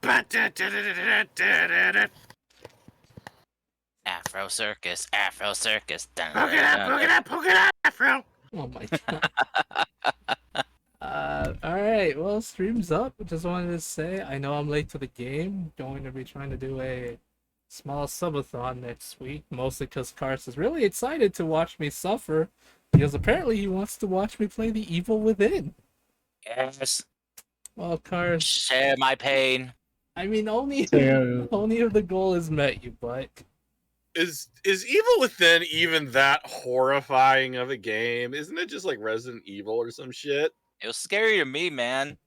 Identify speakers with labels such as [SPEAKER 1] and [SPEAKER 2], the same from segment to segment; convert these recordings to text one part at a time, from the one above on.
[SPEAKER 1] Afro Circus, Afro Circus.
[SPEAKER 2] Poke it up, Afro.
[SPEAKER 3] Oh my god. Alright, well, stream's up. Just wanted to say, I know I'm late to the game. Going to be trying to do a small subathon next week, mostly because Kars is really excited to watch me suffer, because apparently he wants to watch me play the Evil Within.
[SPEAKER 1] Yes.
[SPEAKER 3] Well, Kars,
[SPEAKER 1] Share my pain.
[SPEAKER 3] I mean, only
[SPEAKER 4] So-
[SPEAKER 3] only if the goal is met, you butt.
[SPEAKER 2] Is Evil Within even that horrifying of a game? Isn't it just like Resident Evil or some shit?
[SPEAKER 1] It was scary to me, man.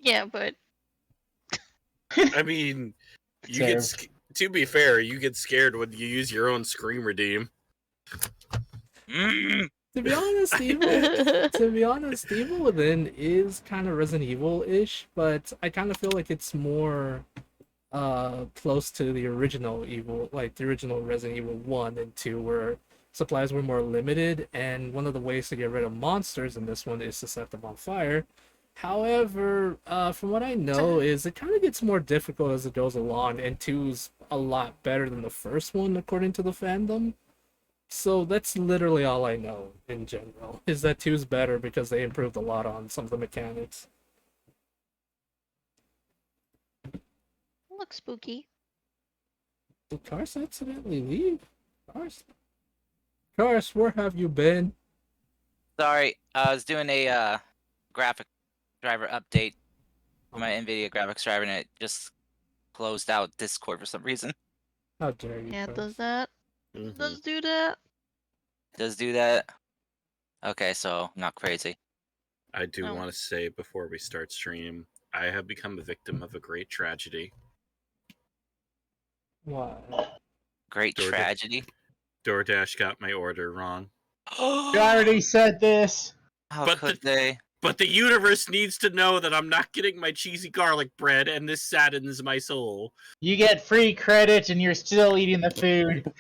[SPEAKER 5] Yeah, but
[SPEAKER 2] I mean, you get to be fair, you get scared when you use your own Scream Redeem.
[SPEAKER 3] To be honest, Evil Within is kind of Resident Evil-ish, but I kind of feel like it's more close to the original Evil, like the original Resident Evil 1 and 2, where supplies were more limited, and one of the ways to get rid of monsters in this one is to set them on fire. However, from what I know, is it kind of gets more difficult as it goes along, and 2's a lot better than the first one, according to the fandom. So that's literally all I know in general, is that 2's better because they improved a lot on some of the mechanics.
[SPEAKER 5] look spooky.
[SPEAKER 3] Did Kars accidentally leave? Kars, where have you been?
[SPEAKER 1] Sorry, I was doing a graphic driver update for my NVIDIA graphics driver, and it just closed out Discord for some reason.
[SPEAKER 3] How dare you,
[SPEAKER 5] Yeah, it
[SPEAKER 3] Kars.
[SPEAKER 5] does that. Does do that.
[SPEAKER 1] Does do that? Okay, so not crazy.
[SPEAKER 2] I do
[SPEAKER 5] Oh.
[SPEAKER 2] want to say before we start stream, I have become a victim of a great tragedy.
[SPEAKER 3] What?
[SPEAKER 1] Great
[SPEAKER 2] DoorDash.
[SPEAKER 1] tragedy.
[SPEAKER 2] DoorDash got my order wrong.
[SPEAKER 4] You already said this.
[SPEAKER 1] How
[SPEAKER 2] But
[SPEAKER 1] could
[SPEAKER 2] the-
[SPEAKER 1] they?
[SPEAKER 2] But the universe needs to know that I'm not getting my cheesy garlic bread, and this saddens my soul.
[SPEAKER 4] You get free credit and you're still eating the food.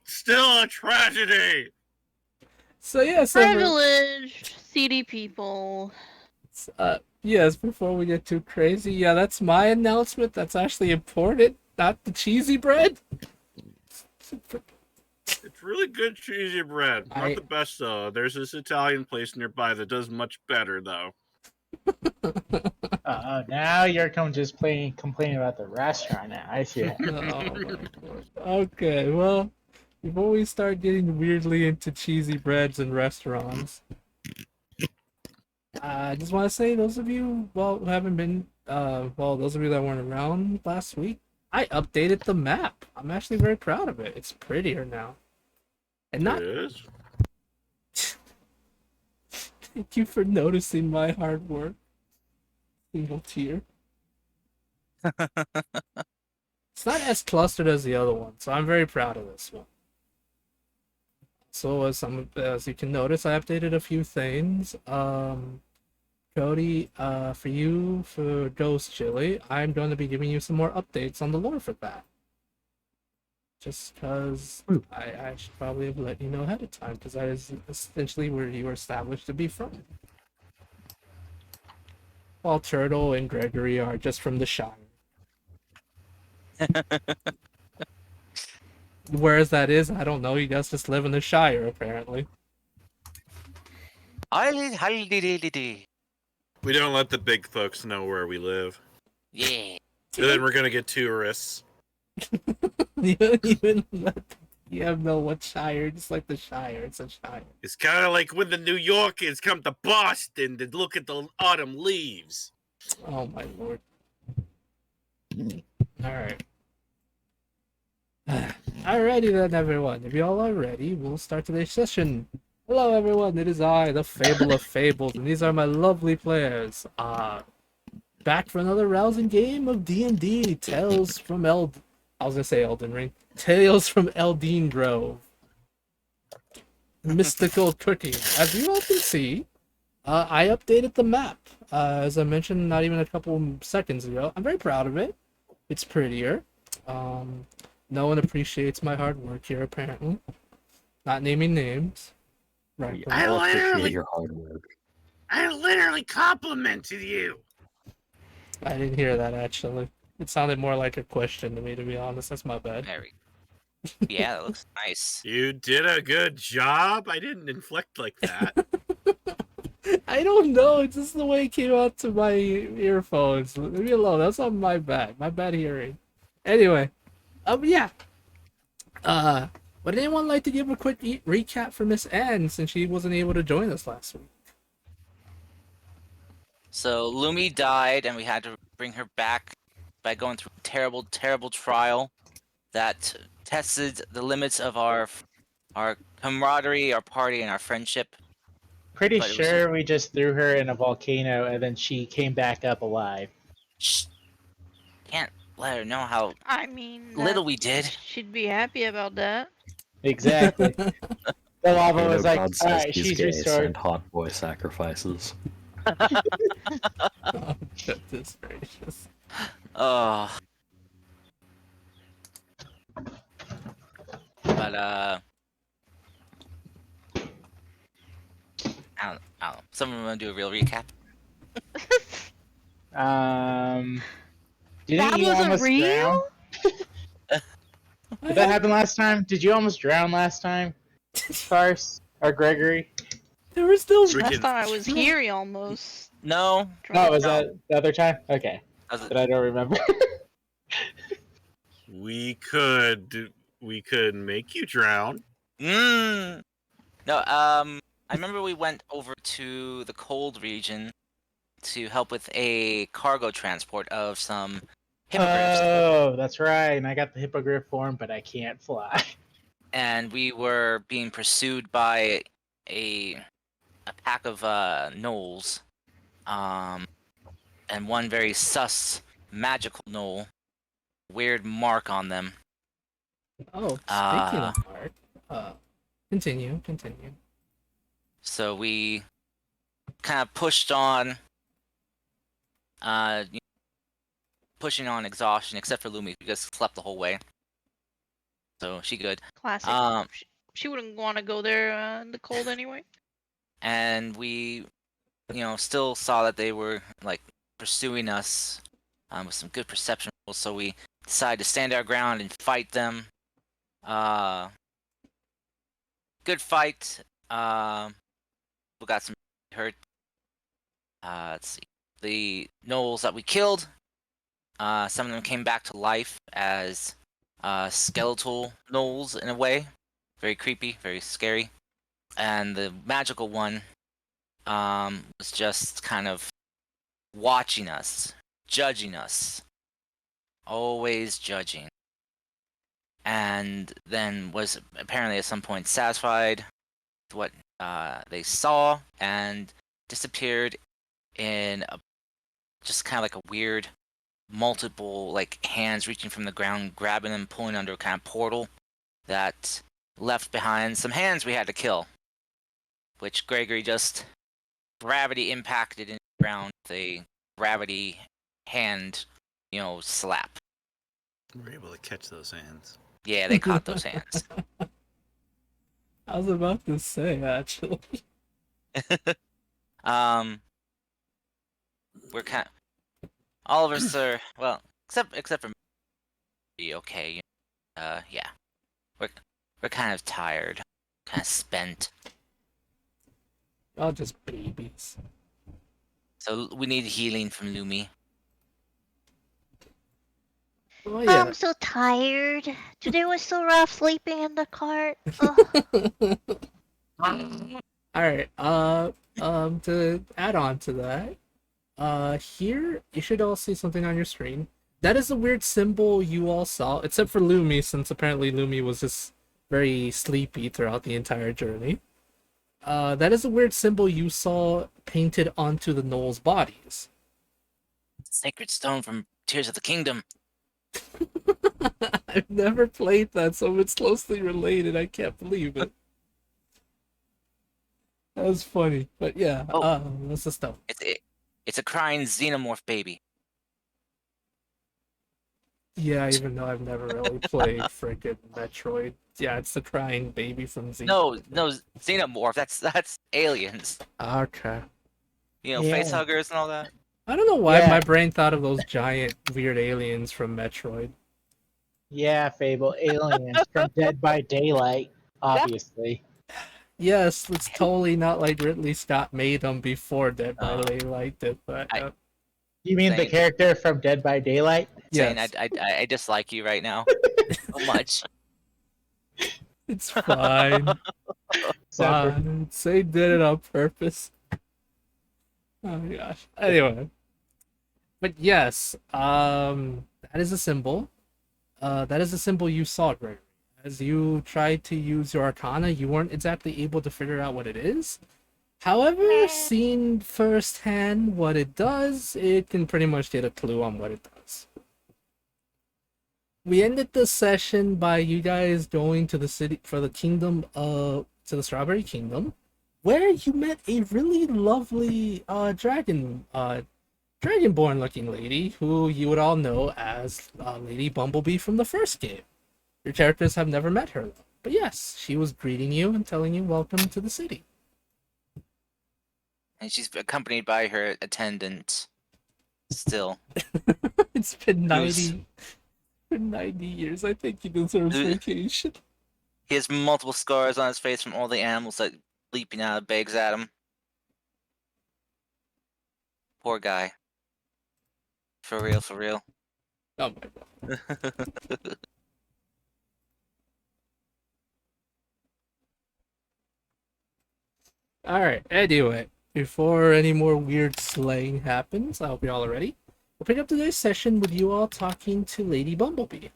[SPEAKER 2] Still a tragedy!
[SPEAKER 3] So yes,
[SPEAKER 5] Privileged CD people.
[SPEAKER 3] yes, before we get too crazy, yeah, that's my announcement. That's actually important, not the cheesy bread.
[SPEAKER 2] It's really good cheesy bread. Not the best, though. There's this Italian place nearby that does much better, though.
[SPEAKER 4] Now you're just complaining about the restaurant now. I see it.
[SPEAKER 3] Oh my God. Okay, well, before we start getting weirdly into cheesy breads and restaurants, I just want to say, those of you, who haven't been, those of you that weren't around last week, I updated the map. I'm actually very proud of it. It's prettier now. And not.
[SPEAKER 2] It is?
[SPEAKER 3] Thank you for noticing my hard work. Single tear. It's not as clustered as the other one, so I'm very proud of this one. So as you can notice, I updated a few things. Cody, for Ghost Chili, I'm going to be giving you some more updates on the lore for that. Just because I should probably have let you know ahead of time, because that is essentially where you were established to be from. While Turtle and Gregory are just from the Shire. Whereas that is, I don't know, you guys just live in the Shire, apparently.
[SPEAKER 2] We don't let the big folks know where we live.
[SPEAKER 1] Yeah.
[SPEAKER 2] And then we're gonna get tourists.
[SPEAKER 3] You don't even know what Shire, just like the Shire, it's a Shire.
[SPEAKER 2] It's kind of like when the New Yorkers come to Boston to look at the autumn leaves.
[SPEAKER 3] Oh my lord. Alright. Alrighty then, everyone. If you all are ready, we'll start today's session. Hello everyone, it is I, the Fable of Fables, and these are my lovely players. Back for another rousing game of D&D, Tales from Elden Ring. Tales from Eldeen Grove. Mystical cooking. As you all can see, I updated the map. As I mentioned not even a couple seconds ago. I'm very proud of it. It's prettier. No one appreciates my hard work here, apparently. Not naming names. Right.
[SPEAKER 2] I literally
[SPEAKER 6] your hard work.
[SPEAKER 2] I literally complimented you.
[SPEAKER 3] I didn't hear that actually. It sounded more like a question to me, to be honest. That's my bad.
[SPEAKER 1] Very. Yeah, that looks nice.
[SPEAKER 2] You did a good job. I didn't inflect like that.
[SPEAKER 3] I don't know. It's just the way it came out to my earphones. Leave me alone. That's on my bad. My bad hearing. Anyway, yeah. Would anyone like to give a quick recap for Miss Anne since she wasn't able to join us last week?
[SPEAKER 1] So Lumi died, and we had to bring her back by going through a terrible, terrible trial that tested the limits of our camaraderie, our party, and our friendship.
[SPEAKER 4] Pretty
[SPEAKER 1] But it was
[SPEAKER 4] sure we just threw her in a volcano and then she came back up alive.
[SPEAKER 1] Shh, can't let her know how
[SPEAKER 5] I mean,
[SPEAKER 1] little we did.
[SPEAKER 5] she'd be happy about that.
[SPEAKER 4] Exactly. The lava
[SPEAKER 6] You know,
[SPEAKER 4] was like,
[SPEAKER 6] God says
[SPEAKER 4] alright,
[SPEAKER 6] he's
[SPEAKER 4] she's
[SPEAKER 6] gay,
[SPEAKER 4] restored.
[SPEAKER 6] send hot boy sacrifices.
[SPEAKER 3] Oh, goodness gracious.
[SPEAKER 1] Oh. But I don't know. Someone want to do a real recap?
[SPEAKER 4] Didn't
[SPEAKER 5] That
[SPEAKER 4] you
[SPEAKER 5] wasn't
[SPEAKER 4] almost
[SPEAKER 5] real?
[SPEAKER 4] drown? Did that happen last time? Did you almost drown last time? Farce or Gregory?
[SPEAKER 3] There were still
[SPEAKER 2] Freaking-
[SPEAKER 5] Last time I was here, he almost.
[SPEAKER 1] No.
[SPEAKER 4] No, was
[SPEAKER 1] No.
[SPEAKER 4] that the other time? Okay.
[SPEAKER 1] That was-
[SPEAKER 4] But I don't remember.
[SPEAKER 2] We could make you drown.
[SPEAKER 1] No. I remember we went over to the cold region to help with a cargo transport of some hippogriffs,
[SPEAKER 4] Oh, that's right. And I got the hippogriff form, but I can't fly.
[SPEAKER 1] and we were being pursued by a pack of gnolls, and one very sus magical gnoll, weird mark on them.
[SPEAKER 3] Oh, speaking of Mark, continue.
[SPEAKER 1] So we kind of pushed on, pushing on exhaustion, except for Lumi, who just slept the whole way. So she good.
[SPEAKER 5] Classic. She wouldn't want to go there in the cold anyway.
[SPEAKER 1] And we, still saw that they were like pursuing us with some good perception rolls. So we decided to stand our ground and fight them. Good fight. We got some hurt. Let's see. The gnolls that we killed, some of them came back to life as skeletal gnolls in a way. Very creepy, very scary. And the magical one was just kind of watching us, judging us, always judging. And then was apparently at some point satisfied with what they saw and disappeared in just kind of like a weird multiple like hands reaching from the ground, grabbing them, pulling under a kind of portal that left behind some hands we had to kill, which Gregory just gravity impacted in the ground with a gravity hand, slap.
[SPEAKER 2] We're able to catch those hands.
[SPEAKER 1] Yeah, they caught those hands.
[SPEAKER 3] I was about to say actually.
[SPEAKER 1] We're kind all of us are, well, except for me, okay. Yeah. We're kind of tired, kind of spent.
[SPEAKER 3] Y'all just babies.
[SPEAKER 1] So we need healing from Lumi.
[SPEAKER 3] Oh yeah.
[SPEAKER 5] I'm so tired. Today was so rough sleeping in the cart. Ugh.
[SPEAKER 3] All right. To add on to that, here you should all see something on your screen. That is a weird symbol you all saw, except for Lumi, since apparently Lumi was just very sleepy throughout the entire journey. That is a weird symbol you saw painted onto the gnolls' bodies.
[SPEAKER 1] Sacred stone from Tears of the Kingdom.
[SPEAKER 3] I've never played that, so it's closely related. I can't believe it. That was funny, but yeah.
[SPEAKER 1] Oh.
[SPEAKER 3] What's the stone?
[SPEAKER 1] It's a crying xenomorph baby.
[SPEAKER 3] Yeah, even though I've never really played freaking Metroid. Yeah, it's the crying baby from Z.
[SPEAKER 1] No, xenomorph. That's aliens.
[SPEAKER 3] Okay.
[SPEAKER 1] Face huggers and all that.
[SPEAKER 3] I don't know why
[SPEAKER 4] Yeah.
[SPEAKER 3] my brain thought of those giant weird aliens from Metroid.
[SPEAKER 4] Yeah, Fable aliens from Dead by Daylight, obviously.
[SPEAKER 3] Yes, it's totally not like Ridley Scott made them before Dead by
[SPEAKER 1] Oh.
[SPEAKER 3] Daylight did, but
[SPEAKER 1] I-
[SPEAKER 4] You mean the
[SPEAKER 1] Same.
[SPEAKER 4] character from Dead by Daylight?
[SPEAKER 1] Saying
[SPEAKER 3] yes,
[SPEAKER 1] I dislike you right now so much.
[SPEAKER 3] it's fine.
[SPEAKER 4] Separate.
[SPEAKER 3] Fine. They did it on purpose. Oh my gosh. Anyway. But yes, that is a symbol. That is a symbol you saw, Gregory. As you tried to use your arcana, you weren't exactly able to figure out what it is. However, seen firsthand what it does, it can pretty much get a clue on what it does. We ended the session by you guys going to the city for the kingdom to the Strawberry Kingdom, where you met a really lovely dragonborn looking lady who you would all know as Lady Bumblebee from the first game. Your characters have never met her, though. But yes, she was greeting you and telling you welcome to the city.
[SPEAKER 1] And she's accompanied by her attendant still.
[SPEAKER 3] It's been
[SPEAKER 1] Who's-
[SPEAKER 3] 90 years. I think he deserves
[SPEAKER 1] Who-
[SPEAKER 3] vacation.
[SPEAKER 1] He has multiple scars on his face from all the animals that leaping out of bags at him. Poor guy. For real, for real.
[SPEAKER 3] Oh my god. Alright, anyway, before any more weird slaying happens, I hope you're all ready. We'll pick up today's session with you all talking to Lady Bumblebee.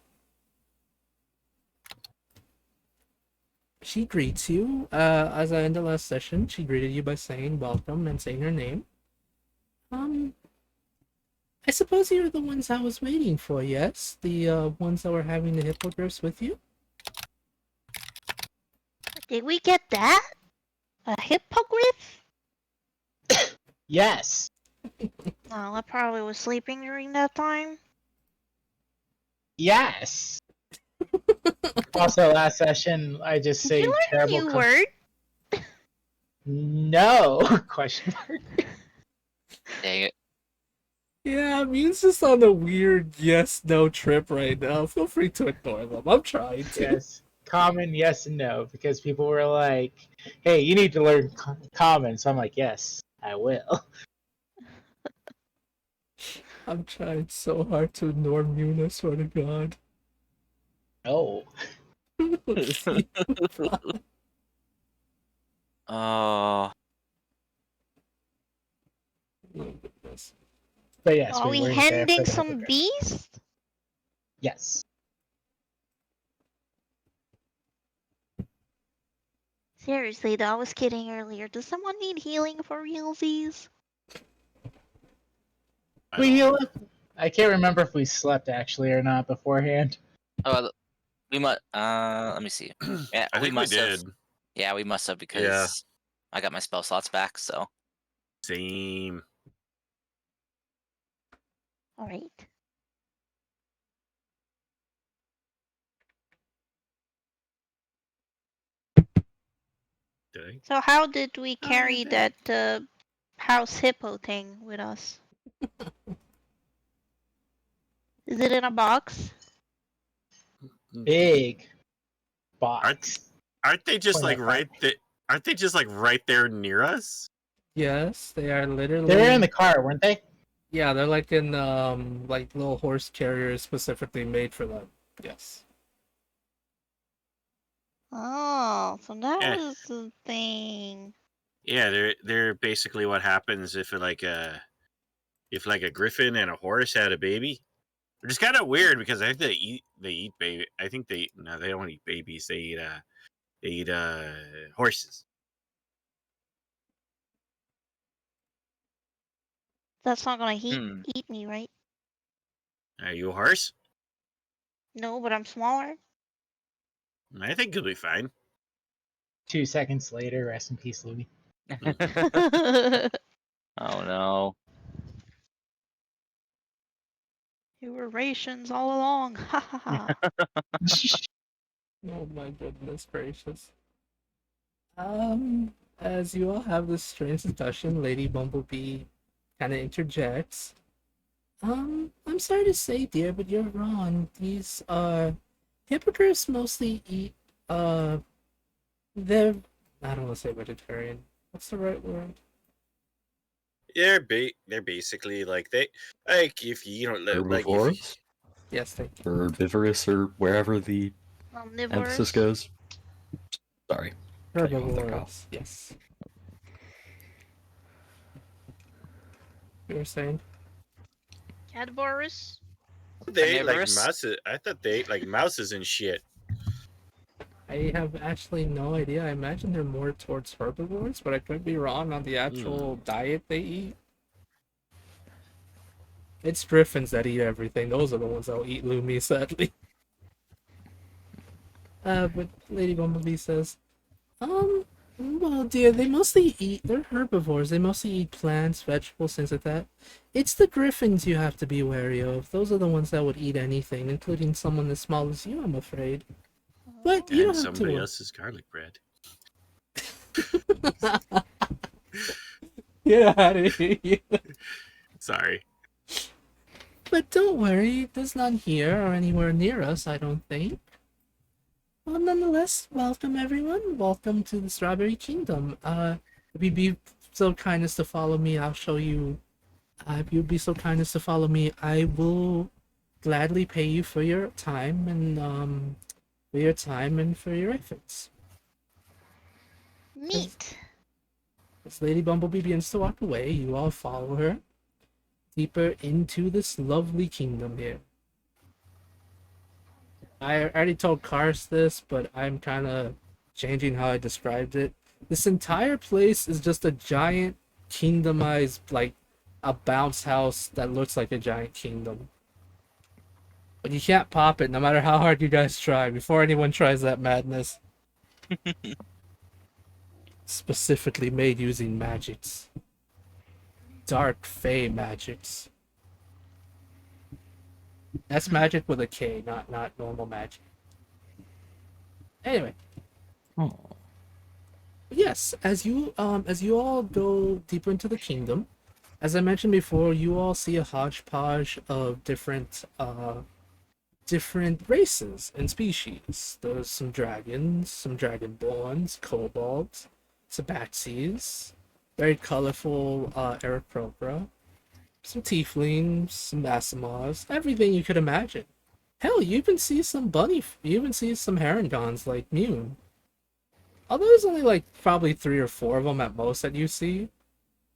[SPEAKER 3] She greets you. As I ended last session, she greeted you by saying welcome and saying her name. I suppose you're the ones I was waiting for, yes? The ones that were having the hippogriffs with you?
[SPEAKER 5] Did we get that? A hippogriff?
[SPEAKER 4] Yes.
[SPEAKER 5] Oh, I probably was sleeping during that time.
[SPEAKER 4] Yes. Also, last session, I just
[SPEAKER 5] Did
[SPEAKER 4] say
[SPEAKER 5] you learn a
[SPEAKER 4] terrible.
[SPEAKER 5] new word?
[SPEAKER 4] No question mark.
[SPEAKER 1] Dang it.
[SPEAKER 3] Yeah, Mune's just on a weird yes-no trip right now. Feel free to ignore them. I'm trying to.
[SPEAKER 4] Yes. Common, yes and no, because people were like, "Hey, you need to learn common." So I'm like, "Yes, I will."
[SPEAKER 3] I'm trying so hard to ignore Mune, I swear to God.
[SPEAKER 4] Oh,
[SPEAKER 3] Let's see.
[SPEAKER 1] Oh,
[SPEAKER 3] Oh, goodness.
[SPEAKER 4] but yes,
[SPEAKER 5] Are we
[SPEAKER 4] weren't there for
[SPEAKER 5] handing
[SPEAKER 4] the
[SPEAKER 5] some
[SPEAKER 4] hippogriff.
[SPEAKER 5] bees?
[SPEAKER 4] Yes.
[SPEAKER 5] Seriously, though, I was kidding earlier. Does someone need healing for realsies?
[SPEAKER 2] I
[SPEAKER 4] We
[SPEAKER 2] don't
[SPEAKER 4] heal
[SPEAKER 2] know.
[SPEAKER 4] up. I can't remember if we slept actually or not beforehand.
[SPEAKER 1] oh, we must. Let me see. Yeah,
[SPEAKER 2] I
[SPEAKER 1] we
[SPEAKER 2] think we
[SPEAKER 1] must have.
[SPEAKER 2] did.
[SPEAKER 1] Yeah, we must have because I got my spell slots back. So
[SPEAKER 2] Same.
[SPEAKER 5] Alright.
[SPEAKER 2] Did I?
[SPEAKER 5] So how did we carry that house hippo thing with us? Is it in a box?
[SPEAKER 4] Big box.
[SPEAKER 2] Aren't they just like
[SPEAKER 4] 25.
[SPEAKER 2] right there? Aren't they just like right there near us?
[SPEAKER 3] Yes, they are literally.
[SPEAKER 4] They were in the car, weren't they?
[SPEAKER 3] Yeah, they're like in like little horse carriers specifically made for them. Yes.
[SPEAKER 5] Oh, so that
[SPEAKER 2] Yeah.
[SPEAKER 5] was the thing.
[SPEAKER 2] Yeah, they're basically what happens if like a griffin and a horse had a baby. Which is kind of weird because I think they eat baby. I think they don't eat babies. They eat horses.
[SPEAKER 5] That's not gonna
[SPEAKER 1] Hmm.
[SPEAKER 5] eat me, right?
[SPEAKER 2] Are you a horse?
[SPEAKER 5] No, but I'm smaller.
[SPEAKER 2] I think you'll be fine.
[SPEAKER 4] 2 seconds later, rest in peace, Louis.
[SPEAKER 1] oh no.
[SPEAKER 5] You were rations all along. Ha ha ha.
[SPEAKER 3] Oh my goodness gracious. As you all have this strange discussion, Lady Bumblebee kind of interjects. I'm sorry to say, dear, but you're wrong. These hippogriffs mostly eat they're I don't want to say vegetarian. What's the right word?
[SPEAKER 2] They're basically like if you don't like if
[SPEAKER 6] Herbivores?
[SPEAKER 3] Yes, thank you.
[SPEAKER 6] Or herbivorous, or wherever the emphasis
[SPEAKER 5] Omnivorous.
[SPEAKER 6] goes. Sorry. Cut you off there, Kyle.
[SPEAKER 3] Herbivores. Yes. You were saying?
[SPEAKER 5] Carnivorous.
[SPEAKER 2] they ate like
[SPEAKER 1] Carnivorous?
[SPEAKER 2] mouses. I thought they ate like mouses and shit.
[SPEAKER 3] I have actually no idea. I imagine they're more towards herbivores, but I could be wrong on the actual diet they eat. It's griffins that eat everything. Those are the ones that'll eat Lumi, sadly. But Lady Bumblebee says, well, dear, they're herbivores. They mostly eat plants, vegetables, things like that. It's the griffins you have to be wary of. Those are the ones that would eat anything, including someone as small as you, I'm afraid. But you
[SPEAKER 2] And
[SPEAKER 3] don't have
[SPEAKER 2] somebody
[SPEAKER 3] to.
[SPEAKER 2] else's garlic bread.
[SPEAKER 3] Get out of here.
[SPEAKER 2] Sorry.
[SPEAKER 3] But don't worry, there's none here or anywhere near us, I don't think. Well, nonetheless, welcome everyone. Welcome to the Strawberry Kingdom. If you'd be so kind as to follow me, I'll show you. If you'd be so kind as to follow me, I will gladly pay you for your time and for your efforts.
[SPEAKER 5] Neat.
[SPEAKER 3] As Lady Bumblebee begins to walk away, you all follow her deeper into this lovely kingdom here. I already told Kars this, but I'm kind of changing how I described it. This entire place is just a giant kingdomized, like a bounce house that looks like a giant kingdom. But you can't pop it no matter how hard you guys try before anyone tries that madness. Specifically made using magics. Dark Fey magics. That's magic with a K, not normal magic. Anyway.
[SPEAKER 6] Oh.
[SPEAKER 3] Yes, as you all go deeper into the kingdom, as I mentioned before, you all see a hodgepodge of different races and species. There's some dragons, some dragonborns, kobolds, sabatsies, very colorful Aarakocra, some tieflings, some Asimars, everything you could imagine. Hell, you even see some herringons like Mune. Although there's only like probably 3 or 4 of them at most that you see.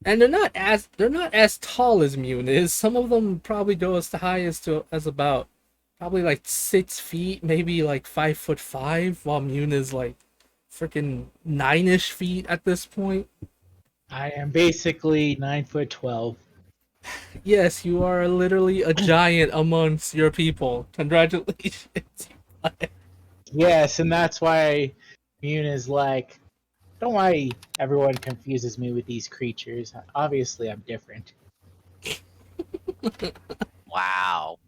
[SPEAKER 3] And they're not as tall as Mune is. Some of them probably go as high as about probably like 6 feet, maybe like 5'5", while Mune is like freaking 9-ish feet at this point.
[SPEAKER 4] I am basically 9'12".
[SPEAKER 3] Yes, you are literally a giant amongst your people. Congratulations.
[SPEAKER 4] Yes, and that's why Mune is like, don't worry, everyone confuses me with these creatures. Obviously, I'm different.
[SPEAKER 1] Wow.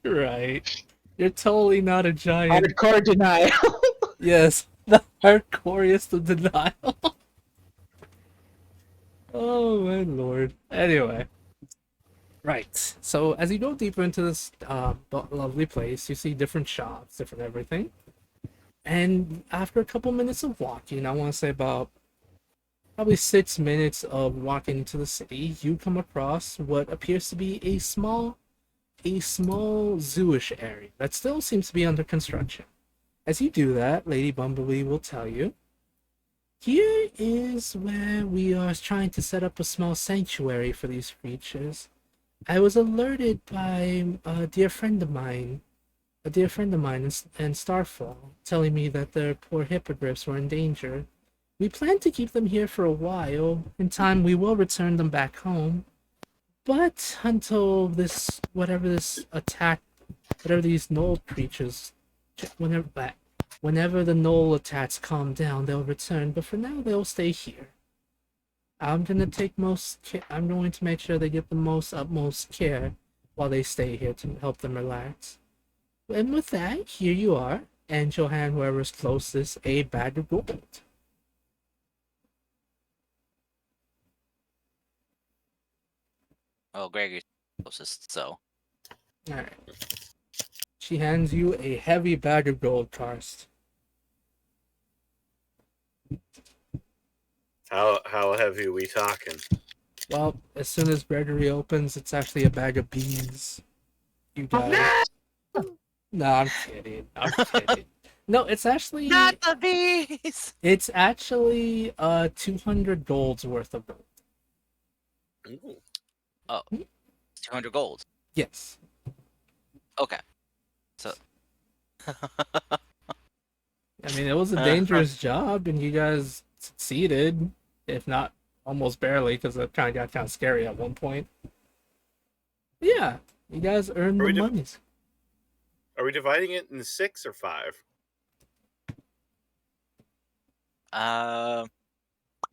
[SPEAKER 3] Right. You're totally not a giant.
[SPEAKER 4] Hardcore denial.
[SPEAKER 3] Yes, the hardcoreest of denial. Oh my lord. Anyway. Right. So as you go deeper into this lovely place, you see different shops, different everything. And after a couple minutes of walking, I want to say about probably 6 minutes of walking into the city, you come across what appears to be a small zooish area that still seems to be under construction. As you do that, Lady Bumblebee will tell you, here is where we are trying to set up a small sanctuary for these creatures. I was alerted by a dear friend of mine in Starfall, telling me that their poor hippogriffs were in danger. We plan to keep them here for a while. In time, we will return them back home. But until whatever these knoll creatures, whenever the knoll attacks calm down, they'll return. But for now, they'll stay here. I'm going to make sure they get the utmost care while they stay here to help them relax. And with that, here you are, and you'll hand whoever's closest a bag of gold.
[SPEAKER 1] Well, Gregory's closest, so.
[SPEAKER 3] Alright. She hands you a heavy bag of gold, Karst.
[SPEAKER 2] How heavy are we talking?
[SPEAKER 3] Well, as soon as Gregory opens, it's actually a bag of beans. You got it. No, I'm kidding. I'm kidding. No, it's actually
[SPEAKER 1] Not the bees!
[SPEAKER 3] it's actually 200 golds worth of gold.
[SPEAKER 2] Ooh.
[SPEAKER 1] Oh, 200 gold.
[SPEAKER 3] Yes.
[SPEAKER 1] Okay. So.
[SPEAKER 3] I mean, it was a dangerous job, and you guys succeeded, if not almost barely, because it kind of got scary at one point. Yeah, you guys earned
[SPEAKER 2] Are
[SPEAKER 3] the
[SPEAKER 2] we
[SPEAKER 3] monies.
[SPEAKER 2] Are we dividing it in 6 or 5?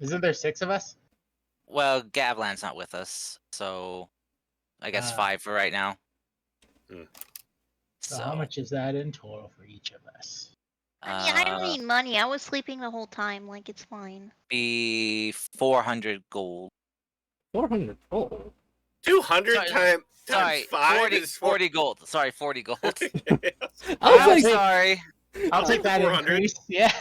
[SPEAKER 4] Isn't there 6 of us?
[SPEAKER 1] Well, Gavlan's not with us, so I guess 5 for right now.
[SPEAKER 4] So how much is that in total for each of us?
[SPEAKER 5] I mean, I don't need money. I was sleeping the whole time. Like, it's fine.
[SPEAKER 1] Be 400 gold.
[SPEAKER 3] 400 gold.
[SPEAKER 2] 200
[SPEAKER 1] Sorry,
[SPEAKER 2] times
[SPEAKER 1] Sorry,
[SPEAKER 2] 5
[SPEAKER 1] 40,
[SPEAKER 2] is
[SPEAKER 1] 40 gold. Sorry, 40 gold.
[SPEAKER 3] I was
[SPEAKER 1] I'm
[SPEAKER 3] like,
[SPEAKER 1] sorry.
[SPEAKER 4] I'll take that
[SPEAKER 2] 400.
[SPEAKER 4] increase. Yeah.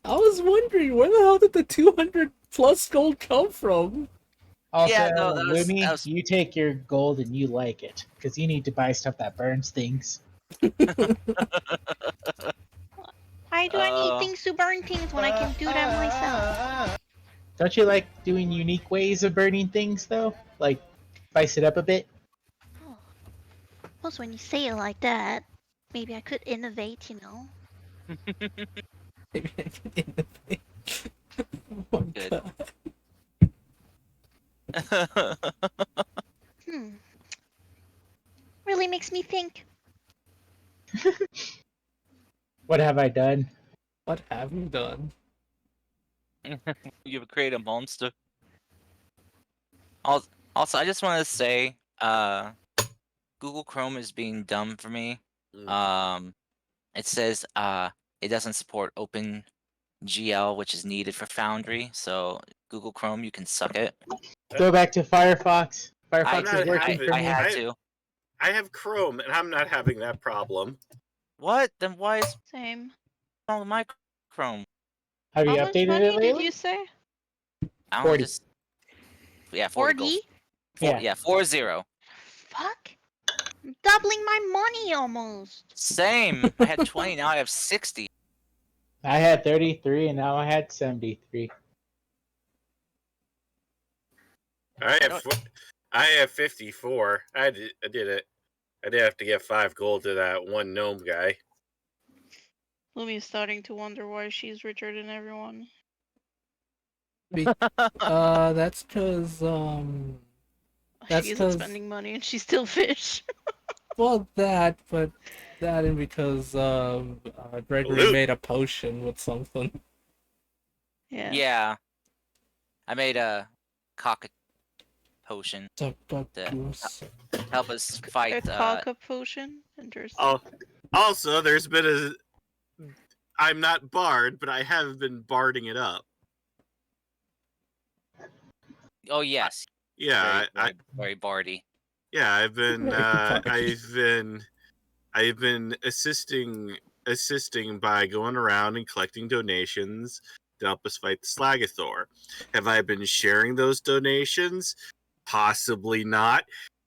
[SPEAKER 3] I was wondering where the hell did the 200 plus gold come from?
[SPEAKER 4] Also,
[SPEAKER 1] Yeah, no, that was-
[SPEAKER 4] Lumi,
[SPEAKER 1] that was-
[SPEAKER 4] you take your gold and you like it because you need to buy stuff that burns things.
[SPEAKER 5] Why do I need things to burn things when I can do that myself?
[SPEAKER 4] Don't you like doing unique ways of burning things though? Like spice it up a bit.
[SPEAKER 5] Oh. Plus, when you say it like that, maybe I could innovate, you know?
[SPEAKER 3] Maybe I can innovate. Oh my
[SPEAKER 1] Good.
[SPEAKER 3] God.
[SPEAKER 5] Really makes me think.
[SPEAKER 4] What have I done?
[SPEAKER 3] What have you done?
[SPEAKER 1] You've created a monster. Also, I just want to say, Google Chrome is being dumb for me. It says it doesn't support OpenGL, which is needed for Foundry. So Google Chrome, you can suck it.
[SPEAKER 4] Go back to Firefox. Firefox
[SPEAKER 2] I-
[SPEAKER 4] is working for
[SPEAKER 1] I
[SPEAKER 4] me.
[SPEAKER 1] had to.
[SPEAKER 2] I have Chrome and I'm not having that problem.
[SPEAKER 1] What? Then why is
[SPEAKER 5] Same.
[SPEAKER 1] wrong with my Chrome?
[SPEAKER 4] Have you
[SPEAKER 5] How much
[SPEAKER 4] updated
[SPEAKER 5] money
[SPEAKER 4] it
[SPEAKER 5] did
[SPEAKER 4] lately?
[SPEAKER 5] you say?
[SPEAKER 1] I don't
[SPEAKER 4] 40.
[SPEAKER 1] just. Yeah, 40 gold.
[SPEAKER 5] 40?
[SPEAKER 4] Yeah.
[SPEAKER 1] 40.
[SPEAKER 5] Fuck. I'm doubling my money almost.
[SPEAKER 1] Same. I had 20. Now I have 60.
[SPEAKER 4] I had 33 and now I had 73.
[SPEAKER 2] I have 54. I did it. I did have to get 5 gold to that one gnome guy.
[SPEAKER 5] Lumi's starting to wonder why she's richer than everyone.
[SPEAKER 3] That's because That's
[SPEAKER 5] She isn't
[SPEAKER 3] 'cause-
[SPEAKER 5] spending money and she's still fish.
[SPEAKER 3] well, that and because Gregory
[SPEAKER 2] Loot.
[SPEAKER 3] made a potion with something.
[SPEAKER 5] Yeah.
[SPEAKER 1] Yeah. I made a cock potion
[SPEAKER 3] Goose.
[SPEAKER 1] to help us
[SPEAKER 5] A
[SPEAKER 1] fight.
[SPEAKER 5] cock-up potion? Interesting.
[SPEAKER 2] Oh, also, there's been a. I'm not bard, but I have been barding it up.
[SPEAKER 1] Oh yes.
[SPEAKER 2] Yeah,
[SPEAKER 1] Very bardy.
[SPEAKER 2] yeah, I've been
[SPEAKER 3] Very bardy.
[SPEAKER 2] I've been assisting by going around and collecting donations to help us fight the Slagathor. Have I been sharing those donations? Possibly not.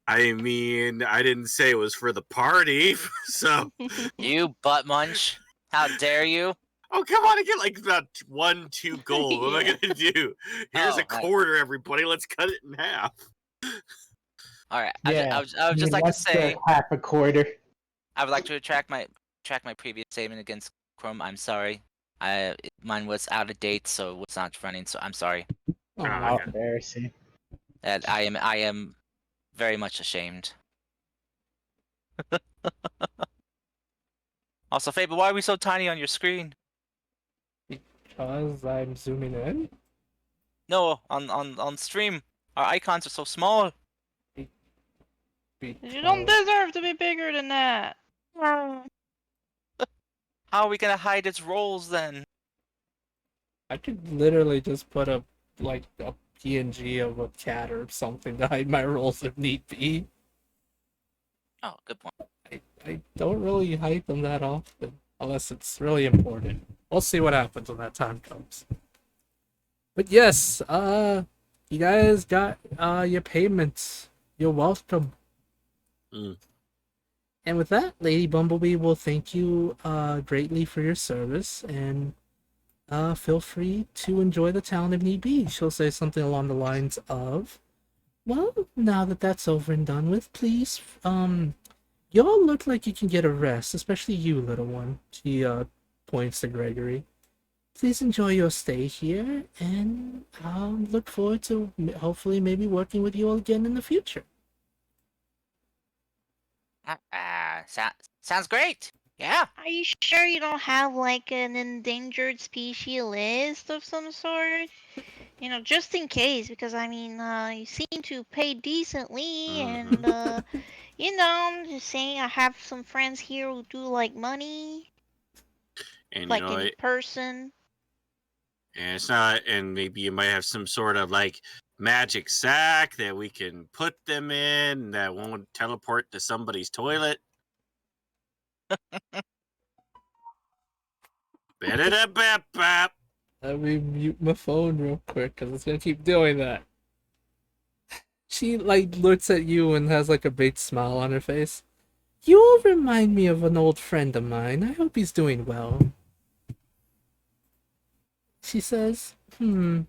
[SPEAKER 2] I mean, I didn't say it was for the party, so.
[SPEAKER 1] You butt munch! How dare you!
[SPEAKER 2] Oh, come on, I get like about 1-2 gold. What am I
[SPEAKER 5] Yeah.
[SPEAKER 2] gonna do? Here's
[SPEAKER 1] Oh,
[SPEAKER 2] a quarter, everybody. Let's cut it in half.
[SPEAKER 1] All right.
[SPEAKER 4] Yeah.
[SPEAKER 1] I would just like to say
[SPEAKER 4] half a quarter.
[SPEAKER 1] I would like to retract my previous statement against Chrome. I'm sorry. Mine was out of date, so it was not running. So I'm sorry.
[SPEAKER 3] Oh,
[SPEAKER 2] Ah,
[SPEAKER 4] How embarrassing.
[SPEAKER 1] And I am very much ashamed. Also, Fable, why are we so tiny on your screen?
[SPEAKER 3] because I'm zooming in.
[SPEAKER 1] No, on stream, our icons are so small.
[SPEAKER 5] You don't deserve to be bigger than that.
[SPEAKER 1] How are we gonna hide its roles then?
[SPEAKER 3] I could literally just put a PNG of a cat or something to hide my rolls if need be.
[SPEAKER 1] Oh, good point.
[SPEAKER 3] I don't really hide them that often, unless it's really important. We'll see what happens when that time comes. But yes, you guys got your payments. You're welcome.
[SPEAKER 2] Mm.
[SPEAKER 3] And with that, Lady Bumblebee will thank you greatly for your service, and feel free to enjoy the town if need be. She'll say something along the lines of, well, now that that's over and done with, please, y'all look like you can get a rest, especially you, little one. She points to Gregory. Please enjoy your stay here, and I'll look forward to hopefully maybe working with you all again in the future.
[SPEAKER 1] Sounds great. Yeah.
[SPEAKER 5] Are you sure you don't have like an endangered species list of some sort? You know, just in case, because I mean, you seem to pay decently, and you know, I'm just saying, I have some friends here who do like money,
[SPEAKER 2] And
[SPEAKER 5] like in person.
[SPEAKER 2] and it's not, and maybe you might have some sort of like magic sack that we can put them in that won't teleport to somebody's toilet. Ba-da-da-bap-bap.
[SPEAKER 3] Let me mute my phone real quick, because it's gonna keep doing that. She, like, looks at you and has, like, a big smile on her face. You all remind me of an old friend of mine. I hope he's doing well. She says, how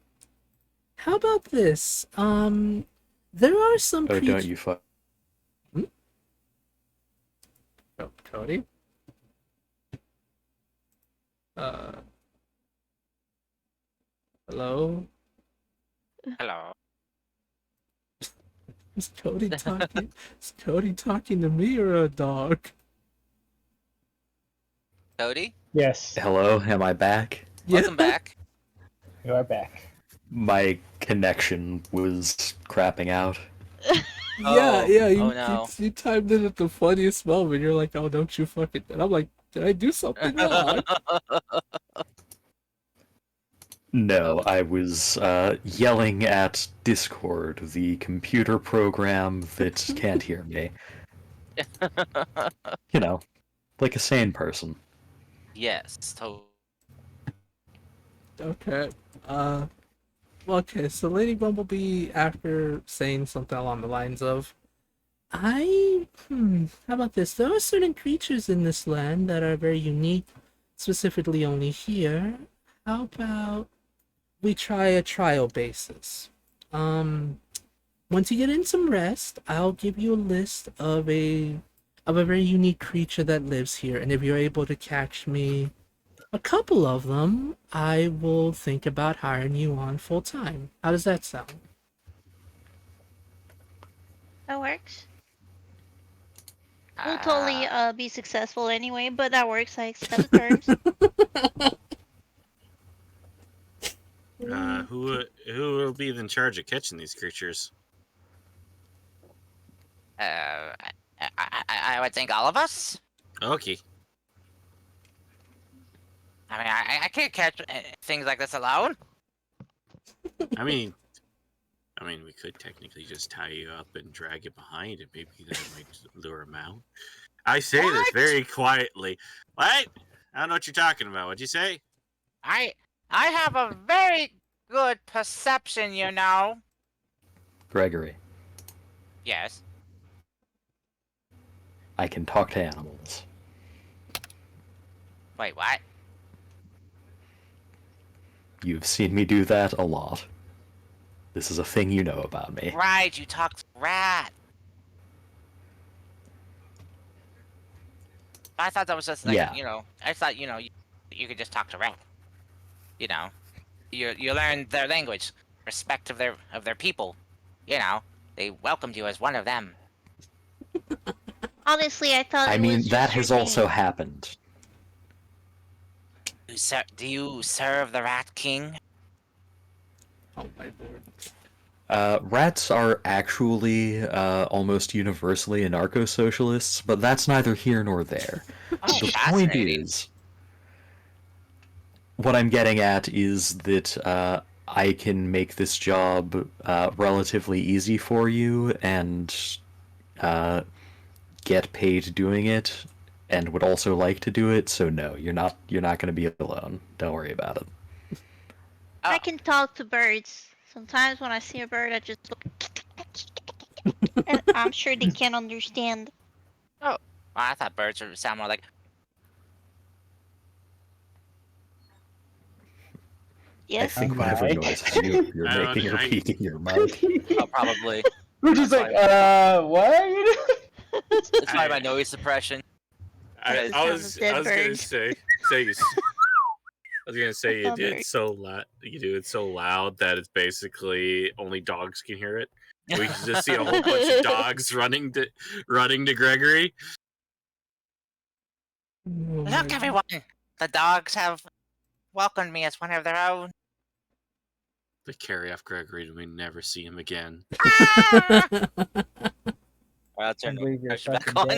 [SPEAKER 3] about this? There are some
[SPEAKER 6] Oh,
[SPEAKER 3] creatures...
[SPEAKER 6] don't you fuck.
[SPEAKER 3] Oh, Cody? Hello?
[SPEAKER 1] Hello.
[SPEAKER 3] Is Cody talking? Is Cody talking to me or a dog?
[SPEAKER 1] Cody,
[SPEAKER 4] Yes,
[SPEAKER 6] Hello, am I back?
[SPEAKER 1] welcome back.
[SPEAKER 4] you are back.
[SPEAKER 6] My connection was crapping out.
[SPEAKER 3] Yeah, you,
[SPEAKER 1] Oh no.
[SPEAKER 3] you timed in at the funniest moment. You're like, oh, don't you fucking... And I'm like, did I do something wrong?
[SPEAKER 6] No, I was yelling at Discord, the computer program that can't hear me. You know, like a sane person.
[SPEAKER 1] Yes, totally.
[SPEAKER 3] Okay. Okay, so Lady Bumblebee, after saying something along the lines of, how about this? There are certain creatures in this land that are very unique, specifically only here. How about we try a trial basis? Once you get in some rest, I'll give you a list of a very unique creature that lives here, and if you're able to catch me a couple of them, I will think about hiring you on full time. How does that sound?
[SPEAKER 5] That works. We'll totally be successful anyway, but that works. I accept the terms.
[SPEAKER 2] Who will be in charge of catching these creatures?
[SPEAKER 1] I would think all of us.
[SPEAKER 2] Okay.
[SPEAKER 1] I mean, I can't catch things like this alone.
[SPEAKER 2] I mean, we could technically just tie you up and drag you behind, and maybe that might lure him out. I say this
[SPEAKER 1] What?
[SPEAKER 2] very quietly. What? I don't know what you're talking about. What'd you say?
[SPEAKER 1] I have a very good perception, you know.
[SPEAKER 6] Gregory,
[SPEAKER 1] Yes.
[SPEAKER 6] I can talk to animals.
[SPEAKER 1] Wait, what?
[SPEAKER 6] You've seen me do that a lot. This is a thing you know about me.
[SPEAKER 1] Right, you talked rat. I thought that was just like,
[SPEAKER 6] Yeah.
[SPEAKER 1] you know, I thought, you know, you could just talk to rat. You know, you learn their language, respect of their people. You know, they welcomed you as one of them.
[SPEAKER 5] Honestly, I thought
[SPEAKER 6] I
[SPEAKER 5] it
[SPEAKER 6] mean,
[SPEAKER 5] was
[SPEAKER 6] that
[SPEAKER 5] just
[SPEAKER 6] has
[SPEAKER 5] your
[SPEAKER 6] also
[SPEAKER 5] name.
[SPEAKER 6] happened.
[SPEAKER 1] Do you serve the Rat King?
[SPEAKER 3] Oh my lord.
[SPEAKER 6] Rats are actually almost universally anarcho-socialists, but that's neither here nor there.
[SPEAKER 1] Oh,
[SPEAKER 6] The point
[SPEAKER 1] fascinating.
[SPEAKER 6] is, what I'm getting at is that I can make this job relatively easy for you and uh, get paid doing it, and would also like to do it. So no, you're not going to be alone. Don't worry about it.
[SPEAKER 5] I
[SPEAKER 1] Oh.
[SPEAKER 5] can talk to birds. Sometimes when I see a bird, I just look. And I'm sure they can understand.
[SPEAKER 1] Well, I thought birds would sound more like.
[SPEAKER 6] I
[SPEAKER 5] Yes.
[SPEAKER 6] think
[SPEAKER 4] Oh
[SPEAKER 6] whatever
[SPEAKER 4] my.
[SPEAKER 6] noises you're making,
[SPEAKER 2] Okay.
[SPEAKER 6] repeating your mic.
[SPEAKER 1] Oh, probably.
[SPEAKER 4] We're just
[SPEAKER 1] That's
[SPEAKER 4] like, what are you doing?
[SPEAKER 1] It's probably
[SPEAKER 2] I-
[SPEAKER 1] my noise suppression.
[SPEAKER 5] That's the
[SPEAKER 2] I
[SPEAKER 5] sound
[SPEAKER 2] was
[SPEAKER 5] of dead
[SPEAKER 2] I was gonna
[SPEAKER 5] birds.
[SPEAKER 2] say you. I was gonna say you
[SPEAKER 5] Oh,
[SPEAKER 2] do it
[SPEAKER 5] bird.
[SPEAKER 2] so loud. You do it so loud that it's basically only dogs can hear it. We can just see a whole bunch of dogs running to Gregory.
[SPEAKER 3] Oh my
[SPEAKER 1] Look,
[SPEAKER 3] God.
[SPEAKER 1] everyone! The dogs have welcomed me as one of their own.
[SPEAKER 2] They carry off Gregory and we never see him again.
[SPEAKER 1] Ah! I'll
[SPEAKER 4] I
[SPEAKER 1] turn the
[SPEAKER 4] believe you're
[SPEAKER 1] pressure back
[SPEAKER 4] fucking
[SPEAKER 1] on.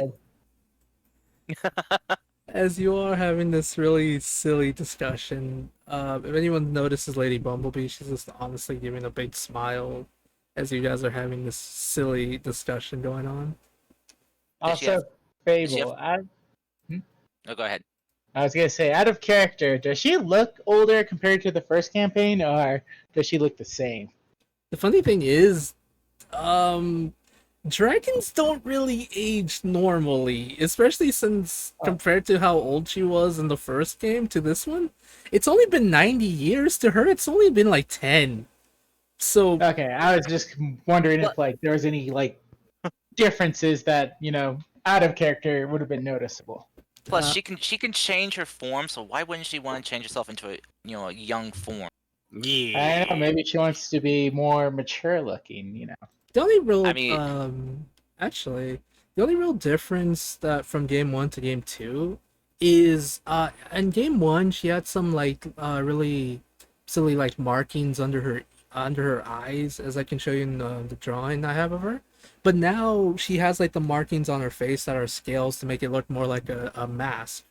[SPEAKER 4] dead.
[SPEAKER 3] As you are having this really silly discussion, if anyone notices Lady Bumblebee, she's just honestly giving a big smile as you guys are having this silly discussion going on.
[SPEAKER 1] Does she have-
[SPEAKER 4] Also,
[SPEAKER 1] does she
[SPEAKER 4] Fable.
[SPEAKER 1] Oh, go ahead.
[SPEAKER 4] I was gonna say, out of character, does she look older compared to the first campaign, or does she look the same?
[SPEAKER 3] The funny thing is, dragons don't really age normally, especially since compared to how old she was in the first game to this one, it's only been 90 years. To her, it's only been like 10. So
[SPEAKER 4] Okay, I was just wondering if like there was any like differences that out of character would have been noticeable.
[SPEAKER 1] Plus,
[SPEAKER 3] Uh,
[SPEAKER 1] she can change her form, so why wouldn't she want to change herself into a young form?
[SPEAKER 2] Yeah.
[SPEAKER 4] I don't know. Maybe she wants to be more mature looking.
[SPEAKER 3] the only real,
[SPEAKER 1] I mean-
[SPEAKER 3] actually, the only real difference that from game 1 to game 2 is, in game 1 she had some like really silly like markings under her eyes, as I can show you in the drawing I have of her. But now she has like the markings on her face that are scales to make it look more like a mask.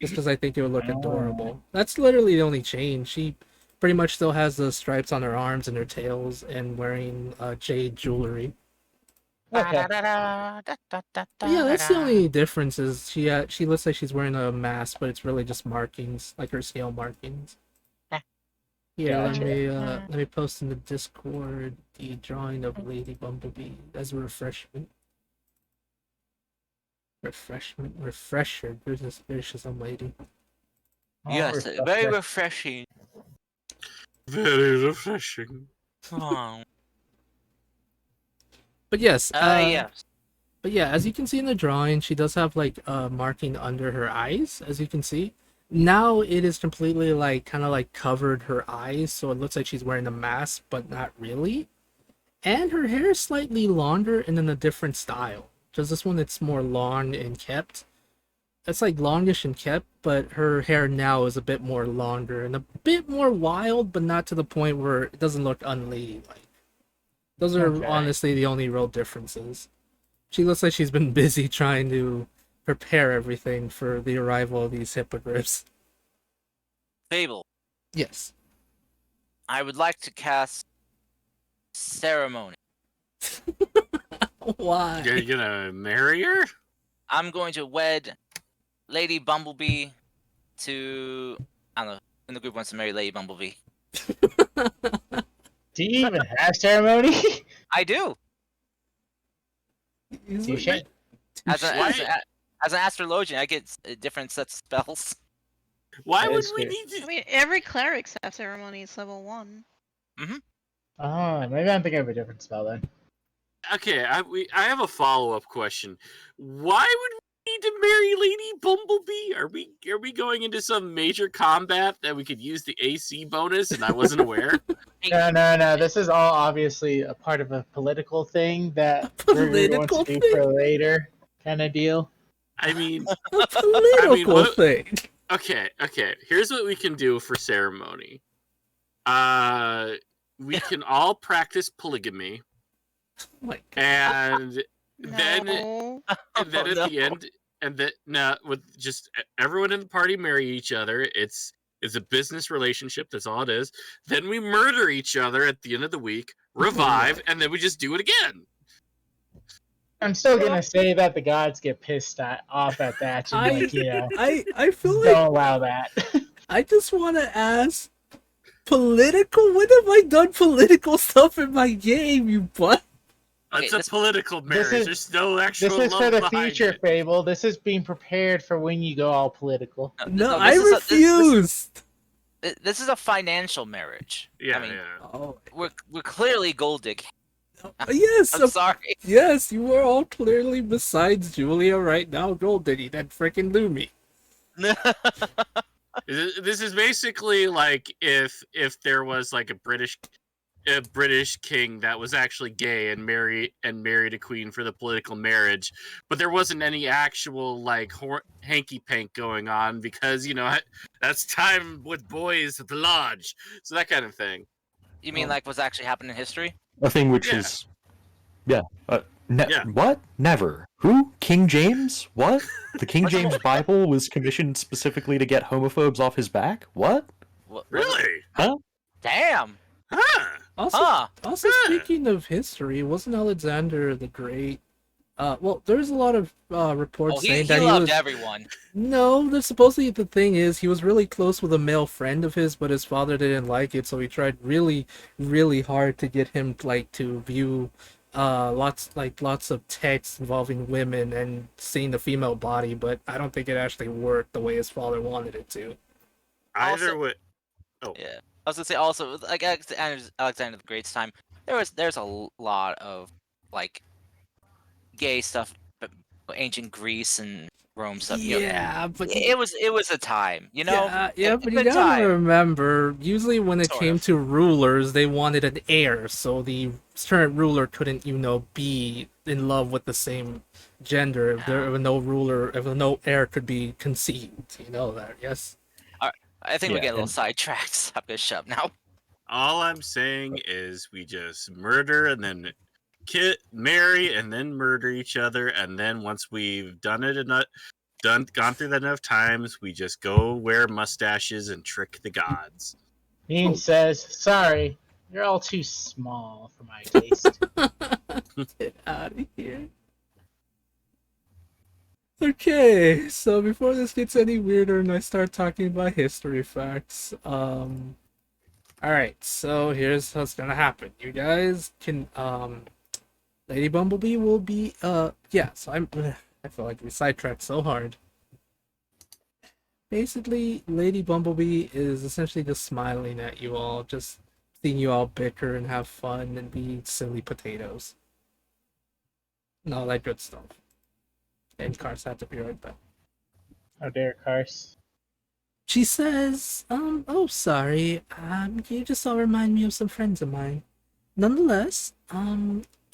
[SPEAKER 3] Just because I think it would look adorable. That's literally the only change. She pretty much still has the stripes on her arms and her tails and wearing jade jewelry.
[SPEAKER 4] Okay.
[SPEAKER 3] But yeah, that's the only difference is she looks like she's wearing a mask, but it's really just markings, like her scale markings. Here,
[SPEAKER 4] Gotcha.
[SPEAKER 3] let me post in the Discord the drawing of Lady Bumblebee as a refreshment. Refresher. Goodness gracious, lady.
[SPEAKER 1] Yes,
[SPEAKER 4] Oh,
[SPEAKER 1] very refreshing.
[SPEAKER 2] Very refreshing.
[SPEAKER 1] Oh,
[SPEAKER 3] But yes,
[SPEAKER 1] yes.
[SPEAKER 3] but yeah, as you can see in the drawing, she does have like a marking under her eyes, as you can see. Now it is completely like kind of like covered her eyes, so it looks like she's wearing a mask, but not really. And her hair is slightly longer and in a different style. Because this one it's more long and kept. It's like longish and kept, but her hair now is a bit more longer and a bit more wild, but not to the point where it doesn't look unladylike. Those are
[SPEAKER 4] Okay.
[SPEAKER 3] honestly the only real differences. She looks like she's been busy trying to prepare everything for the arrival of these hippogriffs.
[SPEAKER 1] Fable,
[SPEAKER 3] Yes.
[SPEAKER 1] I would like to cast ceremony.
[SPEAKER 3] Why?
[SPEAKER 2] You're gonna marry her?
[SPEAKER 1] I'm going to wed Lady Bumblebee to. I don't know. In the group wants to marry Lady Bumblebee.
[SPEAKER 4] Do you even have ceremony?
[SPEAKER 1] I do.
[SPEAKER 3] He's
[SPEAKER 4] You
[SPEAKER 3] like,
[SPEAKER 4] should.
[SPEAKER 1] As, a,
[SPEAKER 2] Why-
[SPEAKER 1] as an astrologian, I get different sets of spells.
[SPEAKER 2] Why
[SPEAKER 4] That
[SPEAKER 2] would
[SPEAKER 4] is
[SPEAKER 2] we
[SPEAKER 4] true.
[SPEAKER 2] need
[SPEAKER 5] I
[SPEAKER 2] to?
[SPEAKER 5] mean, every cleric's have ceremonies level 1.
[SPEAKER 4] Oh, maybe I'm thinking of a different spell then.
[SPEAKER 2] Okay, I have a follow-up question. Why would we need to marry Lady Bumblebee? Are we going into some major combat that we could use the AC bonus and I wasn't aware?
[SPEAKER 4] No. This is all obviously a part of a political thing that Gregory wants
[SPEAKER 3] political
[SPEAKER 4] to do
[SPEAKER 3] thing?
[SPEAKER 4] for later, kind of deal.
[SPEAKER 2] I mean,
[SPEAKER 3] A political
[SPEAKER 2] what-
[SPEAKER 3] thing.
[SPEAKER 2] okay. Here's what we can do for ceremony. We can all practice polygamy,
[SPEAKER 3] Oh my God.
[SPEAKER 2] and then
[SPEAKER 5] No.
[SPEAKER 2] and then
[SPEAKER 1] Oh,
[SPEAKER 2] at
[SPEAKER 1] no.
[SPEAKER 2] the end, with just everyone in the party marry each other. It's It's a business relationship. That's all it is. Then we murder each other at the end of the week, revive, and then we just do it again.
[SPEAKER 4] I'm still gonna say that the gods get pissed off at that and like,
[SPEAKER 3] I feel like
[SPEAKER 4] don't allow that.
[SPEAKER 3] I just want to ask, political? When have I done political stuff in my game, you butt?
[SPEAKER 2] It's
[SPEAKER 1] Okay,
[SPEAKER 2] a political marriage.
[SPEAKER 4] is-
[SPEAKER 2] There's no actual
[SPEAKER 4] This is
[SPEAKER 2] love
[SPEAKER 4] for the
[SPEAKER 2] behind
[SPEAKER 4] future,
[SPEAKER 2] it.
[SPEAKER 4] Fable. This is being prepared for when you go all political.
[SPEAKER 3] No,
[SPEAKER 1] this
[SPEAKER 3] I
[SPEAKER 1] is
[SPEAKER 3] refused.
[SPEAKER 1] This is a financial marriage.
[SPEAKER 2] Yeah,
[SPEAKER 1] I mean,
[SPEAKER 2] yeah.
[SPEAKER 3] Oh,
[SPEAKER 1] we're clearly gold digging.
[SPEAKER 3] yes,
[SPEAKER 1] I'm sorry.
[SPEAKER 3] yes, you were all clearly, besides Julia right now, gold digging that freaking Lumi.
[SPEAKER 2] This is basically like if there was like a British king that was actually gay and married a queen for the political marriage, but there wasn't any actual like hanky pank going on because that's time with boys at the lodge, so that kind of thing.
[SPEAKER 1] You mean like what's actually happened in history?
[SPEAKER 6] A thing which
[SPEAKER 2] Yeah.
[SPEAKER 6] is, yeah.
[SPEAKER 2] Yeah.
[SPEAKER 6] What? Never. Who? King James? What? The King
[SPEAKER 1] What's the
[SPEAKER 6] James Bible was commissioned specifically to get homophobes off his back? What?
[SPEAKER 2] Really?
[SPEAKER 6] Huh?
[SPEAKER 1] Damn.
[SPEAKER 2] Huh?
[SPEAKER 3] Also, speaking of history, wasn't Alexander the Great? Well, there's a lot of reports
[SPEAKER 1] Oh, he
[SPEAKER 3] saying that he
[SPEAKER 1] loved
[SPEAKER 3] was.
[SPEAKER 1] everyone.
[SPEAKER 3] No, supposedly the thing is he was really close with a male friend of his, but his father didn't like it, so he tried really, really hard to get him to view lots of text involving women and seeing the female body, but I don't think it actually worked the way his father wanted it to.
[SPEAKER 2] Either
[SPEAKER 1] Also-
[SPEAKER 2] way.
[SPEAKER 1] Yeah. I was gonna say also like Alexander the Great's time, there's a lot of like gay stuff, but ancient Greece and Rome stuff.
[SPEAKER 3] Yeah, but
[SPEAKER 1] It was a time,
[SPEAKER 3] yeah,
[SPEAKER 1] A
[SPEAKER 3] but you
[SPEAKER 1] good
[SPEAKER 3] gotta
[SPEAKER 1] time.
[SPEAKER 3] remember, usually when it
[SPEAKER 1] Sort
[SPEAKER 3] came
[SPEAKER 1] of.
[SPEAKER 3] to rulers, they wanted an heir, so the current ruler couldn't, be in love with the same gender if there were no ruler, if no heir could be conceived. You know that, yes?
[SPEAKER 1] I think we're
[SPEAKER 6] Yeah,
[SPEAKER 1] getting a little
[SPEAKER 6] and-
[SPEAKER 1] sidetracked. I'm gonna shut up now.
[SPEAKER 2] All I'm saying is we just murder and then marry and then murder each other, and then once we've done it gone through that enough times, we just go wear mustaches and trick the gods.
[SPEAKER 4] Bean says, "Sorry, you're all too small for my taste."
[SPEAKER 3] Get out of here. Okay, so before this gets any weirder and I start talking about history facts, alright, so here's what's gonna happen. You guys can, Lady Bumblebee will be, yeah, so I feel like we sidetracked so hard. Basically, Lady Bumblebee is essentially just smiling at you all, just seeing you all bicker and have fun and be silly potatoes. And all that good stuff. And Cars had to be right back.
[SPEAKER 4] How dare Cars?
[SPEAKER 3] She says, oh, sorry, you just all remind me of some friends of mine. Nonetheless,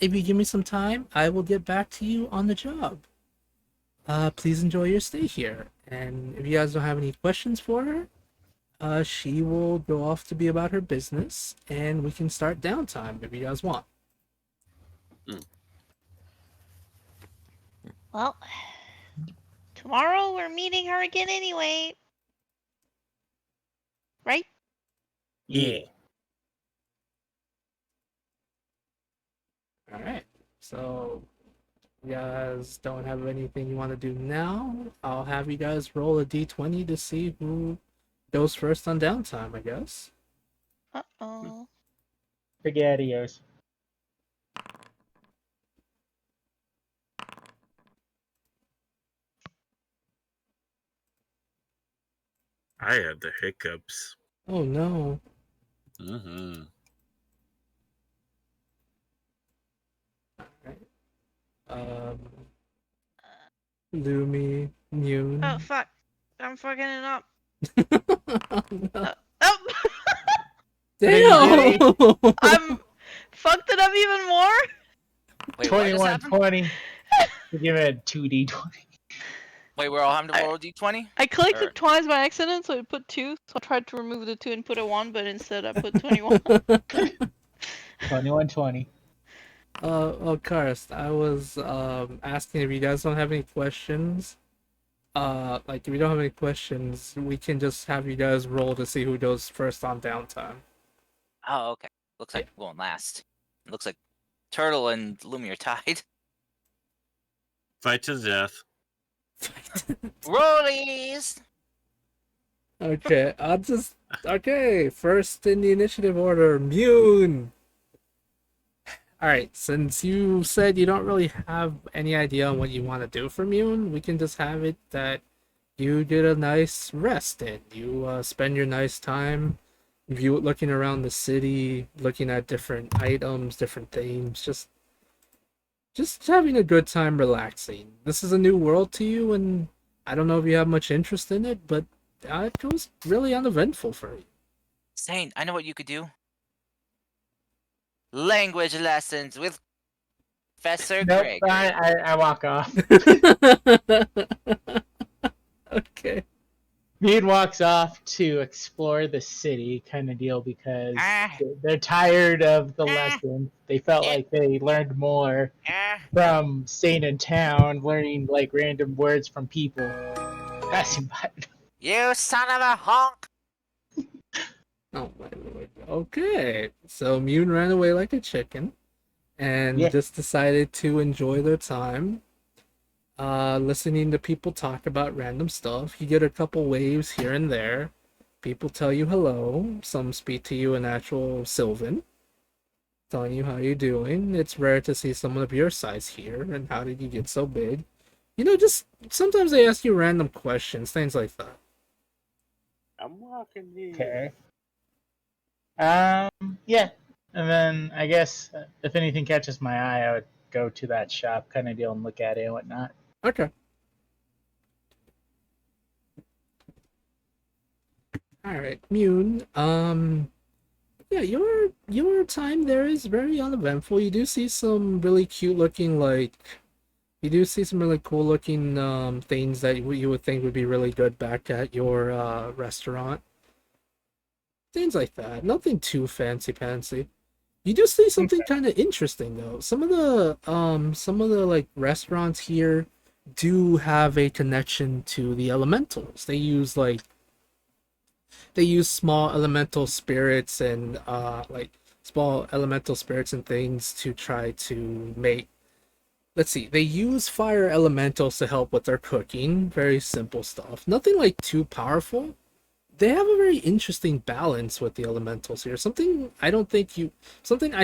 [SPEAKER 3] if you give me some time, I will get back to you on the job. Please enjoy your stay here. And if you guys don't have any questions for her, she will go off to be about her business, and we can start downtime if you guys want.
[SPEAKER 5] Well, tomorrow we're meeting her again anyway. Right?
[SPEAKER 2] Yeah.
[SPEAKER 3] Alright, so you guys don't have anything you want to do now. I'll have you guys roll a d20 to see who goes first on downtime, I guess.
[SPEAKER 5] Uh-oh.
[SPEAKER 4] Spaghettios.
[SPEAKER 2] I had the hiccups.
[SPEAKER 3] Oh no.
[SPEAKER 2] Mm-hmm.
[SPEAKER 3] Lumi, Noon.
[SPEAKER 5] Oh, fuck. I'm fucking it up.
[SPEAKER 3] No.
[SPEAKER 5] Oh!
[SPEAKER 3] Damn!
[SPEAKER 5] I'm fucked it up even more?
[SPEAKER 1] Wait, what just happened?
[SPEAKER 4] 21-20. Give it a 2d20.
[SPEAKER 1] Wait, we're all having to roll a d20?
[SPEAKER 5] I clicked
[SPEAKER 1] Sure.
[SPEAKER 5] it twice by accident, so it put 2. So I tried to remove the 2 and put a 1, but instead I put 21.
[SPEAKER 4] 21-20.
[SPEAKER 3] Karst, I was asking if you guys don't have any questions. like if you don't have any questions, we can just have you guys roll to see who goes first on downtime.
[SPEAKER 1] Oh, okay. Looks like I'm going last. It looks like Turtle and Lumi are tied.
[SPEAKER 2] Fight to the death.
[SPEAKER 1] Rollies!
[SPEAKER 3] Okay, okay. First in the initiative order, Mune. All right, since you said you don't really have any idea on what you want to do for Mune, we can just have it that you get a nice rest in. You spend your nice time looking around the city, looking at different items, different themes, just having a good time relaxing. This is a new world to you, and I don't know if you have much interest in it, but it was really uneventful for you.
[SPEAKER 1] Saint, I know what you could do. Language lessons with Professor
[SPEAKER 4] Nope,
[SPEAKER 1] Greg.
[SPEAKER 4] I walk off.
[SPEAKER 3] Okay.
[SPEAKER 4] Mead walks off to explore the city, kind of deal, because
[SPEAKER 1] Ah,
[SPEAKER 4] they're tired of the
[SPEAKER 1] ah,
[SPEAKER 4] lesson. They felt
[SPEAKER 1] it,
[SPEAKER 4] like they learned more
[SPEAKER 1] ah.
[SPEAKER 4] from staying in town, learning like random words from people passing by.
[SPEAKER 1] You son of a honk!
[SPEAKER 3] Oh my lord. Okay. So Mune ran away like a chicken and
[SPEAKER 4] Yeah.
[SPEAKER 3] just decided to enjoy their time. Listening to people talk about random stuff. You get a couple waves here and there. People tell you hello. Some speak to you in actual Sylvan, telling you how you're doing. It's rare to see someone of your size here, and how did you get so big? You know, just sometimes they ask you random questions, things like that.
[SPEAKER 2] I'm walking here.
[SPEAKER 4] Okay. Yeah. And then I guess if anything catches my eye, I would go to that shop, kind of deal, and look at it and whatnot.
[SPEAKER 3] Okay. All right, Mune. Yeah, your time there is very uneventful. You do see some really cute looking you do see some really cool looking things that you would think would be really good back at your restaurant. Things like that. Nothing too fancy pantsy. You do see something kind of interesting though. Some of the like restaurants here do have a connection to the elementals. They use small elemental spirits and small elemental spirits and things to try to make, let's see, they use fire elementals to help with their cooking. Very simple stuff, nothing like too powerful. They have a very interesting balance with the elementals here, something I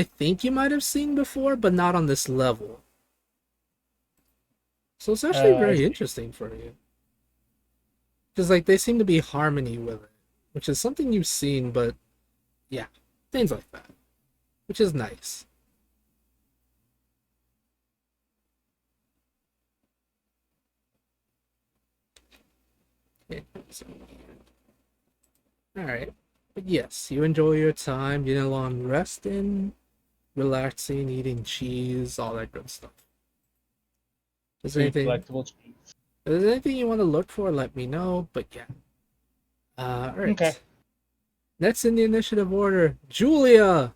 [SPEAKER 3] think you might have seen before, but not on this level. So it's actually
[SPEAKER 4] I
[SPEAKER 3] very
[SPEAKER 4] see.
[SPEAKER 3] interesting for you, because like they seem to be harmony with it, which is something you've seen, but yeah, things like that, which is nice. Okay, so, all right, but yes, you enjoy your time, getting along, resting, relaxing, eating cheese, all that good stuff. Is there
[SPEAKER 4] Sweet
[SPEAKER 3] anything?
[SPEAKER 4] collectible cheese.
[SPEAKER 3] If there's anything you want to look for, let me know. But yeah. All right.
[SPEAKER 4] Okay.
[SPEAKER 3] Next in the initiative order, Julia.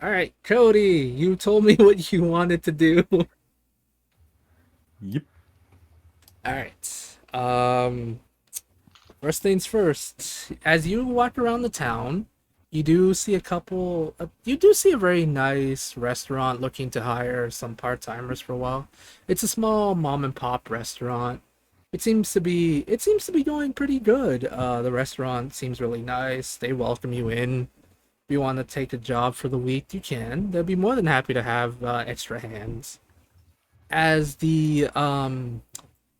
[SPEAKER 3] All right, Cody. You told me what you wanted to do.
[SPEAKER 6] Yep.
[SPEAKER 3] All right. First things first. As you walk around the town, you do see you do see a very nice restaurant looking to hire some part-timers for a while. It's a small mom and pop restaurant. It seems to be going pretty good. The restaurant seems really nice. They welcome you in. If you want to take a job for the week, you can. They'll be more than happy to have extra hands. As the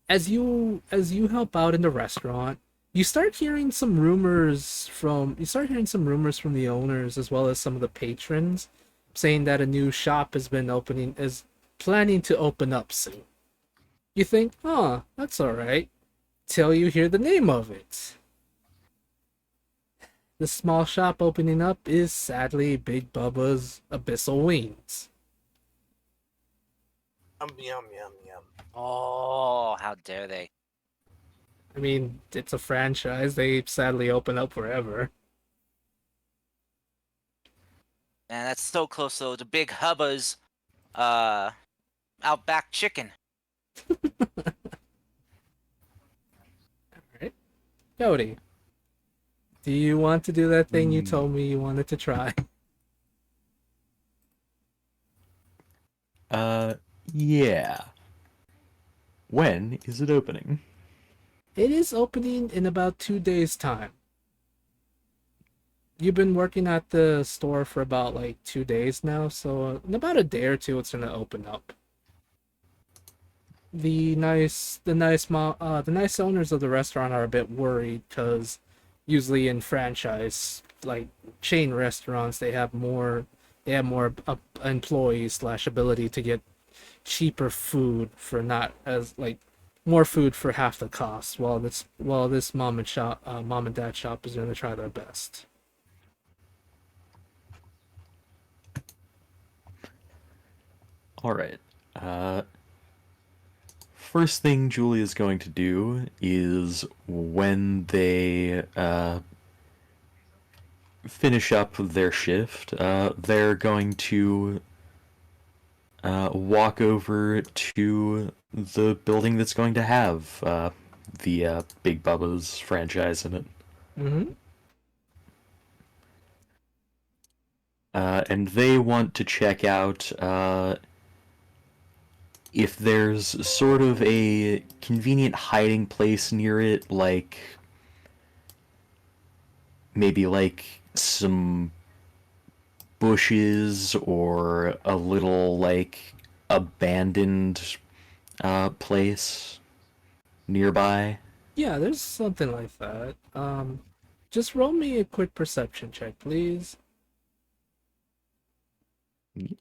[SPEAKER 3] as you help out in the restaurant, you start hearing some rumors from the owners as well as some of the patrons, saying that a new shop is planning to open up soon. You think, huh, that's alright, till you hear the name of it. The small shop opening up is sadly Big Bubba's Abyssal Wings.
[SPEAKER 7] Yum yum yum yum.
[SPEAKER 1] Oh, how dare they?
[SPEAKER 3] I mean, it's a franchise. They sadly open up forever.
[SPEAKER 1] Man, that's so close though to Big Hubba's Outback Chicken.
[SPEAKER 3] Cody, do you want to do that thing you told me you wanted to try?
[SPEAKER 6] Yeah. When is it opening?
[SPEAKER 3] It is opening in about 2 days' time. You've been working at the store for about like 2 days now, so in about a day or two, it's gonna open up. The nice owners of the restaurant are a bit worried because usually in franchise, like chain restaurants, they have more employees slash ability to get cheaper food for not as like more food for half the cost. While this mom and dad shop is gonna try their best.
[SPEAKER 6] All right. First thing Julia's going to do is when they finish up their shift, they're going to walk over to the building that's going to have the Big Bubba's franchise in it.
[SPEAKER 3] Mm-hmm.
[SPEAKER 6] And they want to check out if there's sort of a convenient hiding place near it, like maybe like some bushes or a little like abandoned place nearby.
[SPEAKER 3] Yeah, there's something like that. Just roll me a quick perception check, please. It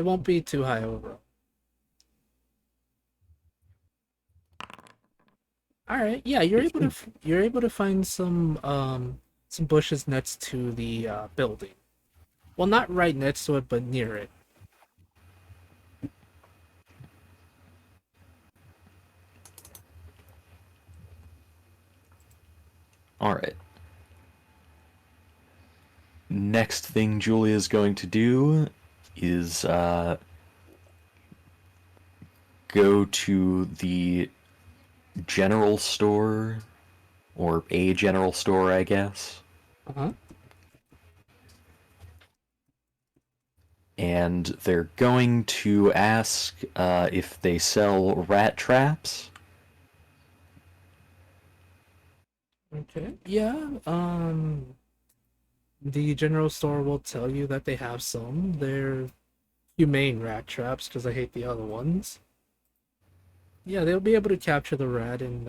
[SPEAKER 3] won't be too high overall. All right, yeah, you're able to find some bushes next to the building. Well, not right next to it, but near it.
[SPEAKER 6] All right. Next thing Julia's going to do is go to the general store, or a general store, I guess.
[SPEAKER 3] Uh-huh.
[SPEAKER 6] And they're going to ask if they sell rat traps.
[SPEAKER 3] Okay. Yeah, the general store will tell you that they have some. They're humane rat traps because I hate the other ones. Yeah, they'll be able to capture the rat and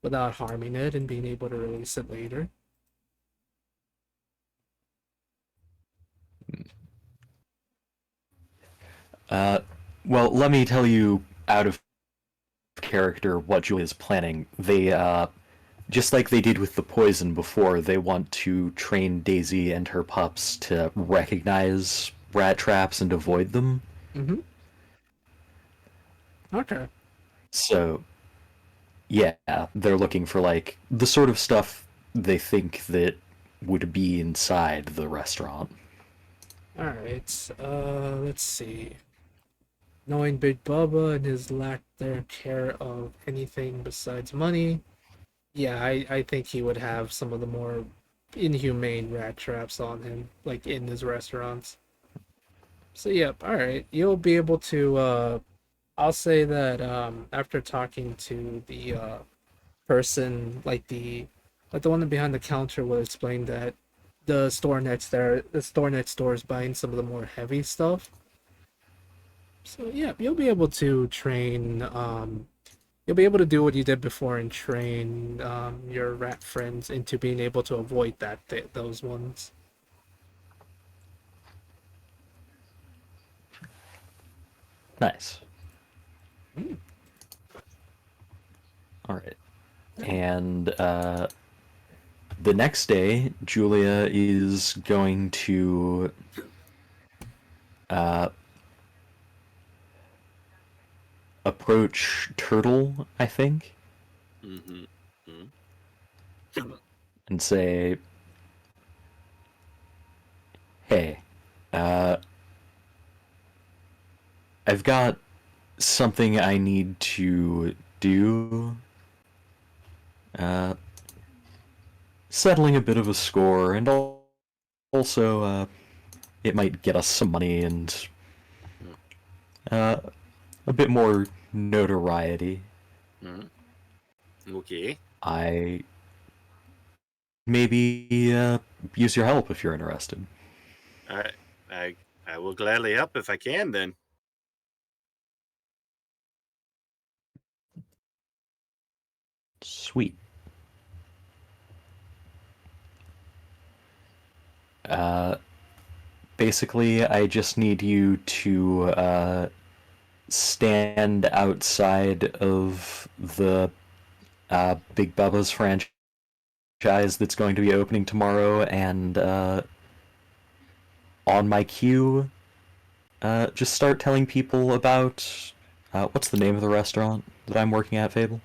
[SPEAKER 3] without harming it and being able to release it later.
[SPEAKER 6] Well, let me tell you out of character what Julia's planning. They, just like they did with the poison before, they want to train Daisy and her pups to recognize rat traps and avoid them.
[SPEAKER 3] Mm-hmm. Okay.
[SPEAKER 6] So, yeah, they're looking for, like, the sort of stuff they think that would be inside the restaurant.
[SPEAKER 3] Alright, let's see. Knowing Big Bubba and his lack their care of anything besides money, yeah, I think he would have some of the more inhumane rat traps on him, like in his restaurants. So yep, alright. You'll be able to I'll say that after talking to the person like the one behind the counter will explain that the store next door is buying some of the more heavy stuff. So yeah, you'll be able to train you'll be able to do what you did before and train your rat friends into being able to avoid those ones.
[SPEAKER 6] Nice.
[SPEAKER 3] Mm.
[SPEAKER 6] All right. And the next day, Julia is going to approach Turtle, I think,
[SPEAKER 2] Mm-hmm.
[SPEAKER 6] and say, "Hey, I've got something I need to do settling a bit of a score, and also it might get us some money and a bit more notoriety.
[SPEAKER 2] Okay.
[SPEAKER 6] I maybe use your help if you're interested.
[SPEAKER 2] I will gladly help if I can. Then
[SPEAKER 6] Sweet. Basically, I just need you to stand outside of the Big Bubba's franchise that's going to be opening tomorrow, and on my cue, just start telling people about what's the name of the restaurant that I'm working at, Fable?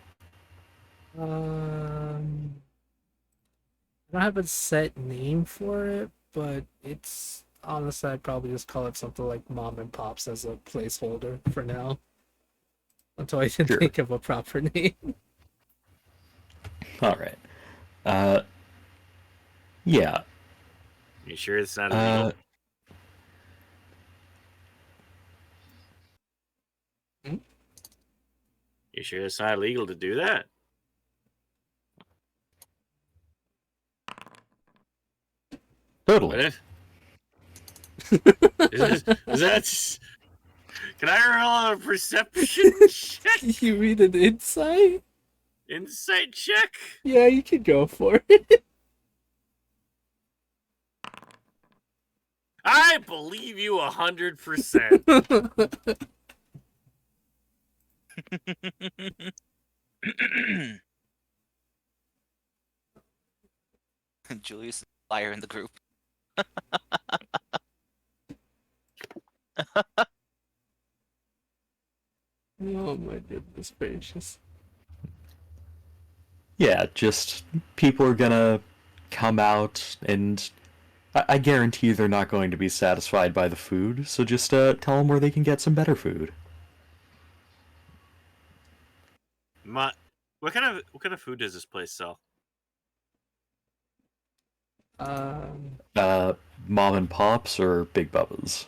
[SPEAKER 3] I don't have a set name for it, but it's honestly I'd probably just call it something like Mom and Pops as a placeholder for now. Until I can
[SPEAKER 6] Sure.
[SPEAKER 3] think of a proper name.
[SPEAKER 6] All right. Yeah.
[SPEAKER 2] you sure it's not illegal? You sure it's not illegal to do that?
[SPEAKER 6] Totally.
[SPEAKER 2] What? is that? Can I roll a perception check?
[SPEAKER 3] You mean an insight?
[SPEAKER 2] Insight check?
[SPEAKER 3] Yeah, you can go for it.
[SPEAKER 2] I believe you 100%.
[SPEAKER 1] Julius is a liar in the group.
[SPEAKER 3] Oh my goodness gracious.
[SPEAKER 6] Yeah, just people are gonna come out, and I guarantee they're not going to be satisfied by the food, so just tell them where they can get some better food.
[SPEAKER 2] What kind of food does this place sell?
[SPEAKER 6] Mom and Pops or Big Bubba's?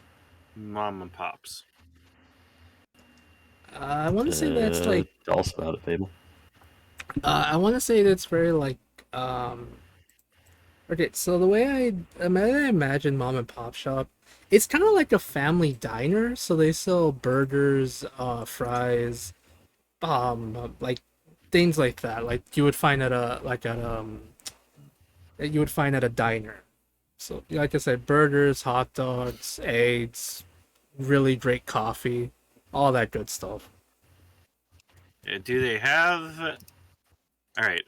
[SPEAKER 2] Mom and Pops.
[SPEAKER 3] I want to say that's like.
[SPEAKER 6] Also about it, Fable.
[SPEAKER 3] I want to say that's very like. Okay, so the way I imagine Mom and Pop Shop, it's kind of like a family diner. So they sell burgers, fries, like things like that. Like you would find at a that you would find at a diner. So like I said, burgers, hot dogs, eggs, really great coffee, all that good stuff.
[SPEAKER 2] Do they have? All right.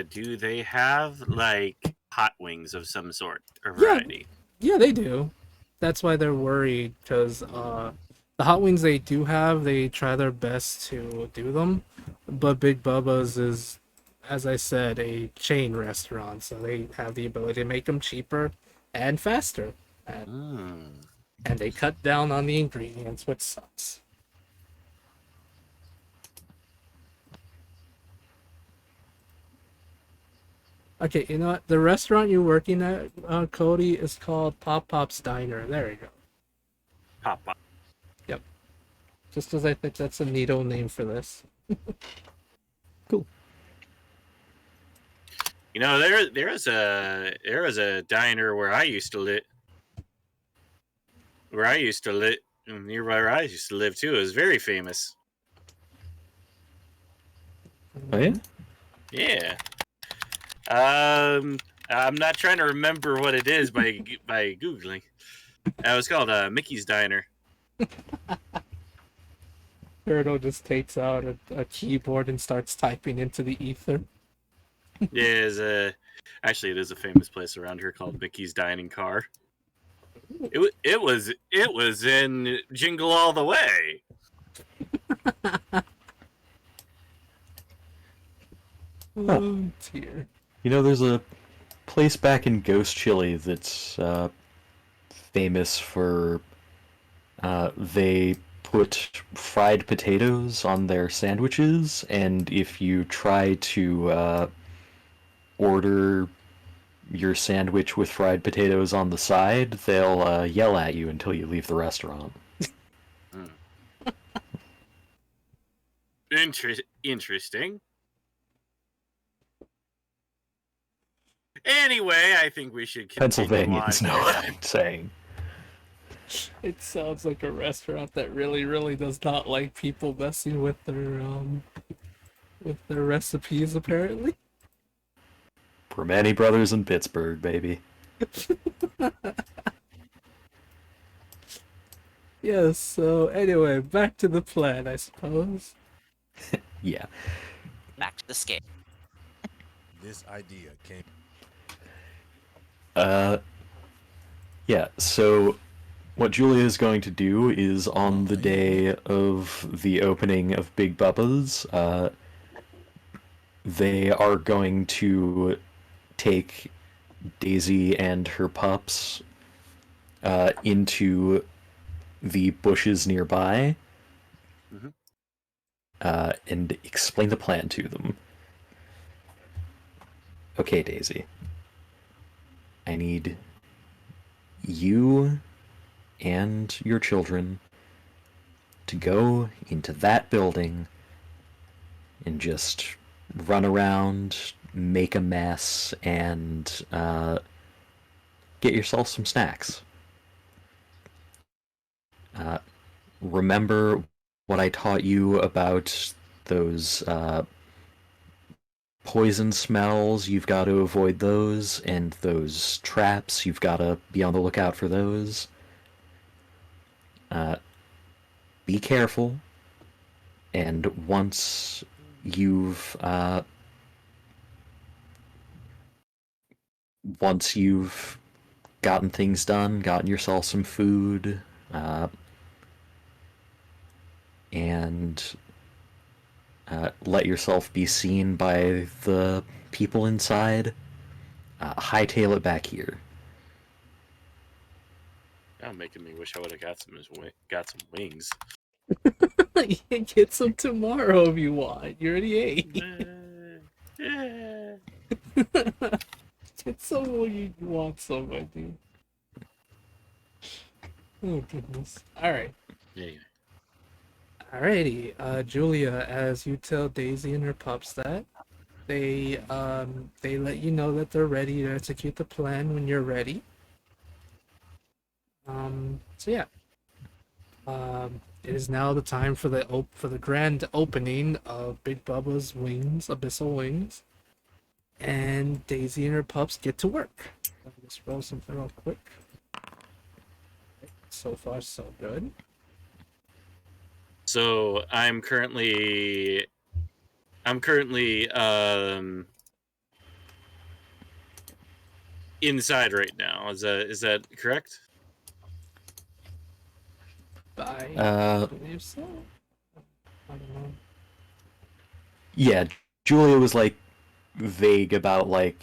[SPEAKER 2] Do they have like hot wings of some sort or variety?
[SPEAKER 3] Yeah, they do. That's why they're worried because the hot wings they do have, they try their best to do them, but Big Bubba's is, as I said, a chain restaurant, so they have the ability to make them cheaper and faster, and they cut down on the ingredients, which sucks. Okay, you know what? The restaurant you're working at, Cody, is called Pop Pop's Diner. There you go.
[SPEAKER 2] Pop.
[SPEAKER 3] Yep. Just because I think that's a neato name for this.
[SPEAKER 6] Cool.
[SPEAKER 2] You know, there was a diner where I used to live. Nearby where I used to live too. It was very famous.
[SPEAKER 6] Oh yeah?
[SPEAKER 2] Yeah. I'm not trying to remember what it is by googling. It was called Mickey's Diner.
[SPEAKER 3] Turtle just takes out a keyboard and starts typing into the ether.
[SPEAKER 2] Yeah, actually it is a famous place around here called Mickey's Dining Car. It was in Jingle All the Way.
[SPEAKER 3] Oh dear.
[SPEAKER 6] You know, there's a place back in Ghost Chili that's famous for they put fried potatoes on their sandwiches, and if you try to order your sandwich with fried potatoes on the side, they'll yell at you until you leave the restaurant.
[SPEAKER 2] Interesting. Anyway, I think we should continue on.
[SPEAKER 6] Pennsylvanians know what I'm saying.
[SPEAKER 3] It sounds like a restaurant that really, really does not like people messing with their recipes, apparently.
[SPEAKER 6] Romani Brothers in Pittsburgh, baby.
[SPEAKER 3] Yes, so anyway, back to the plan, I suppose.
[SPEAKER 6] Yeah.
[SPEAKER 1] Back to the scale.
[SPEAKER 7] This idea came.
[SPEAKER 6] Yeah, so what Julia is going to do is on the day of the opening of Big Bubba's, they are going to take Daisy and her pups into the bushes nearby and explain the plan to them. Okay, Daisy. I need you and your children to go into that building and just run around, make a mess, and get yourself some snacks. Remember what I taught you about those poison smells? You've got to avoid those, and those traps, you've got to be on the lookout for those. Be careful, and once you've gotten things done, gotten yourself some food, and let yourself be seen by the people inside, hightail it back here.
[SPEAKER 2] Now making me wish I would have got some wings.
[SPEAKER 3] You can get some tomorrow if you want. You already ate.
[SPEAKER 2] Yeah.
[SPEAKER 3] Get some when you want some, I think. Oh, goodness. Alright.
[SPEAKER 2] Anyway.
[SPEAKER 3] Alrighty, Julia, as you tell Daisy and her pups that, they let you know that they're ready to execute the plan when you're ready. So yeah. It is now the time for the grand opening of Big Bubba's Wings, Abyssal Wings. And Daisy and her pups get to work. Let me just roll something real quick. So far, so good.
[SPEAKER 2] So I'm currently inside right now. Is that correct?
[SPEAKER 3] I believe so. I don't know.
[SPEAKER 6] Yeah, Julia was like vague about like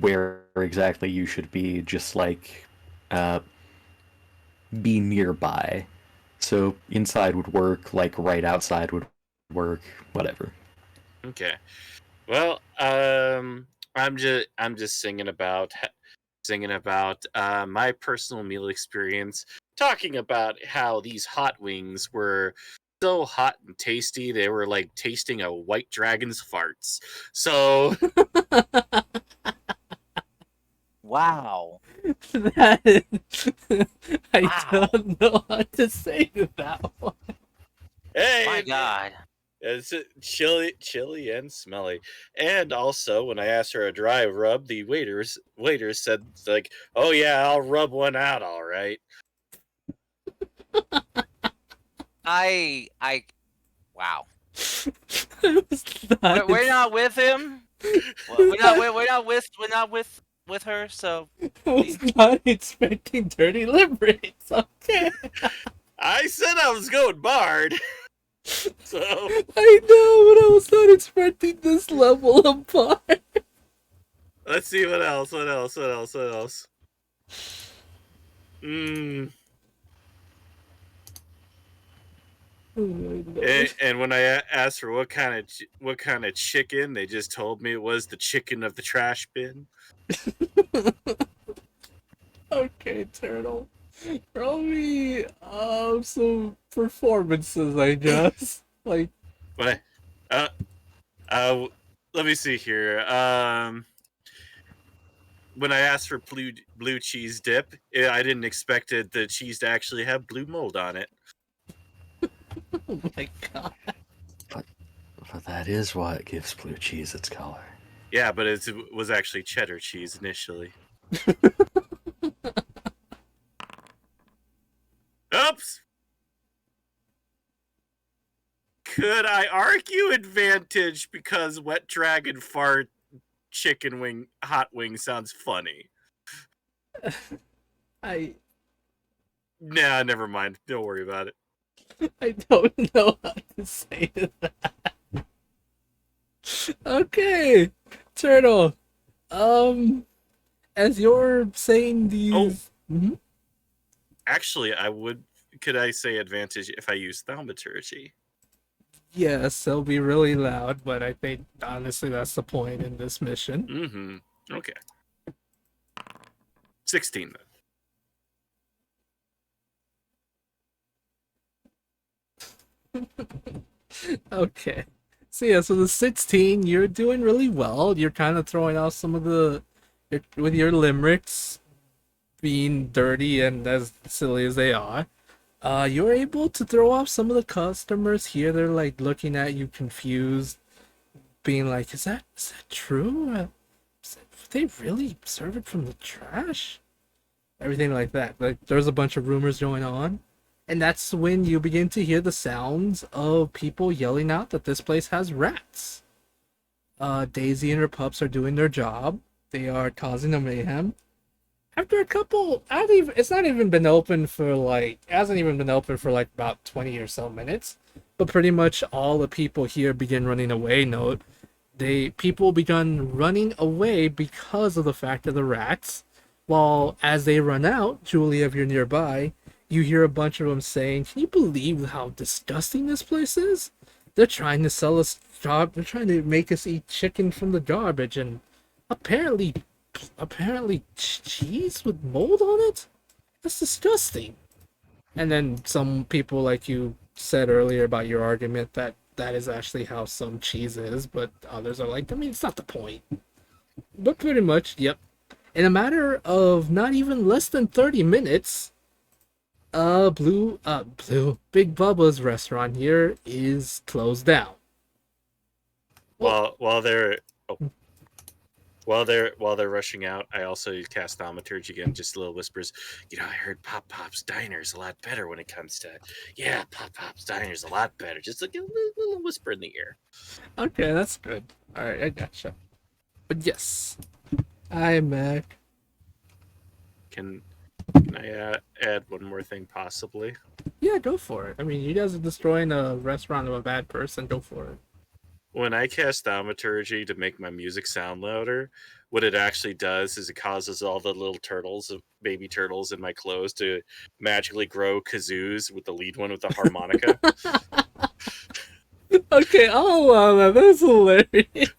[SPEAKER 6] where exactly you should be, just like be nearby. So inside would work, like right outside would work, whatever.
[SPEAKER 2] Okay. Well, I'm just singing about my personal meal experience, talking about how these hot wings were so hot and tasty they were like tasting a white dragon's farts. So
[SPEAKER 1] Wow.
[SPEAKER 3] I
[SPEAKER 1] Wow.
[SPEAKER 3] don't know what to say to that one.
[SPEAKER 2] hey,
[SPEAKER 1] My God.
[SPEAKER 2] it's chilly and smelly. And also, when I asked her a dry rub, the waiters said like, "Oh yeah, I'll rub one out, all right."
[SPEAKER 1] Wow.
[SPEAKER 3] I was not
[SPEAKER 1] We're not with him. We're not with her. So
[SPEAKER 3] I was not expecting dirty liberates. Okay.
[SPEAKER 2] I said I was going bard. So
[SPEAKER 3] I know, but I was not expecting this level of bar.
[SPEAKER 2] let's see what else. And when I asked for what kind of chicken, they just told me it was the chicken of the trash bin.
[SPEAKER 3] Okay, Turtle. Roll me some performances, I guess. Like,
[SPEAKER 2] What? Let me see here. When I asked for blue cheese dip, I didn't expect the cheese to actually have blue mold on it.
[SPEAKER 3] oh my god.
[SPEAKER 6] But that is what gives blue cheese its color.
[SPEAKER 2] Yeah, but it was actually cheddar cheese initially. Oops! Could I argue advantage because wet dragon fart chicken wing hot wing sounds funny? Nah, never mind. Don't worry about it.
[SPEAKER 3] I don't know how to say that. Okay, Turtle. As you're saying these. Mhm.
[SPEAKER 2] Actually, could I say advantage if I use thaumaturgy?
[SPEAKER 3] Yes, it'll be really loud, but I think honestly that's the point in this mission.
[SPEAKER 2] Mm-hmm. Okay. 16 then.
[SPEAKER 3] Okay. So the 16, you're doing really well. You're kind of throwing out some of with your limericks being dirty and as silly as they are. You're able to throw off some of the customers here. They're like looking at you confused, being like, is that true? They really serve it from the trash? Everything like that. Like there's a bunch of rumors going on. And that's when you begin to hear the sounds of people yelling out that this place has rats. Daisy and her pups are doing their job. They are causing a mayhem. After a couple, it's not even been open for like, it hasn't even been open for like about 20 or so minutes. But pretty much all the people here begin running away. People begun running away because of the fact of the rats. While as they run out, Julia, if you're nearby, you hear a bunch of them saying, "Can you believe how disgusting this place is? They're trying to sell us they're trying to make us eat chicken from the garbage, and apparently cheese with mold on it? That's disgusting." And then some people, like you said earlier about your argument, that is actually how some cheese is, but others are like, I mean, it's not the point. But pretty much, yep. In a matter of not even less than 30 minutes, Big Bubba's restaurant here is closed down.
[SPEAKER 2] While they're rushing out, I also cast thaumaturgy again, just little whispers. I heard Pop Pop's Diner's a lot better when it comes to Pop Pop's Diner's a lot better. Just like a little whisper in the ear.
[SPEAKER 3] Okay, that's good. All right, I gotcha. But yes, I'm back.
[SPEAKER 2] Can I add one more thing, possibly?
[SPEAKER 3] Yeah, go for it. I mean, you guys are destroying a restaurant of a bad person. Go for it.
[SPEAKER 2] When I cast thaumaturgy to make my music sound louder, what it actually does is it causes all the little baby turtles in my clothes to magically grow kazoos, with the lead one with the harmonica.
[SPEAKER 3] Okay, I'll allow that. That's hilarious.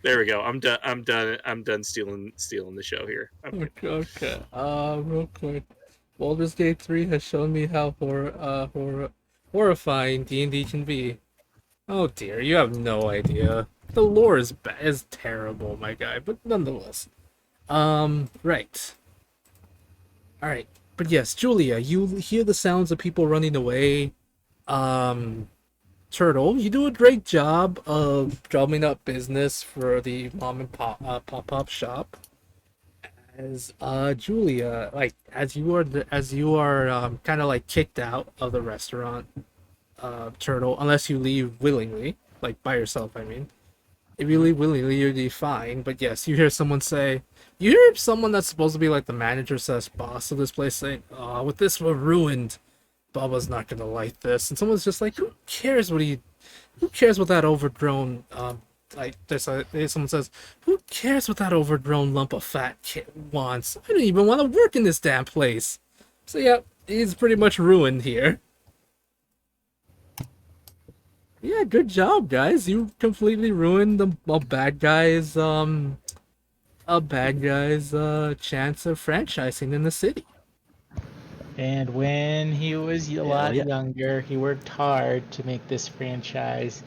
[SPEAKER 2] There we go. I'm done. I'm done stealing the show here.
[SPEAKER 3] Okay. Real quick. Baldur's Gate 3 has shown me how horrifying D&D can be. Oh dear, you have no idea. The lore is terrible, my guy, but nonetheless. Right. Alright. But yes, Julia, you hear the sounds of people running away. Turtle, you do a great job of drumming up business for the mom and pop-up shop. As Julia, like as you are kind of like kicked out of the restaurant, Turtle, unless you leave willingly, like by yourself, I mean. If you leave willingly, you'll be fine. But yes, you hear someone that's supposed to be like the manager slash boss of this place saying, "Oh, with this we're ruined. Bubba's not gonna like this." And someone's just like, who cares what that overgrown someone says, "Who cares what that overgrown lump of fat kid wants? I don't even want to work in this damn place." So yeah, he's pretty much ruined here. Yeah, good job, guys. You completely ruined a bad guy's chance of franchising in the city.
[SPEAKER 4] And when he was a lot
[SPEAKER 6] yeah.
[SPEAKER 4] younger, he worked hard to make this franchise.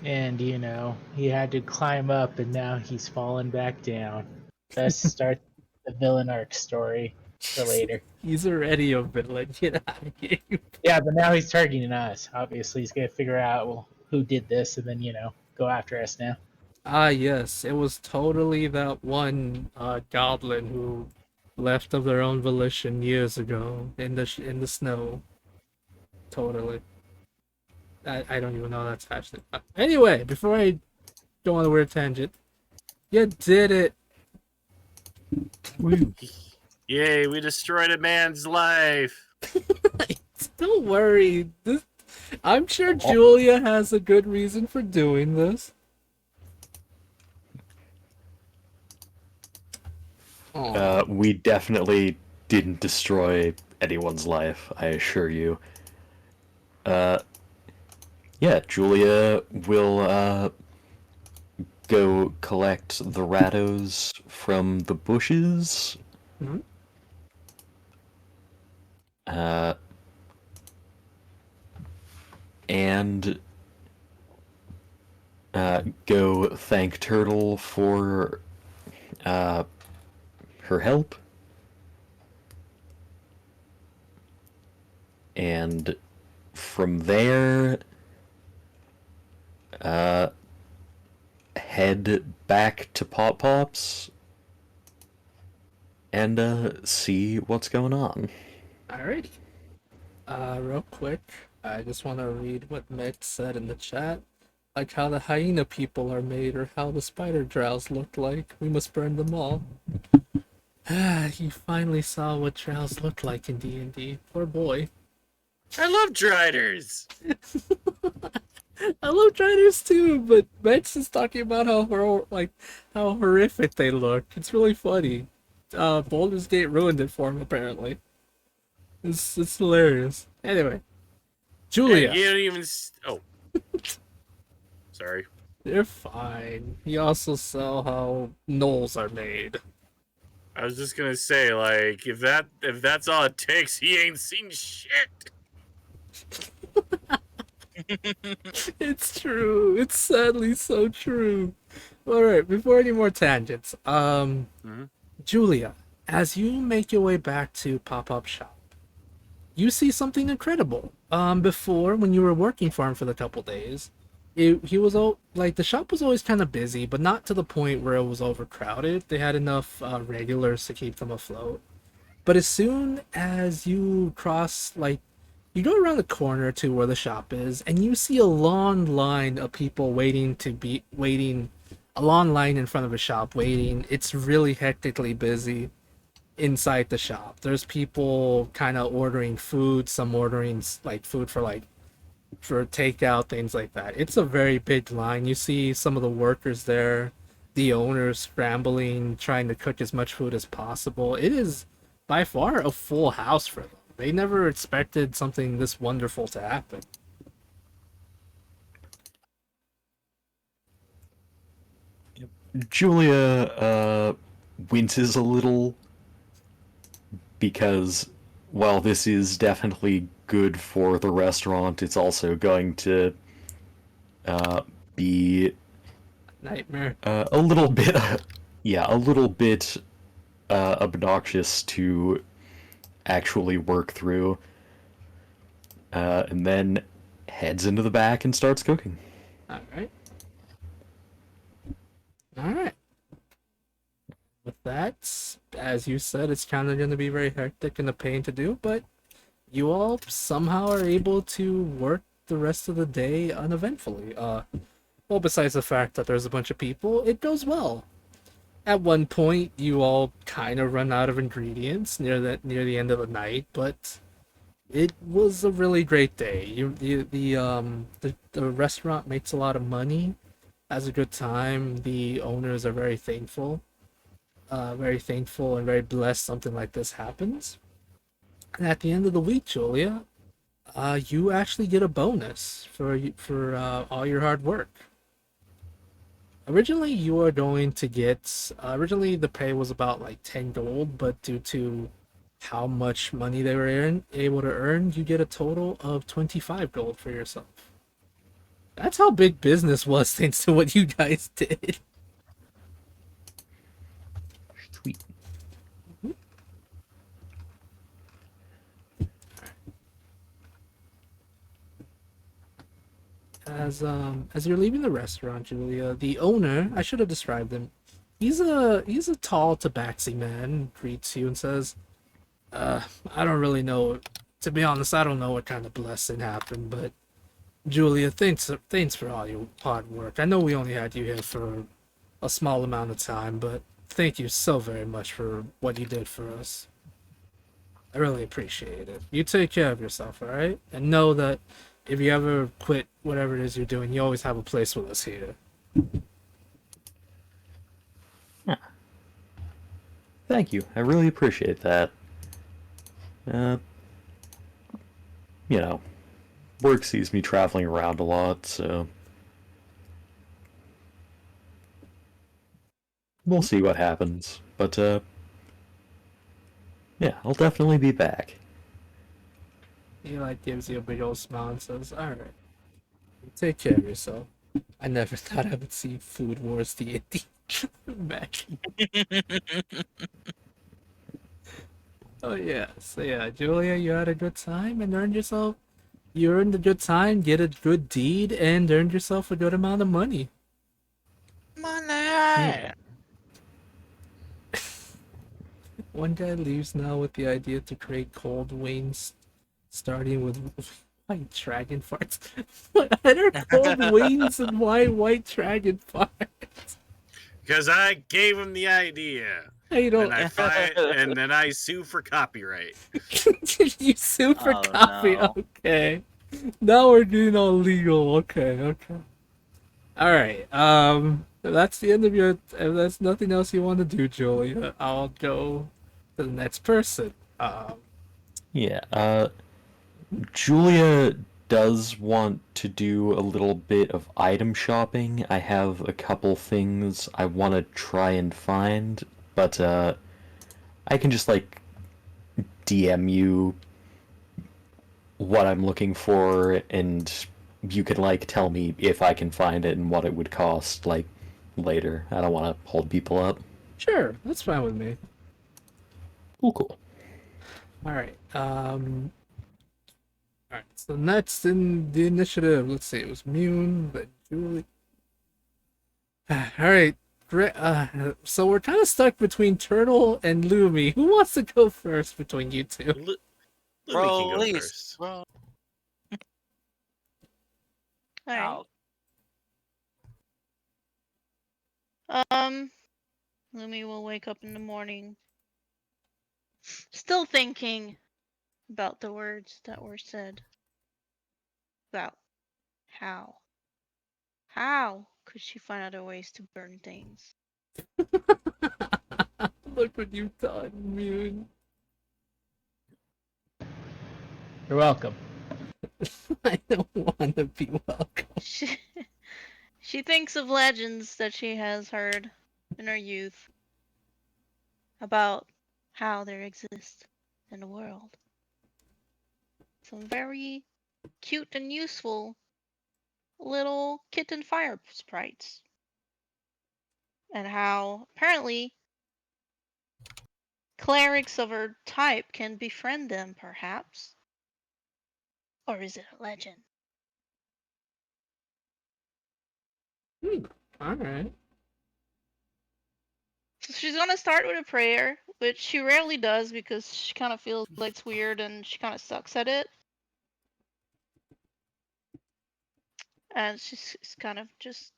[SPEAKER 4] And, he had to climb up, and now he's fallen back down. Thus starts the villain arc story for later.
[SPEAKER 3] He's already a villain. Get out of here.
[SPEAKER 4] Yeah, but now he's targeting us. Obviously, he's going to figure out, well, who did this, and then, go after us now.
[SPEAKER 3] Ah, yes, it was totally that one goblin who left of their own volition years ago in the snow. Totally. I don't even know that's actually. Anyway, before I go on a weird tangent, you did it.
[SPEAKER 2] Yay, we destroyed a man's life.
[SPEAKER 3] Don't worry. I'm sure Julia has a good reason for doing this.
[SPEAKER 6] We definitely didn't destroy anyone's life, I assure you. Yeah, Julia will go collect the rattos from the bushes.
[SPEAKER 3] Mhm.
[SPEAKER 6] And go thank Turtle for her help. And from there, head back to Pop Pops and see what's going on.
[SPEAKER 3] Alrighty. Real quick, I just want to read what Mick said in the chat. Like how the hyena people are made, or how the spider drows looked like. We must burn them all. He finally saw what drows looked like in D&D. Poor boy.
[SPEAKER 2] I love Driders.
[SPEAKER 3] I love Driders too, but Max is talking about how horrific they look. It's really funny. Baldur's Gate ruined it for him apparently. It's hilarious. Anyway, Julia.
[SPEAKER 2] Hey, you don't even. Oh, sorry.
[SPEAKER 3] They're fine. He also saw how gnolls are made.
[SPEAKER 2] I was just gonna say, like, if that's all it takes, he ain't seen shit.
[SPEAKER 3] It's true. It's sadly so true. Alright, before any more tangents, Julia, as you make your way back to Pop-Up Shop, you see something incredible. Before, when you were working for him for the couple days, the shop was always kind of busy, but not to the point where it was overcrowded. They had enough regulars to keep them afloat. But as soon as you cross, you go around the corner to where the shop is, and you see a long line of people a long line in front of a shop waiting. It's really hectically busy inside the shop. There's people kind of ordering food, some ordering food for takeout, things like that. It's a very big line. You see some of the workers there, the owners scrambling, trying to cook as much food as possible. It is by far a full house for them. They never expected something this wonderful to happen.
[SPEAKER 6] Julia winces a little because while this is definitely good for the restaurant, it's also going to be
[SPEAKER 3] Nightmare.
[SPEAKER 6] a little bit, a little bit obnoxious to actually work through, and then heads into the back and starts cooking.
[SPEAKER 3] Alright. With that, as you said, it's kind of going to be very hectic and a pain to do, but you all somehow are able to work the rest of the day uneventfully. Well, besides the fact that there's a bunch of people, it goes well. At one point, you all kind of run out of ingredients near the end of the night, but it was a really great day. The restaurant makes a lot of money, has a good time. The owners are very thankful and very blessed something like this happens. And at the end of the week, Julia, you actually get a bonus for all your hard work. Originally, you were going to get. Originally, the pay was about like 10 gold, but due to how much money they were able to earn, you get a total of 25 gold for yourself. That's how big business was thanks to what you guys did.
[SPEAKER 6] Sweet.
[SPEAKER 3] As you're leaving the restaurant, Julia, the owner, I should have described him. He's a tall tabaxi man, greets you and says, I don't really know. To be honest, I don't know what kind of blessing happened, but Julia, thanks for all your hard work. I know we only had you here for a small amount of time, but thank you so very much for what you did for us. I really appreciate it. You take care of yourself, alright? And know that if you ever quit whatever it is you're doing, you always have a place with us here.
[SPEAKER 6] Thank you. I really appreciate that. You know, work sees me traveling around a lot, so we'll see what happens. But yeah, I'll definitely be back.
[SPEAKER 3] He like gives you a big old smile and says, alright, take care of yourself. I never thought I would see Food Wars D&D back. Oh yeah, so yeah, Julia, you had a good time and you earned a good time, get a good deed, and earned yourself a good amount of money.
[SPEAKER 1] Money.
[SPEAKER 3] One guy leaves now with the idea to create cold wings, starting with white dragon farts. What are cold wings and why white dragon farts?
[SPEAKER 2] Because I gave him the idea.
[SPEAKER 3] I don't.
[SPEAKER 2] And then I sue for copyright.
[SPEAKER 3] You sue for
[SPEAKER 1] Oh,
[SPEAKER 3] copy?
[SPEAKER 1] no.
[SPEAKER 3] Okay. Now we're getting all legal. Okay. All right. If that's the end of your. If that's nothing else you want to do, Julia, I'll go to the next person.
[SPEAKER 6] Yeah, Julia does want to do a little bit of item shopping. I have a couple things I want to try and find, but I can just like DM you what I'm looking for, and you can like tell me if I can find it and what it would cost like later. I don't want to hold people up.
[SPEAKER 3] Sure, that's fine with me.
[SPEAKER 6] Cool.
[SPEAKER 3] All right. All right. So next in the initiative, let's see, it was Mune, then Julie. All right. Great. So we're kind of stuck between Turtle and Lumi. Who wants to go first between you two?
[SPEAKER 2] Lumi can go
[SPEAKER 1] Release.
[SPEAKER 2] first.
[SPEAKER 1] Roll.
[SPEAKER 5] Alright. Lumi will wake up in the morning, still thinking about the words that were said. About how could she find other ways to burn things?
[SPEAKER 3] Look what you've done, Mune.
[SPEAKER 4] You're welcome.
[SPEAKER 3] I don't want to be welcome.
[SPEAKER 5] She thinks of legends that she has heard in her youth about how there exist in the world some very cute and useful little kitten fire sprites. And how apparently clerics of her type can befriend them, perhaps. Or is it a legend?
[SPEAKER 3] All right.
[SPEAKER 5] So she's gonna start with a prayer, which she rarely does because she kind of feels like it's weird and she kind of sucks at it. And she's kind of just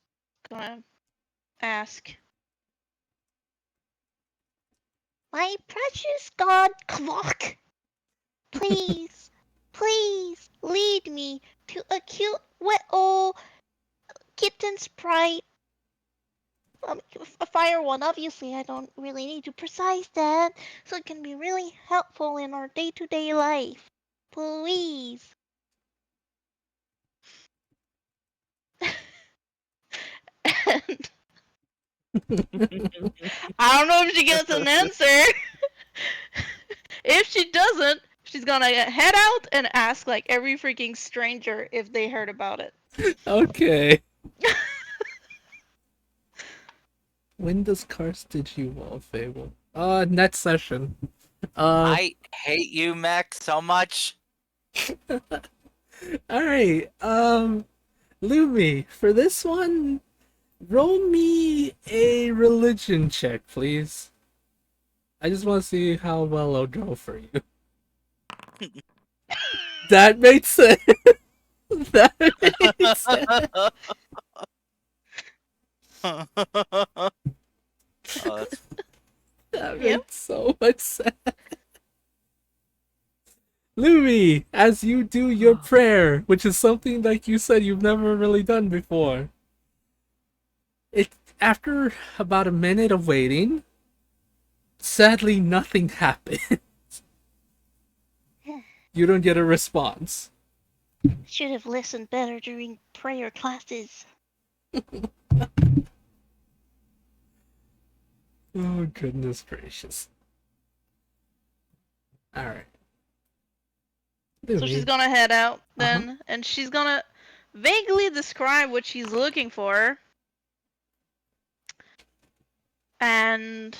[SPEAKER 5] gonna ask, my precious god clock, please, please lead me to a cute little kitten sprite A fire one, obviously, I don't really need to precise that, so it can be really helpful in our day-to-day life. Please. And I don't know if she gets an answer. If she doesn't, she's gonna head out and ask like every freaking stranger if they heard about it.
[SPEAKER 3] Okay. When does Karstage evolve, Fable? Next session.
[SPEAKER 1] I hate you, Mech, so much.
[SPEAKER 3] Alright, Lumi, for this one, roll me a religion check, please. I just want to see how well it'll go for you. That makes sense. That makes sense.
[SPEAKER 1] Oh, that's
[SPEAKER 3] That
[SPEAKER 5] Yep.
[SPEAKER 3] makes so much sense. Lumi, as you do your prayer, which is something like you said you've never really done before, after about a minute of waiting, sadly nothing happens. You don't get a response.
[SPEAKER 5] Should have listened better during prayer classes.
[SPEAKER 3] Oh, goodness gracious. Alright.
[SPEAKER 5] So she's gonna head out then,
[SPEAKER 3] Uh-huh.
[SPEAKER 5] and she's gonna vaguely describe what she's looking for, and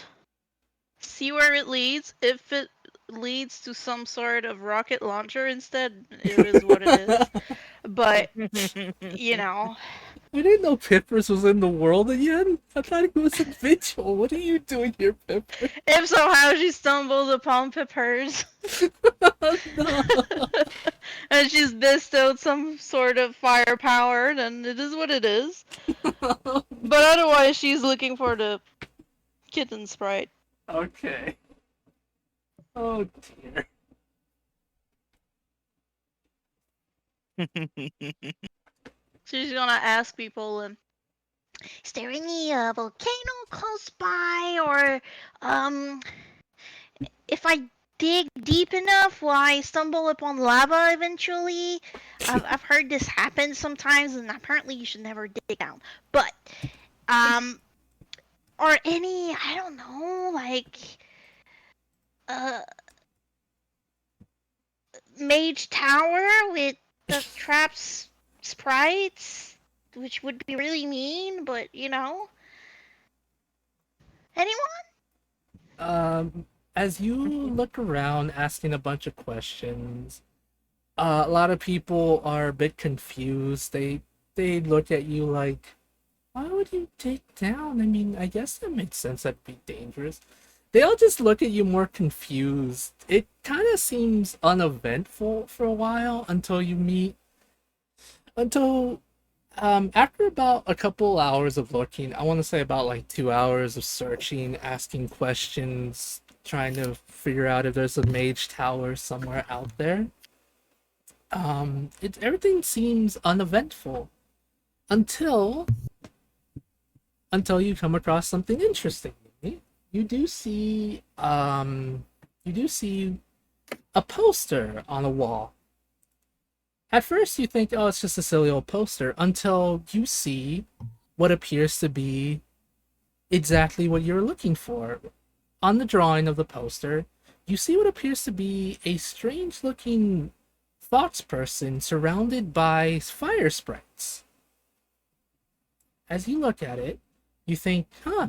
[SPEAKER 5] see where it leads. If it leads to some sort of rocket launcher instead, it is what it is. But, you know.
[SPEAKER 3] I didn't know Pippers was in the world again. I thought he was in Vigil. What are you doing here, Pippers?
[SPEAKER 5] If somehow she stumbles upon Peppers,
[SPEAKER 3] No.
[SPEAKER 5] and she's bestowed some sort of firepower, then it is what it is. But otherwise, she's looking for the kitten sprite.
[SPEAKER 3] Okay. Oh dear.
[SPEAKER 5] She's gonna ask people, is there any volcano close by, or if I dig deep enough, will I stumble upon lava eventually? I've heard this happen sometimes, and apparently you should never dig down. But or any, I don't know, like mage tower with the traps sprites, which would be really mean, but you know. Anyone?
[SPEAKER 3] As you look around asking a bunch of questions, a lot of people are a bit confused. They look at you like, why would you take down? I mean, I guess that makes sense. That'd be dangerous. They all just look at you more confused. It kind of seems uneventful for a while until you meet. After about a couple hours of looking, I want to say about like 2 hours of searching, asking questions, trying to figure out if there's a mage tower somewhere out there. Everything seems uneventful until you come across something interesting. You do see a poster on a wall. At first you think, oh, it's just a silly old poster, until you see what appears to be exactly what you're looking for. On the drawing of the poster, you see what appears to be a strange looking fox person surrounded by fire sprites. As you look at it, you think,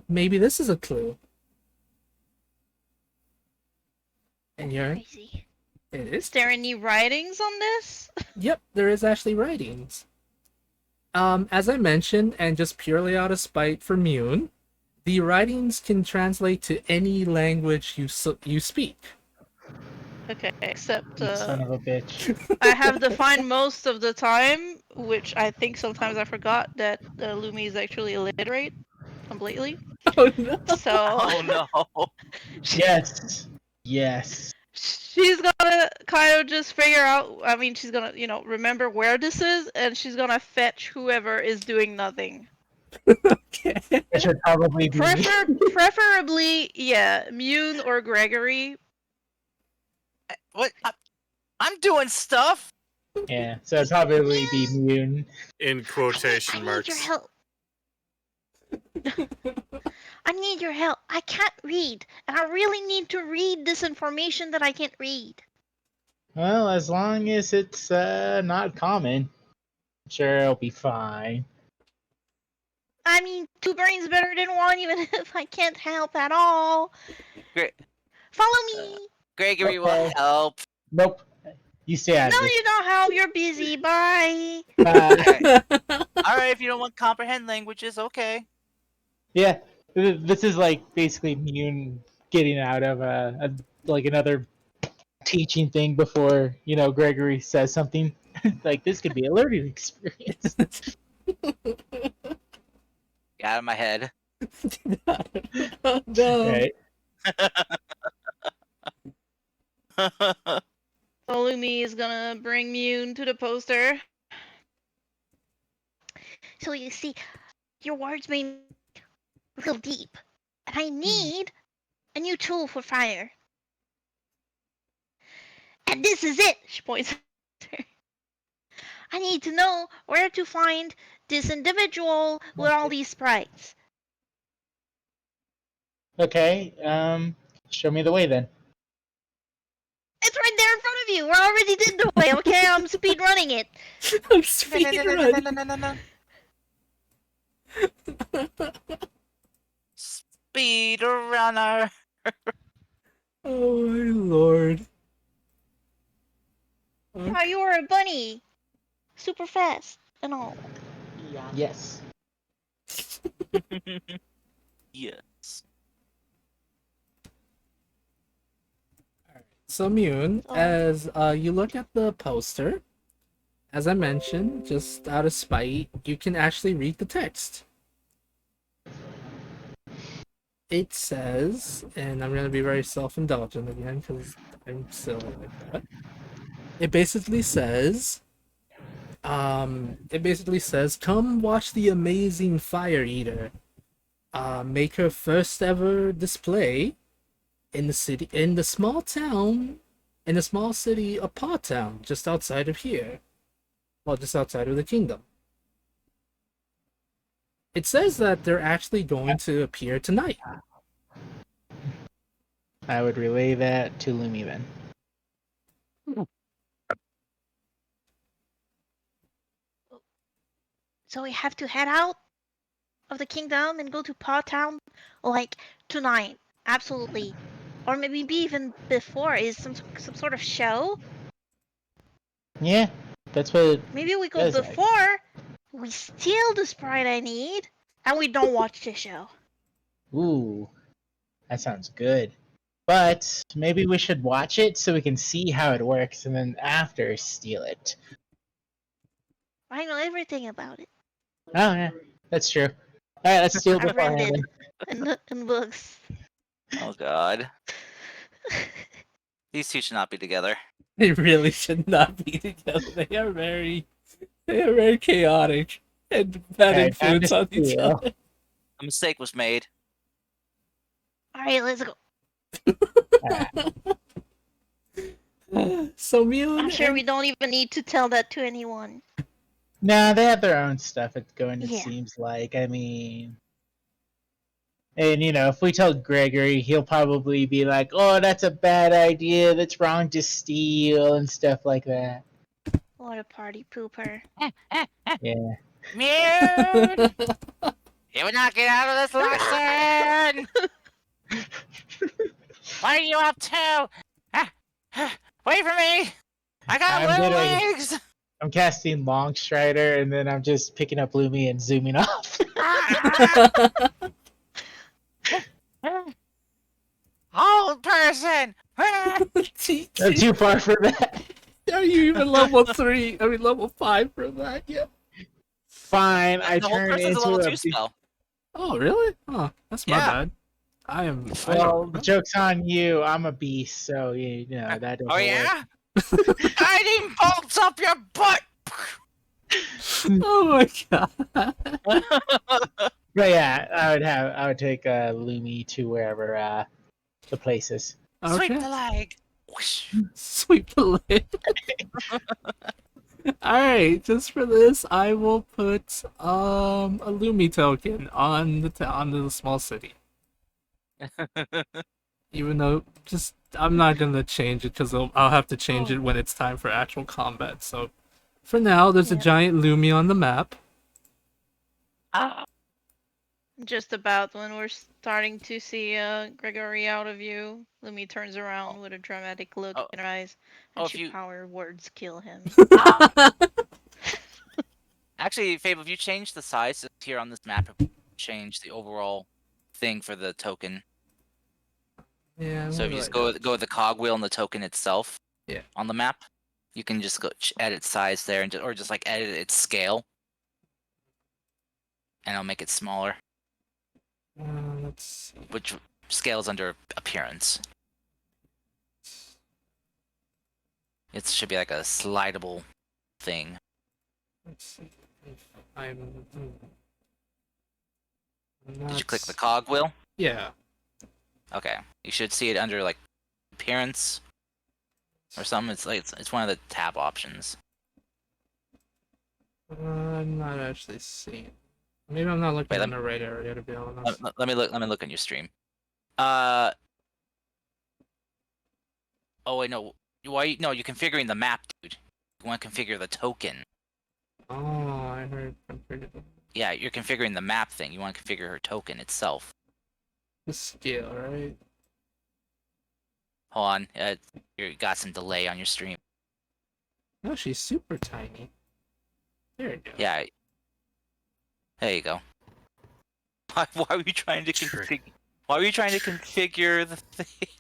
[SPEAKER 3] maybe this is a clue. And you're...
[SPEAKER 5] I see.
[SPEAKER 3] It
[SPEAKER 5] Is
[SPEAKER 3] is.
[SPEAKER 5] there any writings on this?
[SPEAKER 3] Yep, there is actually writings. As I mentioned, and just purely out of spite for Mune, the writings can translate to any language you speak.
[SPEAKER 5] Okay, except
[SPEAKER 4] You son of a bitch.
[SPEAKER 5] I have defined most of the time, which I think sometimes I forgot that Lumi is actually illiterate completely.
[SPEAKER 3] Oh no!
[SPEAKER 5] So
[SPEAKER 1] oh no.
[SPEAKER 4] Yes. Yes.
[SPEAKER 5] she's gonna kind of just figure out. I mean, she's gonna remember where this is, and she's gonna fetch whoever is doing nothing.
[SPEAKER 3] Okay.
[SPEAKER 4] Which would probably be me.
[SPEAKER 5] Preferably, yeah, Mune or Gregory.
[SPEAKER 1] What? I'm doing stuff.
[SPEAKER 4] Yeah, so it'd probably be Mune.
[SPEAKER 2] In quotation
[SPEAKER 5] I
[SPEAKER 2] marks.
[SPEAKER 5] need your help. I need your help. I can't read, and I really need to read this information that I can't read.
[SPEAKER 4] Well, as long as it's not common, I'm sure it'll be fine.
[SPEAKER 5] I mean, 2 brains better than 1, even if I can't help at all.
[SPEAKER 1] Gre-
[SPEAKER 5] Follow me.
[SPEAKER 1] Gregory will
[SPEAKER 4] Okay.
[SPEAKER 1] help.
[SPEAKER 4] Nope. You stay out
[SPEAKER 5] No,
[SPEAKER 4] of this.
[SPEAKER 5] you don't help. You're busy. Bye.
[SPEAKER 1] All right, if you don't want to comprehend languages, okay.
[SPEAKER 4] Yeah, this is like basically Mune getting out of like another teaching thing before Gregory says something. Like this could be a learning experience.
[SPEAKER 1] Get out of my head.
[SPEAKER 3] Oh, no.
[SPEAKER 4] Right.
[SPEAKER 5] Follow me is gonna bring Mune to the poster. So you see, your words made me real deep, and I need a new tool for fire. And this is it. She points at her. I need to know where to find this individual with all these sprites.
[SPEAKER 4] Okay. Show me the way then.
[SPEAKER 5] It's right there in front of you. We already did the way. Okay, I'm speed running it.
[SPEAKER 3] I'm speed running.
[SPEAKER 1] No. Speed runner.
[SPEAKER 3] Oh my lord.
[SPEAKER 5] Oh, you were a bunny. Super fast and all.
[SPEAKER 4] Yes.
[SPEAKER 1] Yes.
[SPEAKER 3] So Mune,
[SPEAKER 5] Oh.
[SPEAKER 3] as you look at the poster, as I mentioned, just out of spite, you can actually read the text. It says, and I'm gonna be very self-indulgent again because I'm silly like that. It basically says, come watch the amazing Fire Eater, make her first ever display in the city, in the small city of Paw Town, just outside of here. Well, just outside of the kingdom. It says that they're actually going to appear tonight.
[SPEAKER 4] I would relay that to Lumi then.
[SPEAKER 5] So we have to head out of the kingdom and go to Paw Town, like tonight. Absolutely. Or maybe even before is some sort of show.
[SPEAKER 4] Yeah, that's what.
[SPEAKER 5] Maybe we go
[SPEAKER 4] That's right.
[SPEAKER 5] before, we steal the sprite I need, and we don't watch the show.
[SPEAKER 4] Ooh, that sounds good. But maybe we should watch it so we can see how it works, and then after steal it.
[SPEAKER 5] I know everything about it.
[SPEAKER 4] Oh yeah, that's true. All right, let's steal
[SPEAKER 5] I read
[SPEAKER 4] beforehand.
[SPEAKER 5] it in books.
[SPEAKER 1] Oh god. These two should not be together.
[SPEAKER 3] They really should not be together. They are very chaotic and bad
[SPEAKER 4] Okay,
[SPEAKER 3] influence
[SPEAKER 4] time
[SPEAKER 3] on
[SPEAKER 4] to
[SPEAKER 3] each
[SPEAKER 4] steal.
[SPEAKER 3] other.
[SPEAKER 1] A mistake was made.
[SPEAKER 5] Alright, let's go.
[SPEAKER 3] So Mune,
[SPEAKER 5] I'm sure we don't even need to tell that to anyone.
[SPEAKER 4] Nah, they have their own stuff going, it
[SPEAKER 5] Yeah.
[SPEAKER 4] seems like. I mean... And, if we tell Gregory, he'll probably be like, oh, that's a bad idea, that's wrong to steal, and stuff like that.
[SPEAKER 5] What a party pooper.
[SPEAKER 4] Yeah.
[SPEAKER 1] Mune! You would not get out of this lesson! What are you up to? Wait for me! I got
[SPEAKER 4] I'm
[SPEAKER 1] little
[SPEAKER 4] getting-
[SPEAKER 1] legs!
[SPEAKER 4] I'm casting Long Strider, and then I'm just picking up Lumi and zooming off.
[SPEAKER 1] Old person!
[SPEAKER 4] I'm too far for that.
[SPEAKER 3] Are you even level 3? I mean, level 5 for that? Yeah.
[SPEAKER 4] Fine, I
[SPEAKER 1] The whole
[SPEAKER 4] turn
[SPEAKER 1] person's a
[SPEAKER 4] into
[SPEAKER 1] level
[SPEAKER 4] a...
[SPEAKER 1] 2 spell.
[SPEAKER 3] Oh, really? Oh, that's my
[SPEAKER 1] Yeah.
[SPEAKER 3] bad. I am.
[SPEAKER 4] Well, the joke's on you. I'm a beast, so that doesn't
[SPEAKER 1] Oh
[SPEAKER 4] work.
[SPEAKER 1] yeah? Guiding bolts up your butt!
[SPEAKER 3] Oh my god.
[SPEAKER 4] But yeah, I would take Lumi to wherever the place is.
[SPEAKER 1] Sweep
[SPEAKER 3] Okay.
[SPEAKER 1] the leg. Whoosh.
[SPEAKER 3] Sweep the leg. Alright, just for this, I will put a Lumi token on the small city. Even though just I'm not gonna change it because I'll have to change it when it's time for actual combat. So for now, there's a
[SPEAKER 5] Yeah.
[SPEAKER 3] giant Lumi on the map.
[SPEAKER 1] Ah.
[SPEAKER 5] Just about when we're starting to see Gregory out of view, Lumi turns around with a dramatic look
[SPEAKER 1] Oh.
[SPEAKER 5] in her eyes,
[SPEAKER 1] Oh,
[SPEAKER 5] and
[SPEAKER 1] if
[SPEAKER 5] she
[SPEAKER 1] you-
[SPEAKER 5] power words kill him.
[SPEAKER 1] Actually, Fable, if you change the size here on this map, it will change the overall thing for the token.
[SPEAKER 3] Yeah.
[SPEAKER 1] So if you just go with the cogwheel and the token itself,
[SPEAKER 3] Yeah.
[SPEAKER 1] on the map, you can just go edit size there, and or just like edit its scale, and it'll make it smaller,
[SPEAKER 3] Let's see.
[SPEAKER 1] which scales under appearance. It should be like a slidable thing.
[SPEAKER 3] Let's see if I'm
[SPEAKER 1] Did you click the
[SPEAKER 3] not-
[SPEAKER 1] cogwheel?
[SPEAKER 3] Yeah.
[SPEAKER 1] Okay, you should see it under like appearance or something. It's like it's one of the tab options.
[SPEAKER 3] I'm not actually seeing. Maybe I'm not looking
[SPEAKER 1] Wait,
[SPEAKER 3] in the right area, to be honest.
[SPEAKER 1] Let me look. Let me look on your stream. Oh wait, no. Why? No, you're configuring the map, dude. You want to configure the token.
[SPEAKER 3] Oh, I heard configured
[SPEAKER 1] Yeah, you're configuring the map thing. You want to configure her token itself.
[SPEAKER 3] the scale, right?
[SPEAKER 1] Hold on. You got some delay on your stream.
[SPEAKER 3] No, she's super tiny. There you go.
[SPEAKER 1] Yeah. There you go. Why were you trying to
[SPEAKER 2] Trick.
[SPEAKER 1] configure? Why were you trying to configure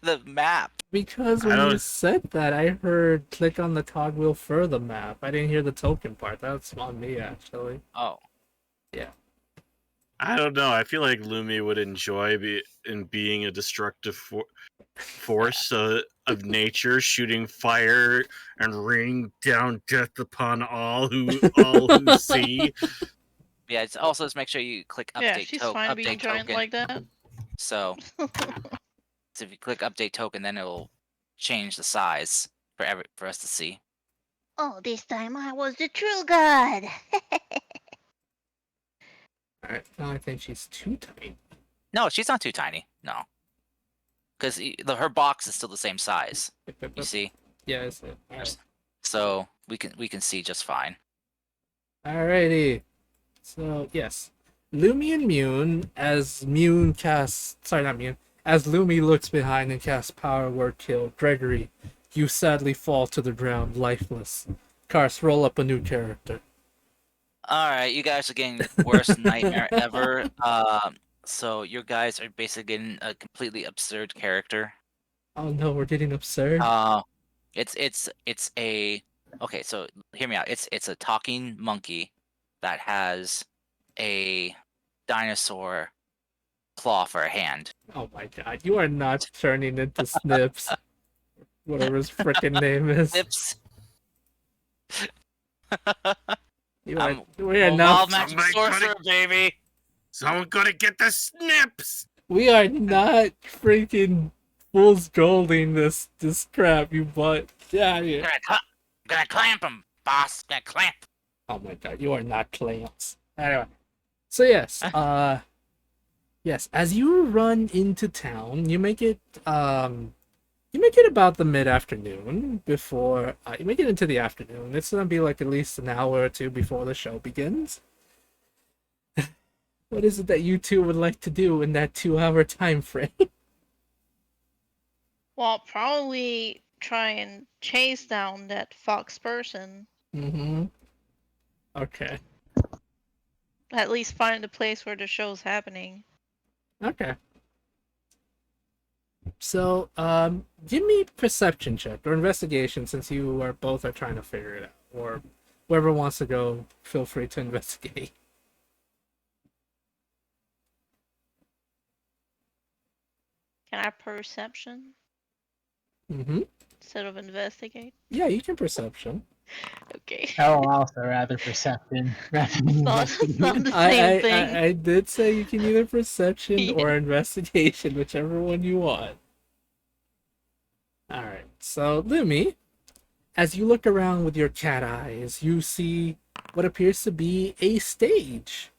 [SPEAKER 1] the map?
[SPEAKER 3] Because
[SPEAKER 2] I
[SPEAKER 3] when you
[SPEAKER 2] don't-
[SPEAKER 3] said that, I heard click on the cogwheel for the map. I didn't hear the token part. That's on me, actually.
[SPEAKER 1] Oh.
[SPEAKER 2] I don't know. I feel like Lumi would enjoy being a destructive force of nature, shooting fire and raining down death upon all who see.
[SPEAKER 1] Yeah, it's also just make sure you click update
[SPEAKER 5] Yeah, she's fine being
[SPEAKER 1] update
[SPEAKER 5] giant
[SPEAKER 1] token.
[SPEAKER 5] like that.
[SPEAKER 1] So if you click update token, then it'll change the size for us to see.
[SPEAKER 5] Oh, this time I was the true god.
[SPEAKER 3] Alright, now I think she's too tiny.
[SPEAKER 1] No, she's not too tiny. No, because her box is still the same size. You see,
[SPEAKER 3] Yeah, I see it. Alright.
[SPEAKER 1] so we can see just fine.
[SPEAKER 3] Alrighty. So, yes. Lumi and Mune, as Mune casts. Sorry, not Mune. As Lumi looks behind and casts Power Word Kill, Gregory, you sadly fall to the ground, lifeless. Cars, roll up a new character.
[SPEAKER 1] All right, you guys are getting the worst nightmare ever. So you guys are basically getting a completely absurd character.
[SPEAKER 3] Oh no, we're getting absurd.
[SPEAKER 1] It's a okay. So hear me out. It's a talking monkey that has a dinosaur claw for a hand.
[SPEAKER 3] Oh my god, you are not turning into Snips. Whatever his freaking name is.
[SPEAKER 1] Snips.
[SPEAKER 3] You are,
[SPEAKER 1] I'm
[SPEAKER 3] we are
[SPEAKER 1] a
[SPEAKER 3] not.
[SPEAKER 1] wild magic
[SPEAKER 2] Somebody
[SPEAKER 1] sorcerer, baby.
[SPEAKER 2] Someone gotta get the snips.
[SPEAKER 3] We are not freaking fool's golding this crap, you butt. Yeah, yeah.
[SPEAKER 1] Gonna clamp him, boss. Gonna clamp.
[SPEAKER 3] Oh my god, you are not clamps. Anyway, so yes, yes, as you run into town, you make it about the mid-afternoon before you make it into the afternoon. It's gonna be like at least an hour or two before the show begins. What is it that you two would like to do in that 2-hour time frame?
[SPEAKER 5] Well, probably try and chase down that fox person.
[SPEAKER 3] Mm-hmm. Okay.
[SPEAKER 5] At least find the place where the show's happening.
[SPEAKER 3] Okay. So, give me perception check or investigation since you are both are trying to figure it out. Or whoever wants to go, feel free to investigate.
[SPEAKER 5] Can I have perception
[SPEAKER 3] Mm-hmm.
[SPEAKER 5] instead of investigate?
[SPEAKER 3] Yeah, you can perception.
[SPEAKER 5] Okay.
[SPEAKER 4] I will also rather perception rather than
[SPEAKER 5] It's not
[SPEAKER 4] investigation.
[SPEAKER 5] the same thing.
[SPEAKER 3] I did say you can either perception or investigation, whichever one you want. Alright, so Lumi, as you look around with your cat eyes, you see what appears to be a stage.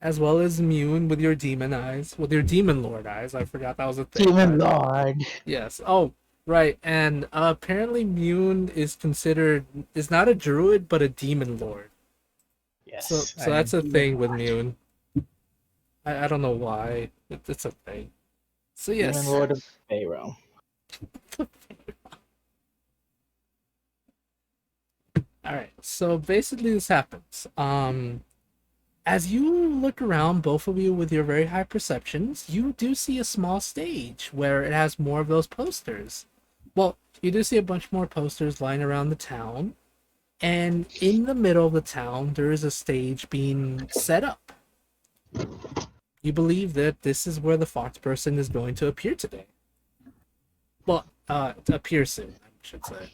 [SPEAKER 3] As well as Mune with your demon eyes, with your demon lord eyes. I forgot that was a thing.
[SPEAKER 4] Demon
[SPEAKER 3] but-
[SPEAKER 4] Lord.
[SPEAKER 3] Yes. Oh, right. And apparently Mune is not a druid, but a demon lord.
[SPEAKER 4] Yes.
[SPEAKER 3] So
[SPEAKER 4] I
[SPEAKER 3] that's a
[SPEAKER 4] am
[SPEAKER 3] thing with Mune. I don't know why. It's a thing. So yes.
[SPEAKER 4] Demon Lord of Pharaoh.
[SPEAKER 3] Alright, so basically this happens. As you look around, both of you with your very high perceptions, you do see a small stage where it has more of those posters. Well, you do see a bunch more posters lying around the town, and in the middle of the town, there is a stage being set up. You believe that this is where the fox person is going to appear today. Well, appear soon, I should say.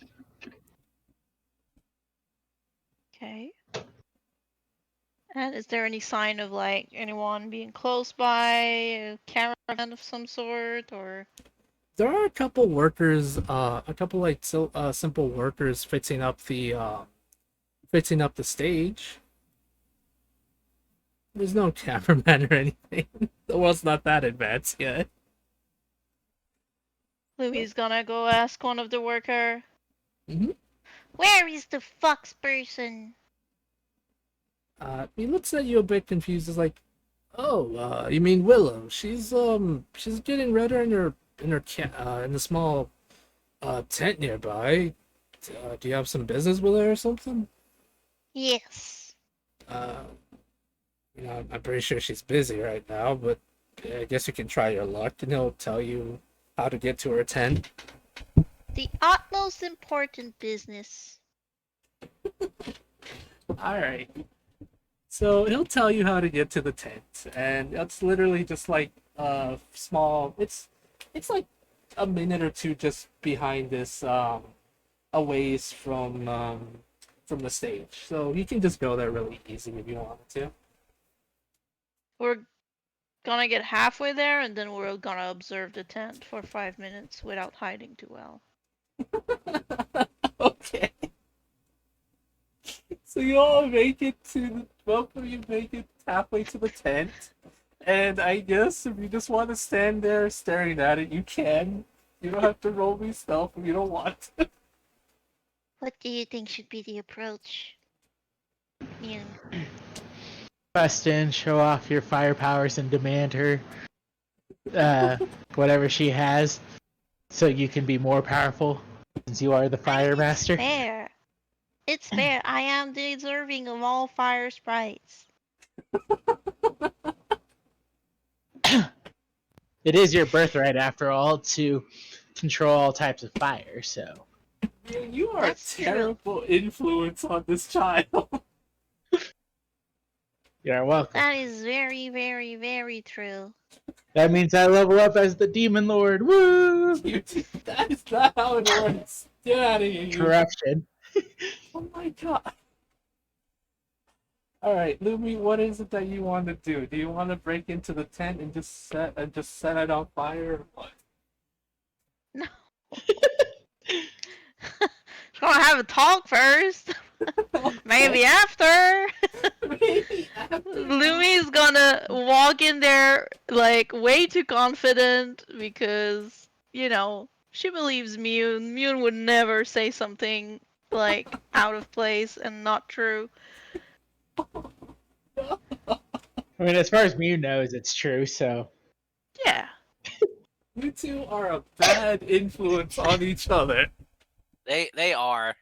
[SPEAKER 5] Okay. And is there any sign of like anyone being close by, a caravan of some sort, or?
[SPEAKER 3] There are a couple workers, a couple like simple workers fixing up the stage. There's no cameraman or anything. The world's not that advanced yet.
[SPEAKER 5] Louis gonna go ask one of the worker.
[SPEAKER 3] Mhm.
[SPEAKER 5] Where is the fox person?
[SPEAKER 3] He looks at you a bit confused. Is like, oh, you mean Willow? She's getting ready in the small tent nearby. Do you have some business with her or something?
[SPEAKER 5] Yes.
[SPEAKER 3] I'm pretty sure she's busy right now, but I guess you can try your luck, and he'll tell you how to get to her tent.
[SPEAKER 5] The utmost important business.
[SPEAKER 3] Alright. So he'll tell you how to get to the tent, and it's literally just like small. It's like a minute or two just behind this, a ways from the stage. So you can just go there really easy if you wanted to.
[SPEAKER 5] We're gonna get halfway there, and then we're gonna observe the tent for 5 minutes without hiding too well.
[SPEAKER 3] Okay. So you all make it both of you make it halfway to the tent. And I guess if you just want to stand there staring at it, you can. You don't have to roll me stealth if you don't want to.
[SPEAKER 5] What do you think should be the approach? Mune.
[SPEAKER 4] Bust in, show off your fire powers, and demand her whatever she has, so you can be more powerful, since you are the fire master.
[SPEAKER 5] It's fair. It's fair. I am deserving of all fire sprites.
[SPEAKER 4] It is your birthright, after all, to control all types of fire, so.
[SPEAKER 3] Man, you are
[SPEAKER 5] That's
[SPEAKER 3] a
[SPEAKER 5] true.
[SPEAKER 3] terrible influence on this child.
[SPEAKER 4] You're welcome.
[SPEAKER 5] That is very, very, very true.
[SPEAKER 4] That means I level up as the Demon Lord. Woo!
[SPEAKER 3] That is not how it works. Get out of here, you.
[SPEAKER 4] Corruption.
[SPEAKER 3] Oh my god. Alright, Lumi, what is it that you want to do? Do you want to break into the tent and just set it on fire or what?
[SPEAKER 5] No. Gonna have a talk first. Maybe after.
[SPEAKER 3] Maybe after.
[SPEAKER 5] Lumi's gonna walk in there like way too confident because, she believes Mune. Mune would never say something like out of place and not true.
[SPEAKER 4] I mean, as far as Mew knows, it's true, so.
[SPEAKER 5] Yeah.
[SPEAKER 3] You two are a bad influence on each other.
[SPEAKER 1] They are.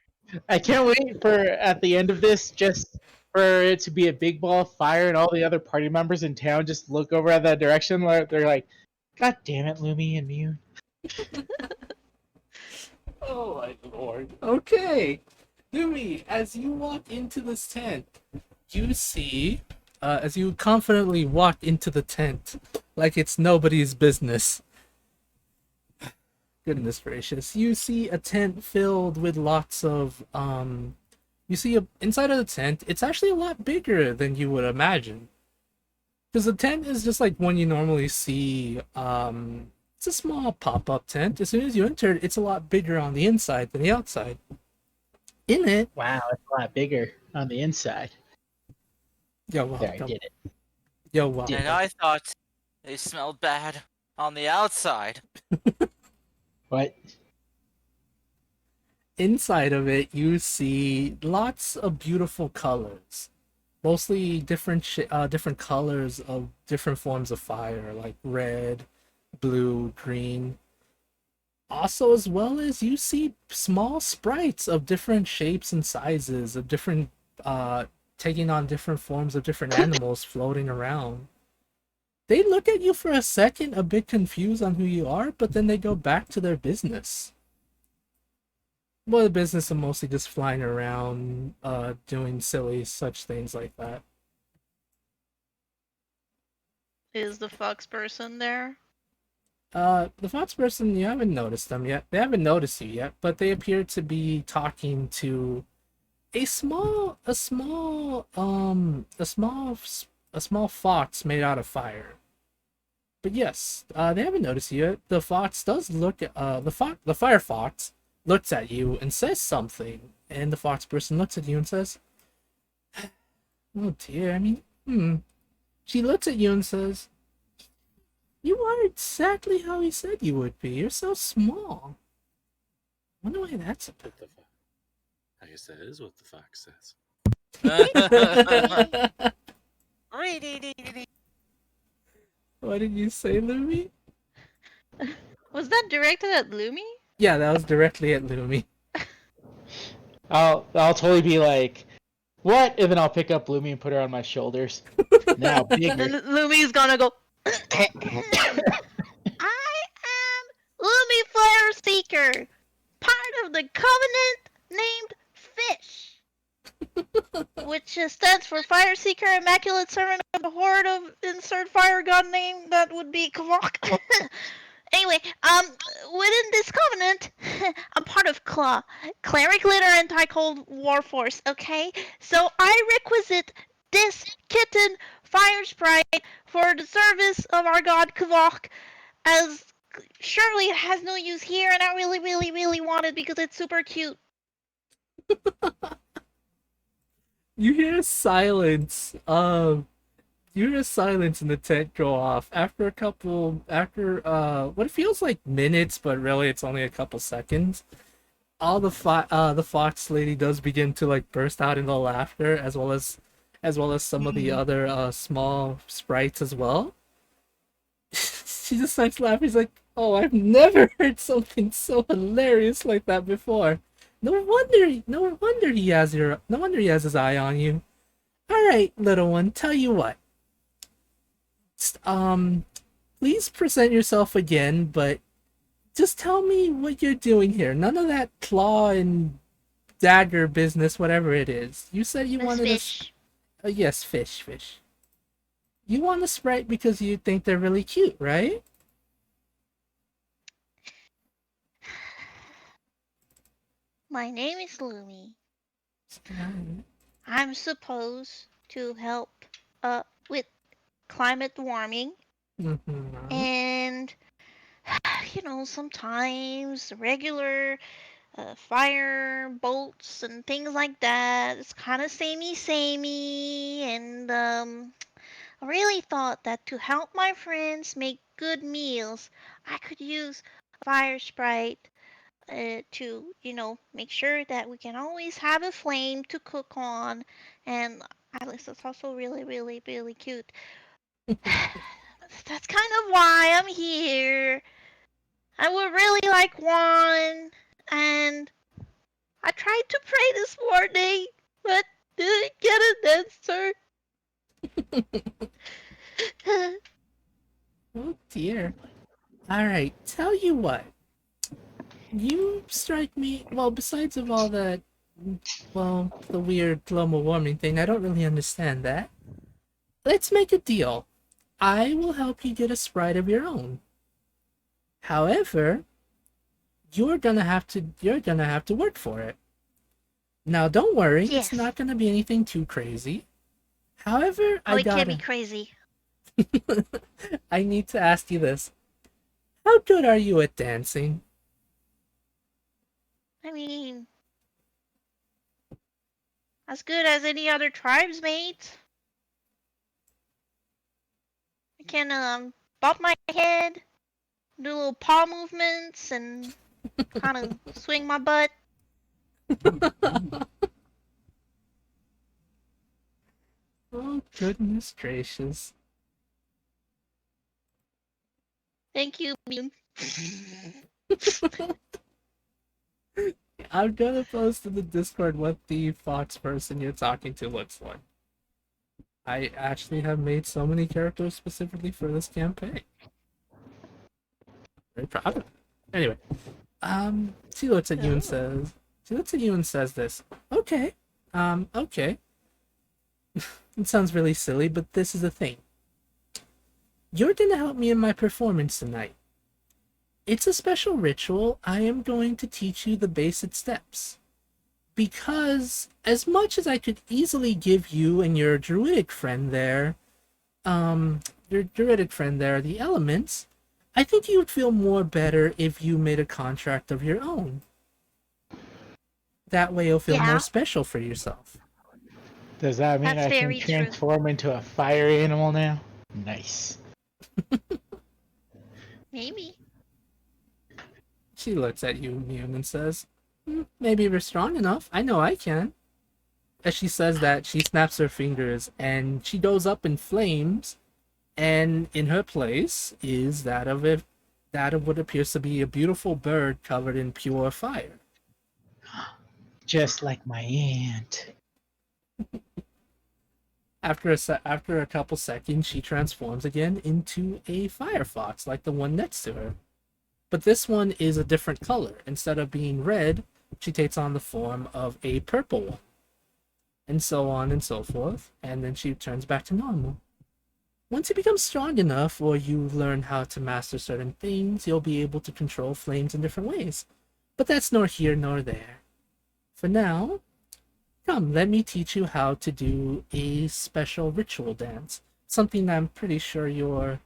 [SPEAKER 4] I can't wait for, at the end of this, just for it to be a big ball of fire and all the other party members in town just look over at that direction where they're like, God damn it, Lumi and Mew.
[SPEAKER 3] Oh my lord. Okay. Lumi, as you walk into this tent, you see, as you confidently walk into the tent, like it's nobody's business. Goodness gracious. You see a tent filled with lots of You see, inside of the tent, it's actually a lot bigger than you would imagine. Because the tent is just like one you normally see. It's a small pop-up tent. As soon as you enter it, it's a lot bigger on the inside than the outside. In it,
[SPEAKER 4] Wow, it's a lot bigger on the inside.
[SPEAKER 3] you're
[SPEAKER 4] There, I
[SPEAKER 3] welcome.
[SPEAKER 4] did it.
[SPEAKER 3] You're welcome.
[SPEAKER 1] And I thought they smelled bad on the outside.
[SPEAKER 4] What?
[SPEAKER 3] Inside of it, you see lots of beautiful colors. Mostly different colors of different forms of fire, like red, blue, green. Also, as well as you see small sprites of different shapes and sizes, of different, taking on different forms of different animals floating around. They look at you for a second, a bit confused on who you are, but then they go back to their business. Well, the business of mostly just flying around, doing silly such things like that.
[SPEAKER 5] Is the fox person there?
[SPEAKER 3] The fox person, you haven't noticed them yet. They haven't noticed you yet, but they appear to be talking to a small fox made out of fire. But yes, they haven't noticed you yet. The fox does look at, the fire fox looks at you and says something, and the fox person looks at you and says, "Oh dear, I mean, She looks at you and says, "You are exactly how he said you would be. You're so small. Wonder why that's about."
[SPEAKER 2] What the fuck? I guess that is what the fox says.
[SPEAKER 3] What did you say, Lumi?
[SPEAKER 5] Was that directed at Lumi?
[SPEAKER 3] Yeah, that was directly at Lumi.
[SPEAKER 4] I'll totally be like, what? And then I'll pick up Lumi and put her on my shoulders. Now bigger.
[SPEAKER 5] And Lumi's gonna go. I am Lumi Flare Seeker, part of the Covenant named Fish, which stands for Fire Seeker, Immaculate Servant of the Horde of insert fire god name. That would be Kvok. Anyway, within this covenant, I'm part of Claw, Cleric Leader Anti-Cold War Force, okay? So I requisite this kitten fire sprite for the service of our god Kvok, as surely it has no use here, and I really, really, really want it because it's super cute.
[SPEAKER 3] You hear silence. You hear silence in the tent go off after what feels like minutes, but really it's only a couple seconds. All the fox lady does begin to like burst out into laughter, as well as some of the other small sprites as well. She just starts laughing. She's like, "Oh, I've never heard something so hilarious like that before. No wonder he has his eye on you. All right, little one, tell you what. Please present yourself again, but just tell me what you're doing here. None of that claw and dagger business, whatever it is. You said you wanted
[SPEAKER 5] Fish.
[SPEAKER 3] yes, fish. You want a sprite because you think they're really cute, right?"
[SPEAKER 5] My name is Lumi. I'm supposed to help with climate warming.
[SPEAKER 3] Mm-hmm.
[SPEAKER 5] And sometimes regular fire bolts and things like that. It's kind of samey, and I really thought that to help my friends make good meals, I could use fire sprite to make sure that we can always have a flame to cook on, and at least it's also really, really, really cute. That's kind of why I'm here. I would really like one, and I tried to pray this morning, but didn't get an answer.
[SPEAKER 3] Oh dear. Alright, tell you what. You strike me, well, besides of all that, well, the weird global warming thing, I don't really understand that. Let's make a deal. I will help you get a sprite of your own. However, you're gonna have to work for it. Now, don't worry,
[SPEAKER 5] Yes.
[SPEAKER 3] it's not going to be anything too crazy. However,
[SPEAKER 5] Oh, it can't be crazy.
[SPEAKER 3] I need to ask you this. How good are you at dancing?
[SPEAKER 5] I mean, as good as any other tribe's mate. I can bop my head, do little paw movements, and kind of swing my butt.
[SPEAKER 3] Oh, goodness gracious.
[SPEAKER 5] Thank you, Mune.
[SPEAKER 3] I'm gonna post in the Discord what the fox person you're talking to looks like. I actually have made so many characters specifically for this campaign. Very proud of it. Anyway, she looks at you and says this. Okay. Okay. It sounds really silly, but this is the thing. You're gonna help me in my performance tonight. It's a special ritual. I am going to teach you the basic steps. Because as much as I could easily give you and your druidic friend there, the elements, I think you would feel more better if you made a contract of your own. That way you'll feel more special for yourself.
[SPEAKER 4] Does that mean
[SPEAKER 5] That's
[SPEAKER 4] I can
[SPEAKER 5] very true.
[SPEAKER 4] transform into a fire animal now? Nice.
[SPEAKER 5] Maybe.
[SPEAKER 3] She looks at you, Mune, and says, maybe if you're strong enough, I know I can. As she says that, she snaps her fingers, and she goes up in flames, and in her place is that of what appears to be a beautiful bird covered in pure fire.
[SPEAKER 4] Just like my aunt.
[SPEAKER 3] After a couple seconds, she transforms again into a firefox, like the one next to her. But this one is a different color. Instead of being red, she takes on the form of a purple one. And so on and so forth. And then she turns back to normal. Once you become strong enough, or you learn how to master certain things, you'll be able to control flames in different ways. But that's nor here nor there. For now, come, let me teach you how to do a special ritual dance. Something I'm pretty sure your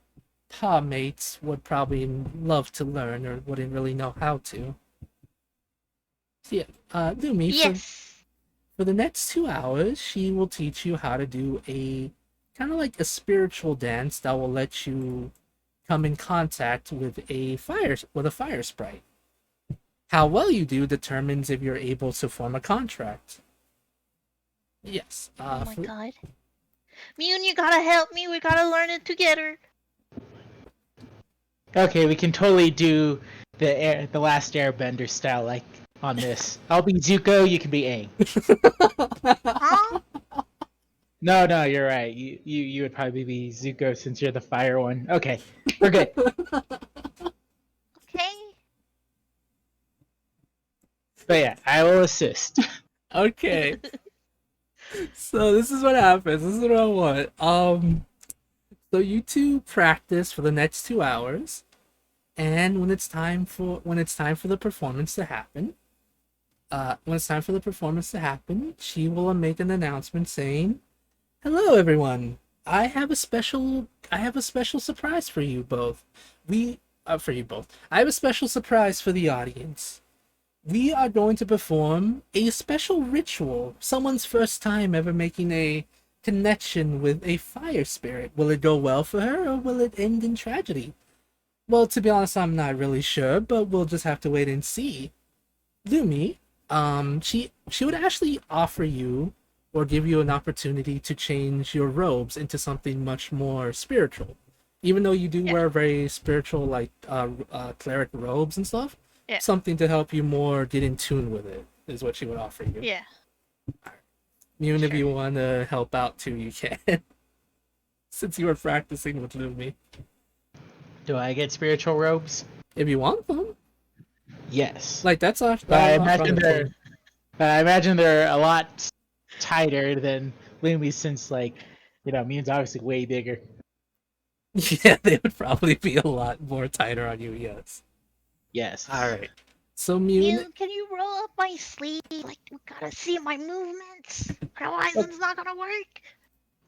[SPEAKER 3] paw mates would probably love to learn or wouldn't really know how to. So yeah, Lumi,
[SPEAKER 5] Yes.
[SPEAKER 3] for the next 2 hours, she will teach you how to do a kind of like a spiritual dance that will let you come in contact with a fire sprite. How well you do determines if you're able to form a contract. Yes.
[SPEAKER 5] Oh my god. Mune, you gotta help me. We gotta learn it together.
[SPEAKER 4] Okay, we can totally do the last Airbender style, like on this. I'll be Zuko, you can be Aang.
[SPEAKER 5] Huh?
[SPEAKER 4] No, you're right. You would probably be Zuko since you're the fire one. Okay, we're good.
[SPEAKER 5] Okay.
[SPEAKER 4] But yeah, I will assist.
[SPEAKER 3] Okay. So this is what happens. This is what I want. So you two practice for the next 2 hours, and when it's time for the performance to happen, she will make an announcement saying, "Hello, everyone. I have a special surprise for you both. I have a special surprise for the audience. We are going to perform a special ritual. Someone's first time ever making a connection with a fire spirit. Will it go well for her, or will it end in tragedy? Well, to be honest, I'm not really sure, but we'll just have to wait and see. Lumi, she would actually offer you or give you an opportunity to change your robes into something much more spiritual. Even though you do wear very spiritual, like cleric robes and stuff, something to help you more get in tune with it is what she would offer you.
[SPEAKER 5] Yeah.
[SPEAKER 3] Even if you want to help out too, you can. Since you were practicing with Lumi.
[SPEAKER 4] Do I get spiritual robes?
[SPEAKER 3] If you want them.
[SPEAKER 4] Yes.
[SPEAKER 3] Like that's off.
[SPEAKER 4] I imagine they're a lot tighter than Lumi's since Mune's obviously way bigger.
[SPEAKER 3] Yeah, they would probably be a lot more tighter on you, yes.
[SPEAKER 4] Yes.
[SPEAKER 3] Alright. So Mune,
[SPEAKER 5] Can you roll up my sleeve? Like, we gotta see my movements. Otherwise, it's not gonna work.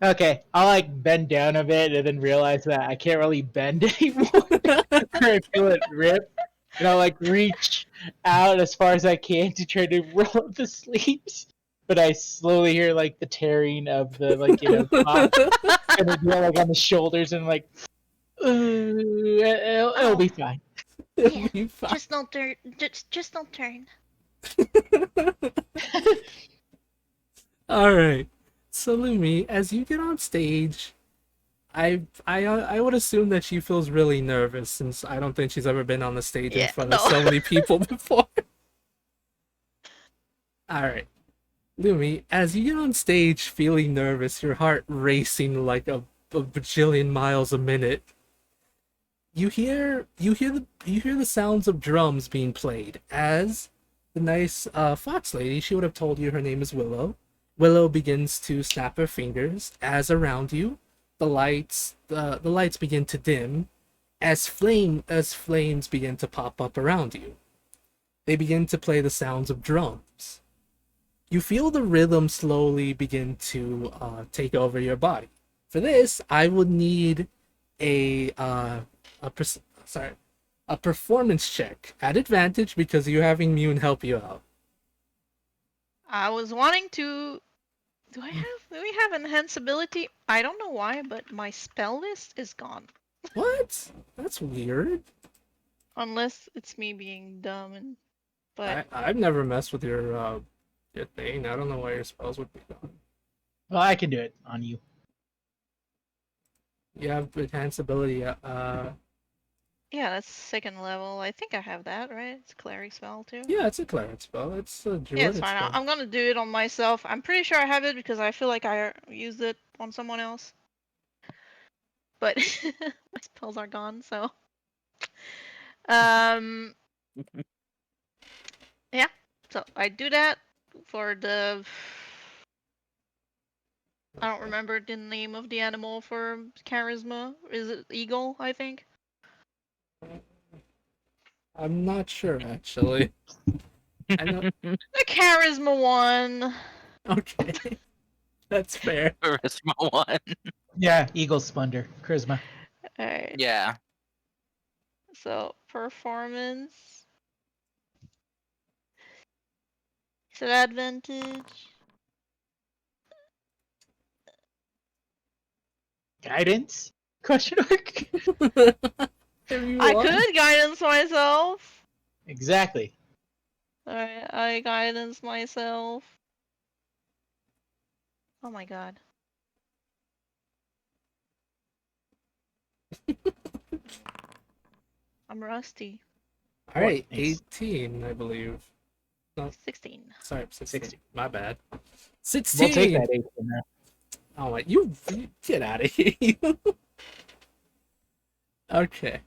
[SPEAKER 4] Okay, I'll like bend down a bit and then realize that I can't really bend anymore. I feel it rip, and I'll like reach out as far as I can to try to roll up the sleeves. But I slowly hear like the tearing of the top gonna go like on the shoulders and like, it'll be fine.
[SPEAKER 5] Yeah,
[SPEAKER 3] you fine.
[SPEAKER 5] just don't turn. Just don't turn.
[SPEAKER 3] All right. So Lumi, as you get on stage, I would assume that she feels really nervous since I don't think she's ever been on the stage in
[SPEAKER 5] Yeah,
[SPEAKER 3] front
[SPEAKER 5] no.
[SPEAKER 3] of so many people before. All right. Lumi, as you get on stage feeling nervous, your heart racing like a bajillion miles a minute, you hear the sounds of drums being played as the nice fox lady, she would have told you her name is Willow. Willow begins to snap her fingers as around you the lights begin to dim as flames begin to pop up around you. They begin to play the sounds of drums. You feel the rhythm slowly begin to take over your body. For this, I would need a performance check at advantage because you're having Mune help you out.
[SPEAKER 5] I was wanting to. Do we have enhance ability? I don't know why, but my spell list is gone.
[SPEAKER 3] What? That's weird.
[SPEAKER 5] Unless it's me being dumb but
[SPEAKER 3] I've never messed with your thing. I don't know why your spells would be gone.
[SPEAKER 4] Well, I can do it on you.
[SPEAKER 3] You have enhanced ability.
[SPEAKER 5] yeah, that's second level. I think I have that, right? It's a cleric spell too.
[SPEAKER 3] Yeah, it's a cleric spell. It's a druid
[SPEAKER 5] Yeah, it's fine.
[SPEAKER 3] spell.
[SPEAKER 5] I'm gonna do it on myself. I'm pretty sure I have it because I feel like I used it on someone else. But my spells are gone, so. Yeah. So I do that for the. I don't remember the name of the animal for charisma. Is it eagle? I think.
[SPEAKER 3] I'm not sure actually. I know.
[SPEAKER 5] The charisma one.
[SPEAKER 3] Okay, that's fair.
[SPEAKER 1] Charisma one.
[SPEAKER 4] Yeah, Eagle Splendor, Charisma.
[SPEAKER 5] Alright.
[SPEAKER 1] Yeah.
[SPEAKER 5] So performance. Is it advantage?
[SPEAKER 4] Guidance? Question mark?
[SPEAKER 5] I could guidance myself.
[SPEAKER 4] Exactly.
[SPEAKER 5] Alright, I guidance myself. Oh my god. I'm rusty.
[SPEAKER 3] All right,
[SPEAKER 4] Nice.
[SPEAKER 3] 18, I believe. No,
[SPEAKER 5] 16.
[SPEAKER 3] sorry, 16.
[SPEAKER 4] 16.
[SPEAKER 3] My bad. 16.
[SPEAKER 4] We'll take that 8 in there.
[SPEAKER 3] Oh my, you get out of here. Okay.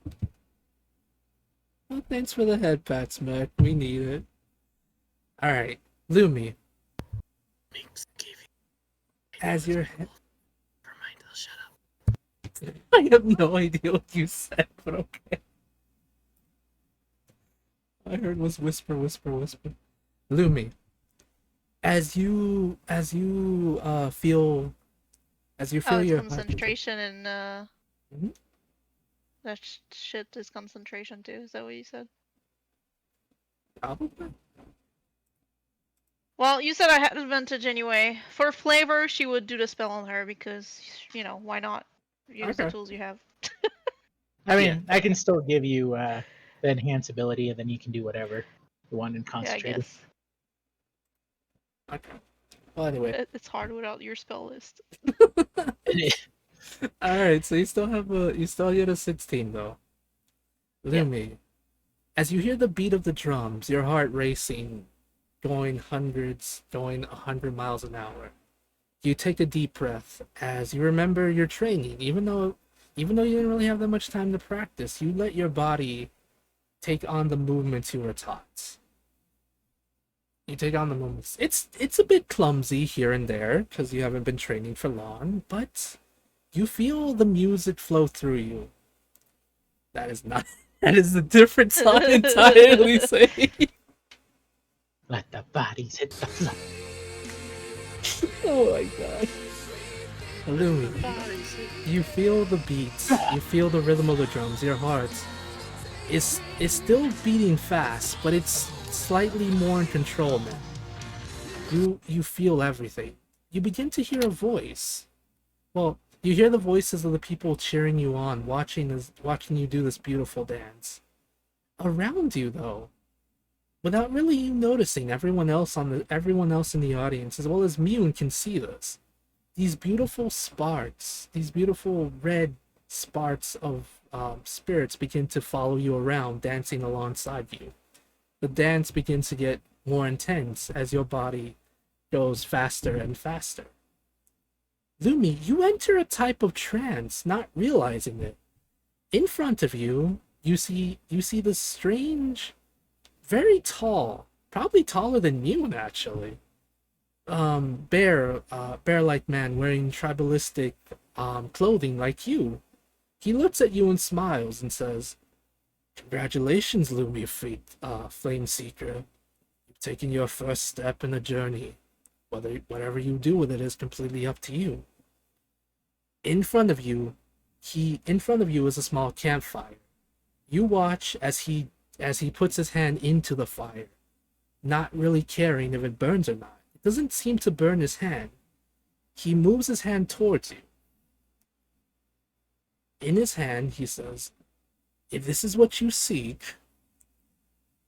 [SPEAKER 3] Well, thanks for the head pats, Mac. We need it. All right, Lumi. As your head. I have no idea what you said, but okay. I heard was whisper, whisper, whisper. Lumi, as you feel
[SPEAKER 5] Oh,
[SPEAKER 3] your
[SPEAKER 5] it's
[SPEAKER 3] heart-
[SPEAKER 5] concentration and
[SPEAKER 3] Mhm.
[SPEAKER 5] that shit is concentration too. Is that what you said?
[SPEAKER 3] Probably.
[SPEAKER 5] Well, you said I had advantage anyway. For flavor, she would do the spell on her because, why not? Use the
[SPEAKER 3] Okay.
[SPEAKER 5] tools you have.
[SPEAKER 4] I mean, I can still give you the enhance ability, and then you can do whatever you want in
[SPEAKER 5] Yeah, I
[SPEAKER 4] concentrated.
[SPEAKER 5] guess.
[SPEAKER 3] Okay. Well, anyway.
[SPEAKER 5] It's hard without your spell list.
[SPEAKER 3] All right. So you still get a 16 though. Lumi, as you hear the beat of the drums, your heart racing, going 100 miles an hour. You take a deep breath as you remember your training. Even though you didn't really have that much time to practice, you let your body take on the movements you were taught. You take on the movements. It's a bit clumsy here and there because you haven't been training for long, but you feel the music flow through you. That is a different song entirely. Say.
[SPEAKER 4] Let the bodies hit the floor.
[SPEAKER 3] Oh my god. Lumi, you feel the beats, you feel the rhythm of the drums, your heart is still beating fast, but it's slightly more in control now. You feel everything. You begin to hear a voice. Well, you hear the voices of the people cheering you on, watching you do this beautiful dance. Around you though, without really you noticing, everyone else in the audience, as well as Mune, can see this. These beautiful sparks, these beautiful red sparks of spirits begin to follow you around, dancing alongside you. The dance begins to get more intense as your body goes faster and faster. Lumi, you enter a type of trance, not realizing it. In front of you, you see this strange, very tall, probably taller than Mune actually. Bear-like man wearing tribalistic clothing like you. He looks at you and smiles and says, "Congratulations, Lumi Flame Seeker. You've taken your first step in the journey. Whatever you do with it is completely up to you." In front of you is a small campfire. You watch as he puts his hand into the fire, not really caring if it burns or not. It doesn't seem to burn his hand. He moves his hand towards you. In his hand, he says, "If this is what you seek,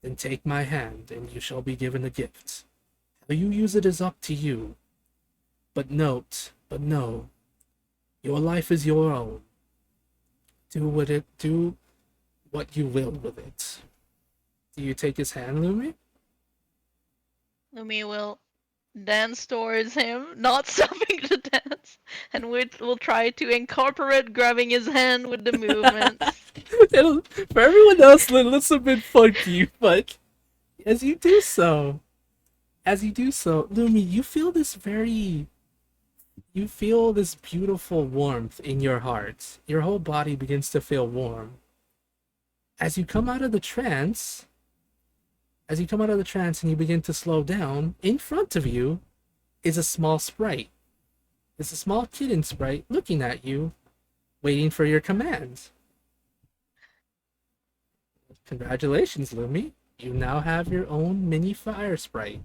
[SPEAKER 3] then take my hand and you shall be given a gift. How you use it is up to you. But know, your life is your own. Do what you will with it." Do you take his hand, Lumi?
[SPEAKER 5] Lumi will dance towards him, not stopping to dance, and we'll try to incorporate grabbing his hand with the movements.
[SPEAKER 3] For everyone else, it looks a bit funky, but as you do so, Lumi, you feel this beautiful warmth in your heart. Your whole body begins to feel warm. As you come out of the trance, and you begin to slow down, in front of you is a small sprite. It's a small kitten sprite looking at you, waiting for your commands. Congratulations, Lumi. You now have your own mini fire sprite.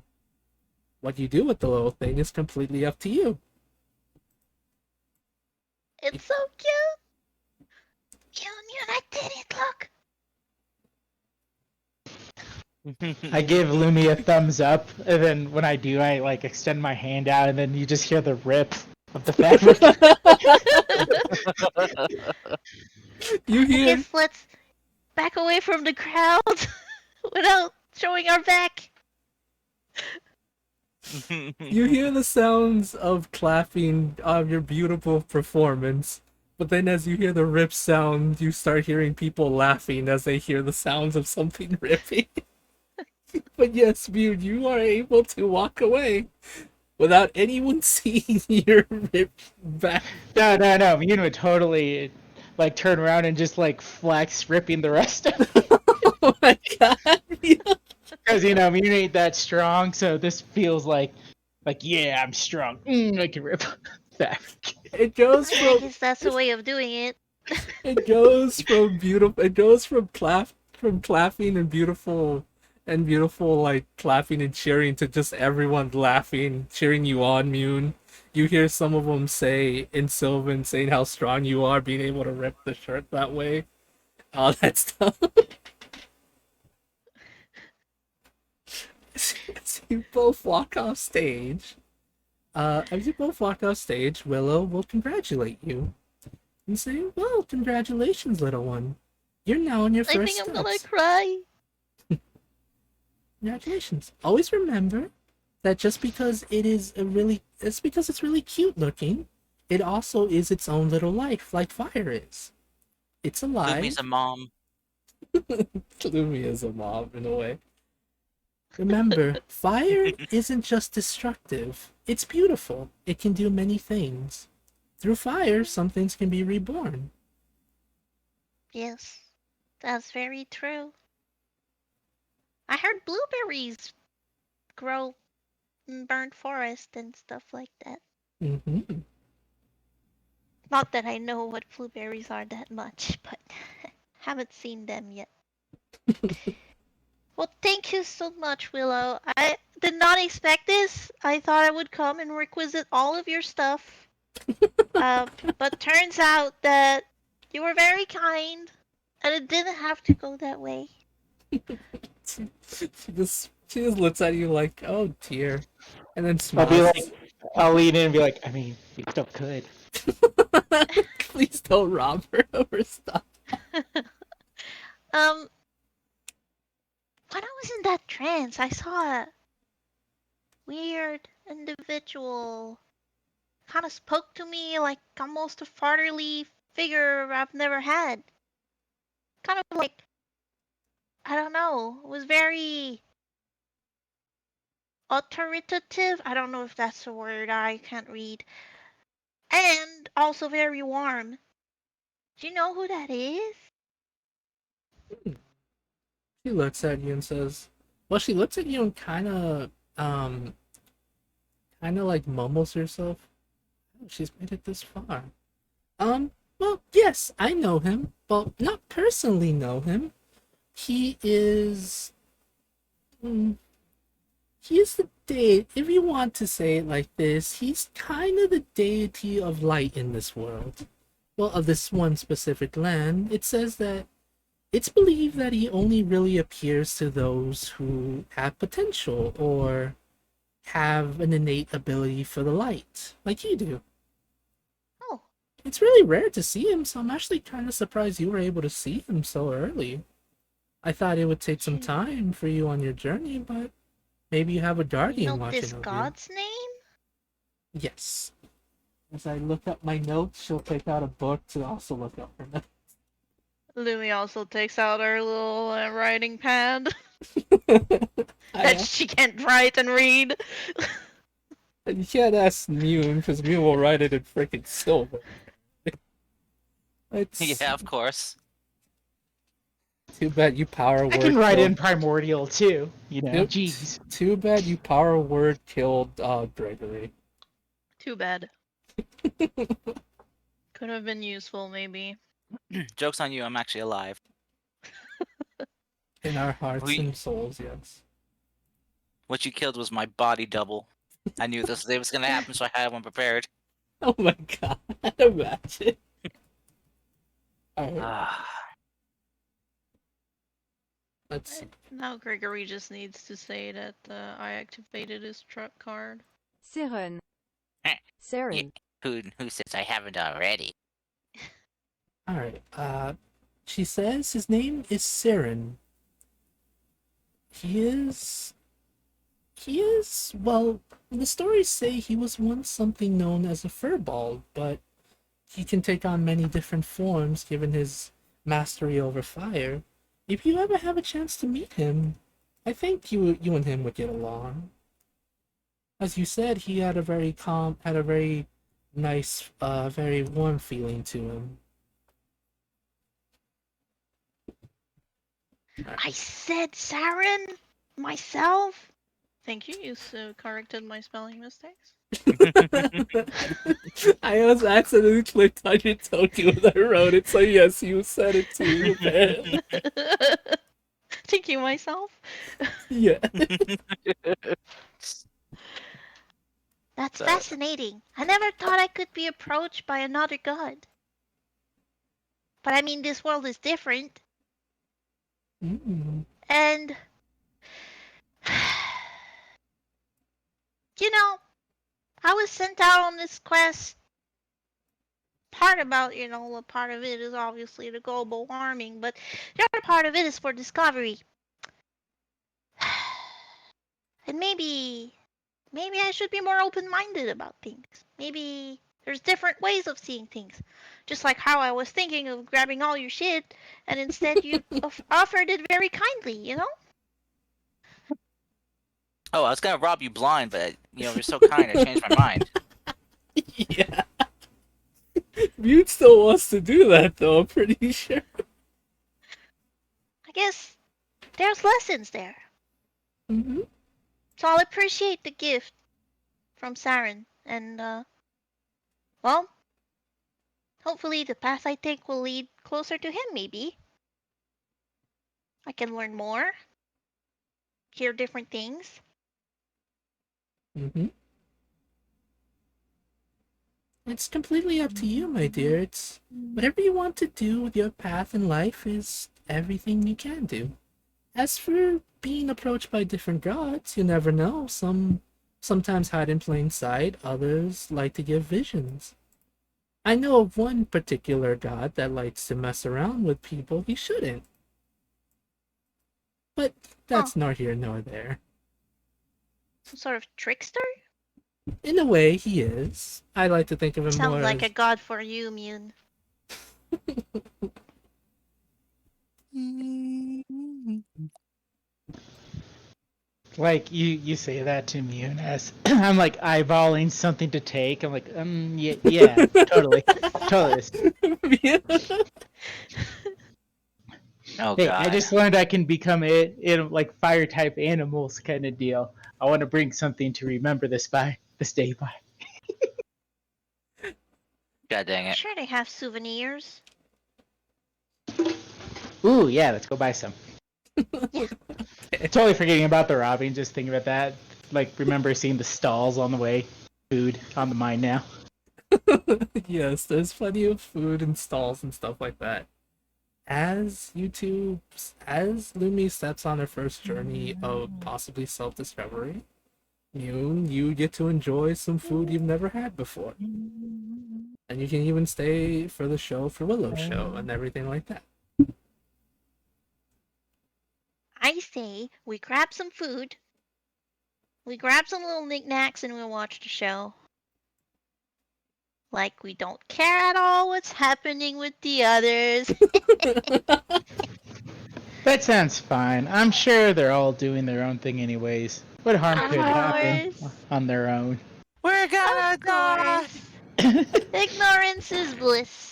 [SPEAKER 3] What you do with the little thing is completely up to you.
[SPEAKER 5] It's so cute. Mune, I did it, look.
[SPEAKER 4] I give Lumi a thumbs up, and then when I do, I like extend my hand out, and then you just hear the rip of the fabric.
[SPEAKER 3] You
[SPEAKER 5] I
[SPEAKER 3] hear
[SPEAKER 5] guess let's back away from the crowd without showing our back.
[SPEAKER 3] you hear the sounds of clapping of your beautiful performance, but then as you hear the rip sound, you start hearing people laughing as they hear the sounds of something ripping. But yes, Mune, you are able to walk away without anyone seeing your ripped back.
[SPEAKER 4] No. Mune would totally like turn around and just like flex, ripping the rest of it.
[SPEAKER 3] Oh my god!
[SPEAKER 4] Because Mune ain't that strong, so this feels like yeah, I'm strong. I can rip fabric.
[SPEAKER 3] It goes
[SPEAKER 5] I
[SPEAKER 3] from
[SPEAKER 5] guess that's a way of doing it.
[SPEAKER 3] it goes from beautiful. It goes from clapping and beautiful like clapping and cheering to just everyone laughing, cheering you on, Mune. You hear some of them say in Sylvan saying how strong you are, being able to rip the shirt that way. All that stuff. As you both walk off stage, Willow will congratulate you and say, "Well, congratulations, little one. You're now on your
[SPEAKER 5] I
[SPEAKER 3] first
[SPEAKER 5] think I'm
[SPEAKER 3] steps.
[SPEAKER 5] gonna cry.
[SPEAKER 3] Congratulations. Always remember that just because it's because it's really cute looking, it also is its own little life, like fire is. It's alive."
[SPEAKER 1] Lumi's a mom.
[SPEAKER 3] Lumi is a mom in a way. Remember, fire isn't just destructive. It's beautiful. It can do many things. Through fire, some things can be reborn.
[SPEAKER 5] Yes, that's very true. I heard blueberries grow in burnt forest and stuff like that.
[SPEAKER 3] Mm-hmm.
[SPEAKER 5] Not that I know what blueberries are that much, but haven't seen them yet. Well, thank you so much, Willow. I did not expect this. I thought I would come and requisite all of your stuff. But turns out that you were very kind, and it didn't have to go that way.
[SPEAKER 3] She just looks at you like, oh dear, and then
[SPEAKER 4] I'll be
[SPEAKER 3] smiles.
[SPEAKER 4] like, I'll lean in and be like, I mean, you still could.
[SPEAKER 3] Please don't rob her of her stuff.
[SPEAKER 5] When I was in that trance, I saw a weird individual. Kind of spoke to me like almost a fatherly figure I've never had. Kind of like, I don't know, it was very authoritative. I don't know if that's a word, I can't read. And also very warm. Do you know who that is?
[SPEAKER 3] She looks at you and says, well, she looks at you and kind of like mumbles herself. Oh, she's made it this far. Well, yes, I know him. Well, not personally know him. He is... he is the deity, if you want to say it like this, he's kind of the deity of light in this world. Well, of this one specific land. It says that it's believed that he only really appears to those who have potential or have an innate ability for the light, like you do.
[SPEAKER 5] Oh,
[SPEAKER 3] It's really rare to see him, so I'm actually kind of surprised you were able to see him so early. I thought it would take some time for you on your journey, but maybe you have a
[SPEAKER 5] you
[SPEAKER 3] guardian
[SPEAKER 5] know
[SPEAKER 3] watching
[SPEAKER 5] this
[SPEAKER 3] over
[SPEAKER 5] god's name?
[SPEAKER 3] you. Yes. As I look up my notes, she'll take out a book to also look up her notes.
[SPEAKER 5] Lumi also takes out her little writing pad
[SPEAKER 3] I
[SPEAKER 5] that she can't write and read.
[SPEAKER 3] You can't ask Mune, because Mune will write it in freaking silver. It's
[SPEAKER 1] Yeah, of course.
[SPEAKER 3] too bad you power word
[SPEAKER 4] I can write
[SPEAKER 3] killed.
[SPEAKER 4] in primordial too. You know,
[SPEAKER 3] Yep.
[SPEAKER 4] jeez.
[SPEAKER 3] Too bad you power word killed Gregory.
[SPEAKER 5] Too bad. Could have been useful, maybe.
[SPEAKER 1] Joke's on you, I'm actually alive.
[SPEAKER 3] In our hearts
[SPEAKER 1] We-
[SPEAKER 3] and souls, yes.
[SPEAKER 1] What you killed was my body double. I knew this was gonna happen, so I had one prepared.
[SPEAKER 3] Oh my god, imagine. Alright,
[SPEAKER 1] Ah,
[SPEAKER 3] let's see.
[SPEAKER 5] Now Gregory just needs to say that I activated his truck card.
[SPEAKER 8] Siren.
[SPEAKER 1] Eh,
[SPEAKER 8] Saren.
[SPEAKER 1] who says I haven't already?
[SPEAKER 3] Alright, she says his name is Siren. He is, well, the stories say he was once something known as a furball, but he can take on many different forms given his mastery over fire. If you ever have a chance to meet him, I think you and him would get along. As you said, he had a very nice, very warm feeling to him.
[SPEAKER 5] I said Saren myself. Thank you. You corrected my spelling mistakes.
[SPEAKER 3] I was accidentally clicked on your token when I wrote it, so yes, you said it too, apparently.
[SPEAKER 5] Thank you myself.
[SPEAKER 3] Yeah.
[SPEAKER 5] That's fascinating. I never thought I could be approached by another god. But I mean, this world is different.
[SPEAKER 3] Mm.
[SPEAKER 5] And you know, I was sent out on this quest. Part about, a part of it is obviously the global warming, but the other part of it is for discovery. And maybe I should be more open-minded about things. Maybe there's different ways of seeing things. Just like how I was thinking of grabbing all your shit, and instead you offered it very kindly, you know?
[SPEAKER 1] Oh, I was gonna rob you blind, but you're so kind, I changed my mind.
[SPEAKER 3] Yeah. Mute still wants to do that, though, I'm pretty sure.
[SPEAKER 5] I guess there's lessons there.
[SPEAKER 3] Mm-hmm.
[SPEAKER 5] It's So I'll appreciate the gift from Saren, and well, hopefully the path I take will lead closer to him. Maybe I can learn more, hear different things.
[SPEAKER 3] Mm-hmm. It's completely up to you, my dear. It's whatever you want to do with your path in life is everything you can do. As for being approached by different gods, you never know. Some sometimes hide in plain sight, others like to give visions. I know of one particular god that likes to mess around with people he shouldn't. But that's nor here nor there.
[SPEAKER 5] Some sort of trickster?
[SPEAKER 3] In a way, he is. I like to think of him
[SPEAKER 5] Sounds
[SPEAKER 3] more
[SPEAKER 5] like
[SPEAKER 3] as...
[SPEAKER 5] a god for you, Mune.
[SPEAKER 4] Like you say that to me, and as I'm like eyeballing something to take, I'm like, yeah, totally.
[SPEAKER 1] Oh
[SPEAKER 4] Hey, I
[SPEAKER 1] god.
[SPEAKER 4] just learned I can become it in like fire type animals kind of deal. I want to bring something to remember this day by.
[SPEAKER 1] God dang it.
[SPEAKER 5] Sure, they have souvenirs.
[SPEAKER 4] Ooh, yeah, let's go buy some. Totally forgetting about the robbing, just thinking about that. Like, remember seeing the stalls on the way. Food on the mind now.
[SPEAKER 3] Yes, there's plenty of food and stalls and stuff like that. As Lumi steps on her first journey of possibly self-discovery, you get to enjoy some food you've never had before. And you can even stay for the show, for Willow's show, and everything like that.
[SPEAKER 5] I say we grab some food, we grab some little knickknacks, and we'll watch the show. Like we don't care at all what's happening with the others.
[SPEAKER 4] That sounds fine. I'm sure they're all doing their own thing anyways. What harm
[SPEAKER 5] Of
[SPEAKER 4] could happen
[SPEAKER 5] course.
[SPEAKER 4] on their own?
[SPEAKER 1] We're gonna
[SPEAKER 5] Of
[SPEAKER 1] die!
[SPEAKER 5] course. Ignorance is bliss.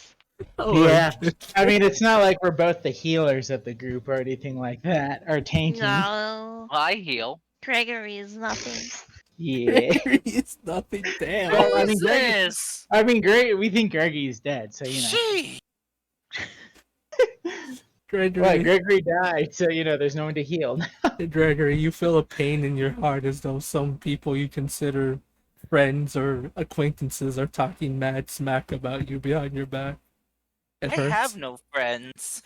[SPEAKER 3] Oh,
[SPEAKER 4] Yeah, I mean, it's not like we're both the healers of the group or anything like that, or tanking.
[SPEAKER 5] No.
[SPEAKER 1] Well, I heal.
[SPEAKER 5] Gregory is nothing.
[SPEAKER 4] Yeah.
[SPEAKER 3] Gregory's nothing. Damn.
[SPEAKER 4] Well, I
[SPEAKER 1] What
[SPEAKER 4] mean,
[SPEAKER 1] is this?
[SPEAKER 4] We think Gregory's dead, so you know.
[SPEAKER 1] Gee!
[SPEAKER 3] Gregory,
[SPEAKER 4] Well, Gregory died, so you know, there's no one to heal.
[SPEAKER 3] Gregory, you feel a pain in your heart as though some people you consider friends or acquaintances are talking mad smack about you behind your back. It
[SPEAKER 1] I
[SPEAKER 3] hurts.
[SPEAKER 1] have no friends.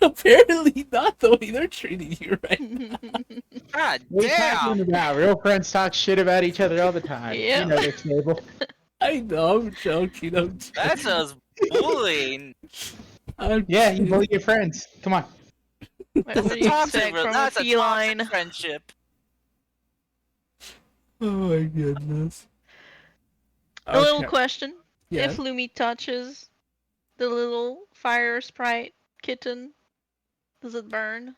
[SPEAKER 3] Apparently not, the way they're treating you right.
[SPEAKER 1] God
[SPEAKER 4] What are you talking
[SPEAKER 1] damn!
[SPEAKER 4] about? Real friends talk shit about each other all the time.
[SPEAKER 5] Yep.
[SPEAKER 4] You know they're stable.
[SPEAKER 3] I know, I'm joking.
[SPEAKER 1] That sounds bullying.
[SPEAKER 3] I'm
[SPEAKER 4] Yeah, you
[SPEAKER 3] kidding.
[SPEAKER 4] bully your friends. Come on.
[SPEAKER 5] What do you expect from a
[SPEAKER 1] That's a
[SPEAKER 5] feline?
[SPEAKER 1] toxic friendship.
[SPEAKER 3] Oh my goodness.
[SPEAKER 5] A little
[SPEAKER 3] Okay.
[SPEAKER 5] question.
[SPEAKER 3] Yeah.
[SPEAKER 5] If Lumi touches the little fire sprite kitten, does it burn?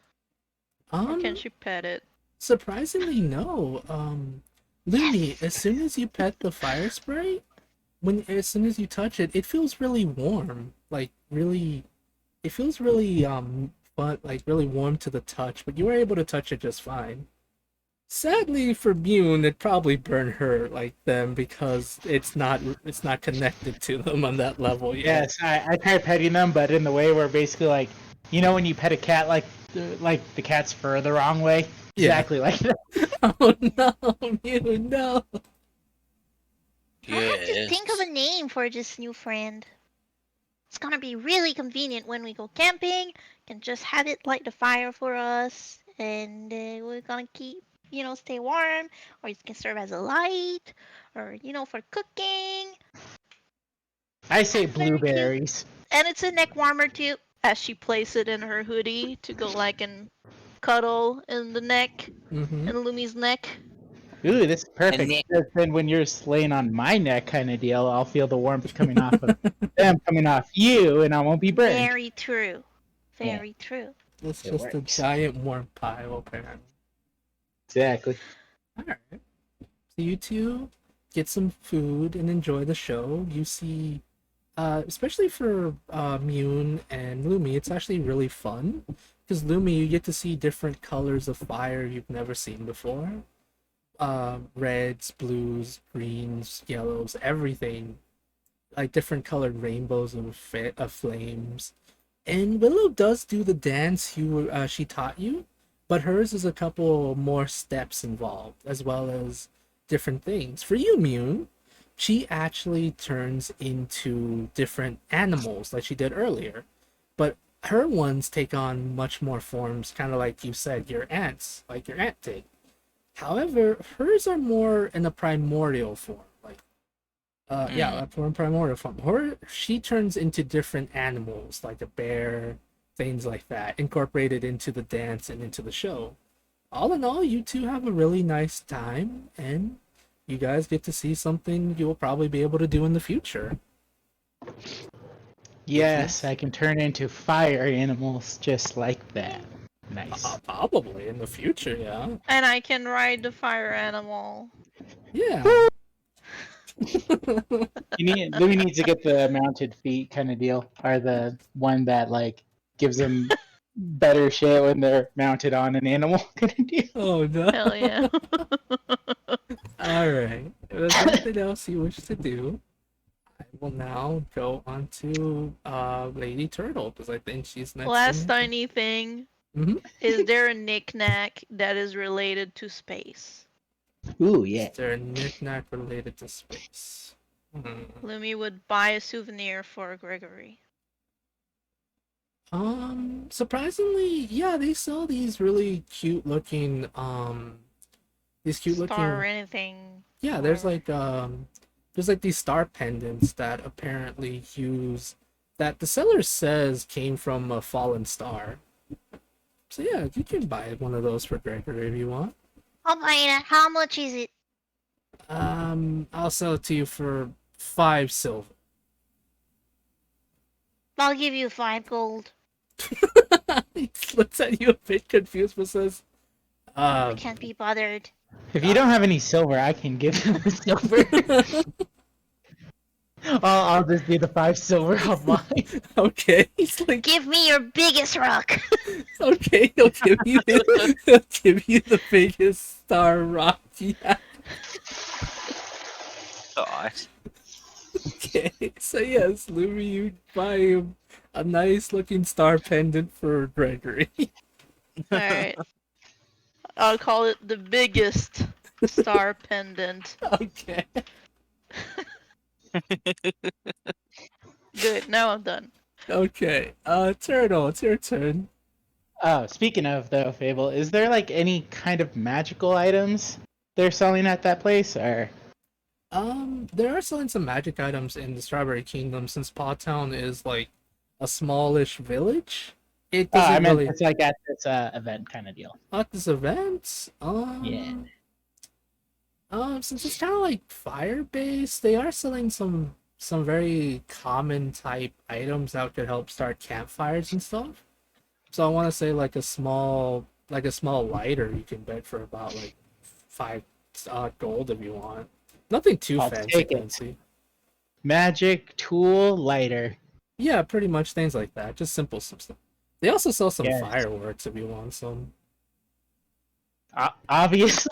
[SPEAKER 5] Or can she pet it?
[SPEAKER 3] Surprisingly, no. Lumi,
[SPEAKER 5] Yes.
[SPEAKER 3] as soon as you pet the fire sprite, as soon as you touch it, it feels really warm. Like really, it feels really fun, like really warm to the touch. But you were able to touch it just fine. Sadly for Mune, it probably burned her like them because it's not connected to them on that level yet.
[SPEAKER 4] Yes, I tried petting them, but in the way where basically like, you know when you pet a cat like the cat's fur the wrong way?
[SPEAKER 3] Yeah.
[SPEAKER 4] Exactly like that.
[SPEAKER 3] Oh no, Mune, no.
[SPEAKER 5] I have to
[SPEAKER 1] Yes.
[SPEAKER 5] think of a name for this new friend. It's gonna be really convenient when we go camping. Can just have it light the fire for us, and we're gonna keep, stay warm, or it can serve as a light, or for cooking.
[SPEAKER 4] I say
[SPEAKER 5] Very cute.
[SPEAKER 4] blueberries.
[SPEAKER 5] And it's a neck warmer too, as she places it in her hoodie to go like and cuddle in the neck,
[SPEAKER 3] Mm-hmm.
[SPEAKER 5] in Lumi's neck.
[SPEAKER 4] Ooh, this is perfect.
[SPEAKER 1] Nick-
[SPEAKER 4] Because then when you're laying on my neck kind of deal, I'll feel the warmth coming off of them coming off you, and I won't be burned.
[SPEAKER 5] Very true. Very true.
[SPEAKER 3] It's
[SPEAKER 4] It
[SPEAKER 3] just a
[SPEAKER 4] works.
[SPEAKER 3] giant warm pile, apparently.
[SPEAKER 4] Exactly.
[SPEAKER 3] Alright. So you two get some food and enjoy the show. You see, especially for Mune and Lumi, it's actually really fun. Because Lumi, you get to see different colors of fire you've never seen before. reds, blues, greens, yellows, everything, like different colored rainbows of flames. And Willow does do the dance she taught you, but hers is a couple more steps involved, as well as different things. For you, Mune, she actually turns into different animals like she did earlier, but her ones take on much more forms, kind of like you said, your ants, like your ant did. However, hers are more in a primordial form, like yeah, from primordial form. She turns into different animals, like a bear, things like that, incorporated into the dance and into the show. All in all, you two have a really nice time, and you guys get to see something you'll probably be able to do in the future.
[SPEAKER 4] Yes, I can turn into fire animals just like that. Nice.
[SPEAKER 3] Probably in the future, yeah.
[SPEAKER 5] And I can ride the fire animal.
[SPEAKER 3] Yeah.
[SPEAKER 4] Louis needs to get the mounted feet kind of deal, or the one that like gives them better shit when they're mounted on an animal kind of deal.
[SPEAKER 3] Oh no.
[SPEAKER 5] Hell yeah.
[SPEAKER 3] Alright. If there's nothing else you wish to do, I will now go on to Lady Turtle, because I think she's next.
[SPEAKER 5] Last tiny thing.
[SPEAKER 3] Mhm.
[SPEAKER 5] Is there a knickknack that is related to space?
[SPEAKER 4] Ooh, yeah.
[SPEAKER 3] Is there a knickknack related to space?
[SPEAKER 5] Lumi would buy a souvenir for Gregory.
[SPEAKER 3] Surprisingly, yeah, they sell these really cute looking
[SPEAKER 5] Star or anything.
[SPEAKER 3] Yeah, there's like these star pendants that apparently use that the seller says came from a fallen star. So yeah, you can buy one of those for Gregory if you want.
[SPEAKER 5] I'll buy it. How much is it?
[SPEAKER 3] I'll sell it to you for 5 silver.
[SPEAKER 5] I'll give you 5 gold.
[SPEAKER 3] He looks at you a bit confused, but says,
[SPEAKER 5] I can't be bothered.
[SPEAKER 4] If you don't have any silver, I can give you the silver. I'll just be the 5 silver of mine.
[SPEAKER 3] Okay, he's like,
[SPEAKER 5] Give me your biggest rock.
[SPEAKER 3] okay, he'll give you the biggest star rock. Yeah.
[SPEAKER 1] Gosh.
[SPEAKER 3] Okay, so yes, Lumi, you buy him a nice looking star pendant for Gregory.
[SPEAKER 5] Alright. I'll call it the biggest star pendant.
[SPEAKER 3] Okay.
[SPEAKER 5] Good, now I'm done.
[SPEAKER 3] Okay, Turtle, it's your turn.
[SPEAKER 4] Oh, speaking of though, Fable, is there like any kind of magical items they're selling at that place, or?
[SPEAKER 3] There are selling some magic items in the Strawberry Kingdom since Paw Town is like a smallish village. It doesn't
[SPEAKER 4] I meant
[SPEAKER 3] really
[SPEAKER 4] it's like at this event kind of deal.
[SPEAKER 3] at this event.
[SPEAKER 4] Yeah.
[SPEAKER 3] Since it's kind of like fire based, they are selling some very common type items that could help start campfires and stuff. So I want to say like a small lighter you can bet for about like 5 gold if you want. Nothing too
[SPEAKER 4] I'll take it.
[SPEAKER 3] fancy.
[SPEAKER 4] Magic tool lighter.
[SPEAKER 3] Yeah, pretty much things like that. Just simple stuff. They also sell some
[SPEAKER 4] Yes.
[SPEAKER 3] fireworks if you want some.
[SPEAKER 4] Obviously.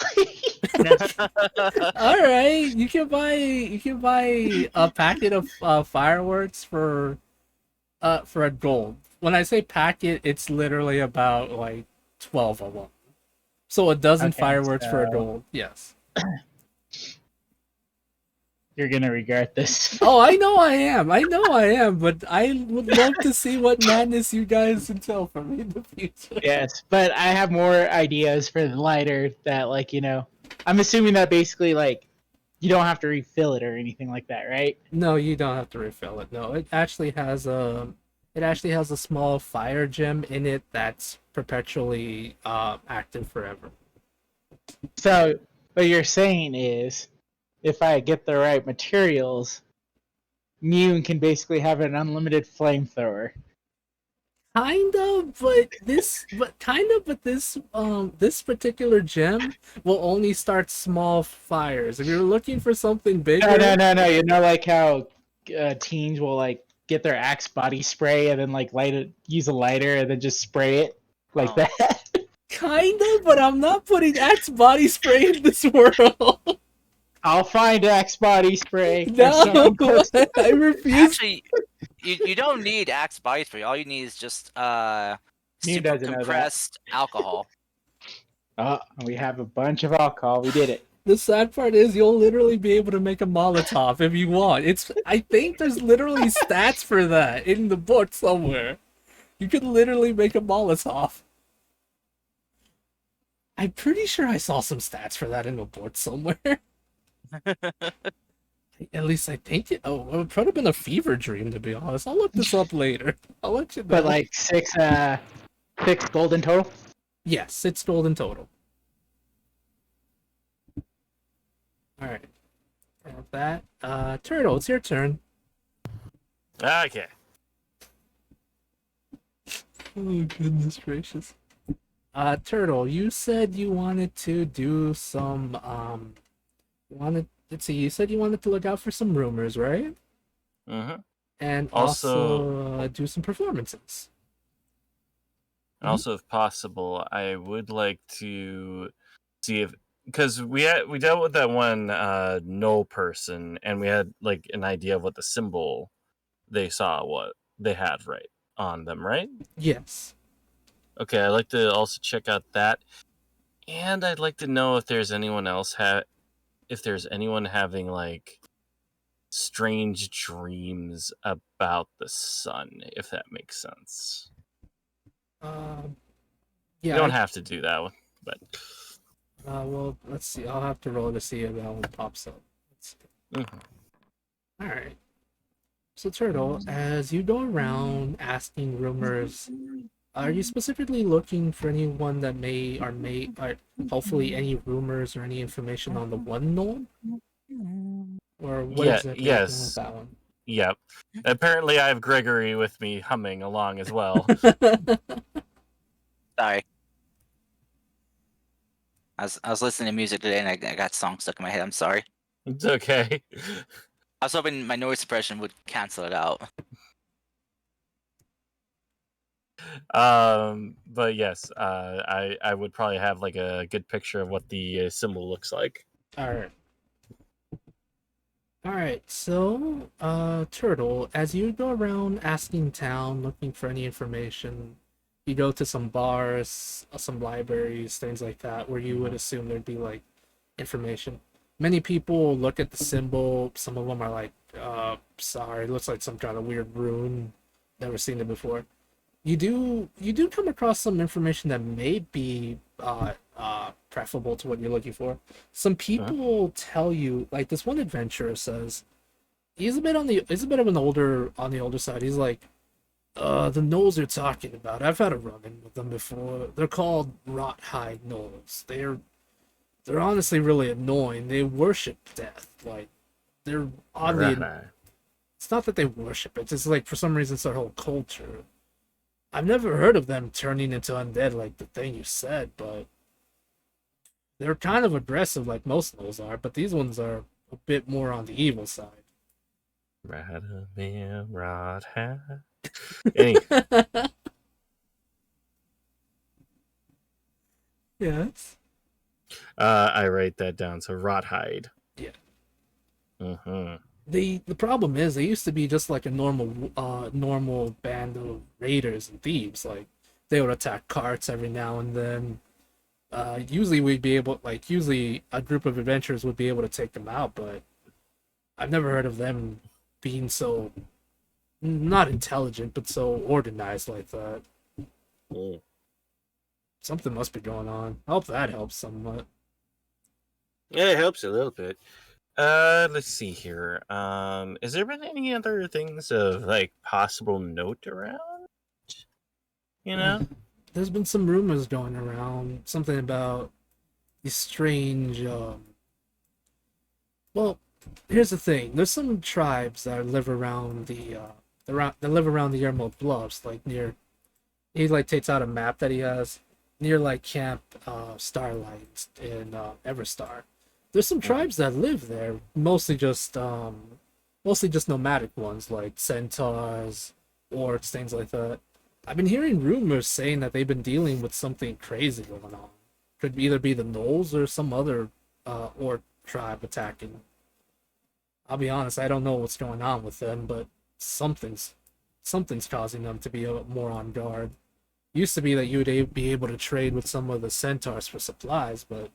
[SPEAKER 3] All right, you can buy a packet of fireworks for a gold. When I say packet, it's literally about like 12 of them. So a dozen
[SPEAKER 4] Okay,
[SPEAKER 3] fireworks for a
[SPEAKER 4] so-
[SPEAKER 3] gold. Yes.
[SPEAKER 4] You're gonna regret this.
[SPEAKER 3] Oh, I know I am, but I would love to see what madness you guys can tell from me in the future.
[SPEAKER 4] Yes, but I have more ideas for the lighter that, like, I'm assuming that basically, like, you don't have to refill it or anything like that, right?
[SPEAKER 3] No, you don't have to refill it. No, it actually has a small fire gem in it that's perpetually active forever.
[SPEAKER 4] So, what you're saying is, if I get the right materials, Mune can basically have an unlimited flamethrower.
[SPEAKER 3] This particular gem will only start small fires. If you're looking for something bigger,
[SPEAKER 4] No. You know, like how teens will, like, get their Axe body spray and then, like, use a lighter and then just spray it like
[SPEAKER 1] Oh.
[SPEAKER 4] that?
[SPEAKER 3] Kinda, but I'm not putting Axe body spray in this world.
[SPEAKER 4] I'll find Axe body spray. Or
[SPEAKER 3] No,
[SPEAKER 4] someone close to-
[SPEAKER 3] I refuse.
[SPEAKER 1] Actually, you don't need Axe body spray. All you need is just
[SPEAKER 4] Neither
[SPEAKER 1] super
[SPEAKER 4] doesn't know that.
[SPEAKER 1] compressed alcohol.
[SPEAKER 4] Oh, we have a bunch of alcohol. We did it.
[SPEAKER 3] The sad part is you'll literally be able to make a Molotov if you want. I think there's literally stats for that in the book somewhere. You could literally make a Molotov. I'm pretty sure I saw some stats for that in the book somewhere. At least I think it. Oh, it would probably been a fever dream, to be honest. I'll look this up later. I'll let you know.
[SPEAKER 4] But like six gold in total.
[SPEAKER 3] Yes, it's gold in total. Alright. With that, Turtle, it's your turn.
[SPEAKER 2] Okay.
[SPEAKER 3] Oh, goodness gracious. Turtle, you said you wanted to do some, let's see, you said you wanted to look out for some rumors, right?
[SPEAKER 2] Mm-hmm.
[SPEAKER 3] And also do some performances.
[SPEAKER 2] Also, if possible, I would like to see if, because we dealt with that one null person, and we had like an idea of what the symbol they saw, what they had right on them, right?
[SPEAKER 3] Yes.
[SPEAKER 2] Okay, I'd like to also check out that, and I'd like to know if there's anyone else having like strange dreams about the sun, if that makes sense.
[SPEAKER 3] Yeah.
[SPEAKER 2] You don't have to do that one, but
[SPEAKER 3] well, let's see. I'll have to roll to see if that one pops up. All right. So, Turtle, as you go around asking rumors, are you specifically looking for anyone that hopefully any rumors or any information on the one knoll? Or what exactly
[SPEAKER 2] yes.
[SPEAKER 3] with that one?
[SPEAKER 2] Yep. Apparently, I have Gregory with me humming along as well.
[SPEAKER 1] Sorry. I was listening to music today and I got songs stuck in my head. I'm sorry.
[SPEAKER 2] It's okay.
[SPEAKER 1] I was hoping my noise suppression would cancel it out.
[SPEAKER 2] But yes, I would probably have like a good picture of what the symbol looks like.
[SPEAKER 3] Alright, so, Turtle, as you go around asking town, looking for any information, you go to some bars, some libraries, things like that, where you would assume there'd be, like, information. Many people look at the symbol, some of them are like, sorry, it looks like some kind of weird rune, never seen it before. You do come across some information that may be, preferable to what you're looking for. Some people tell you, like this one adventurer says, he's a bit of an older side. He's like, the gnolls you're talking about, I've had a run-in with them before. They're called Rothhide gnolls. They're honestly really annoying. They worship death. Like, they're oddly. It's not that they worship it. It's just like for some reason it's their whole culture. I've never heard of them turning into undead like the thing you said, but they're kind of aggressive like most gnolls are, but these ones are a bit more on the evil side. Yes.
[SPEAKER 2] I write that down. So Rothhide.
[SPEAKER 3] Yeah.
[SPEAKER 2] Mm-hmm.
[SPEAKER 3] The problem is they used to be just like a normal band of raiders and thieves. Like they would attack carts every now and then. Usually a group of adventurers would be able to take them out, but I've never heard of them being so not intelligent but so organized like that. Something must be going on. I hope that helps somewhat.
[SPEAKER 2] Yeah, it helps a little bit. Let's see here. Has there been any other things of like possible note around? You know?
[SPEAKER 3] There's been some rumors going around, something about these strange, well, here's the thing. There's some tribes that live around the Emerald Bluffs, like near, he like takes out a map that he has, near like Camp Starlight in Everstar. There's some tribes that live there, mostly just nomadic ones, like centaurs, orcs, things like that. I've been hearing rumors saying that they've been dealing with something crazy going on. Could either be the Knolls or some other orc tribe attacking. I'll be honest, I don't know what's going on with them, but something's causing them to be more on guard. Used to be that you would be able to trade with some of the centaurs for supplies, but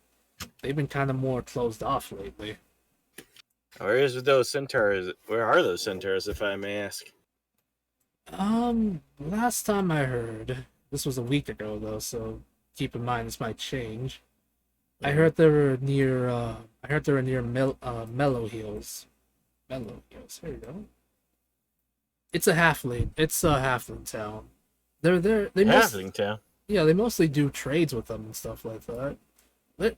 [SPEAKER 3] they've been kind of more closed off lately.
[SPEAKER 2] Where is those centaurs? Where are those centaurs, if I may ask?
[SPEAKER 3] Last time I heard, this was a week ago though, so keep in mind this might change. I heard they were near. Mellow Hills. Mellow Hills. Here you go. It's a halfling. It's a halfling town. They're there.
[SPEAKER 2] Halfling town.
[SPEAKER 3] Yeah, they mostly do trades with them and stuff like that.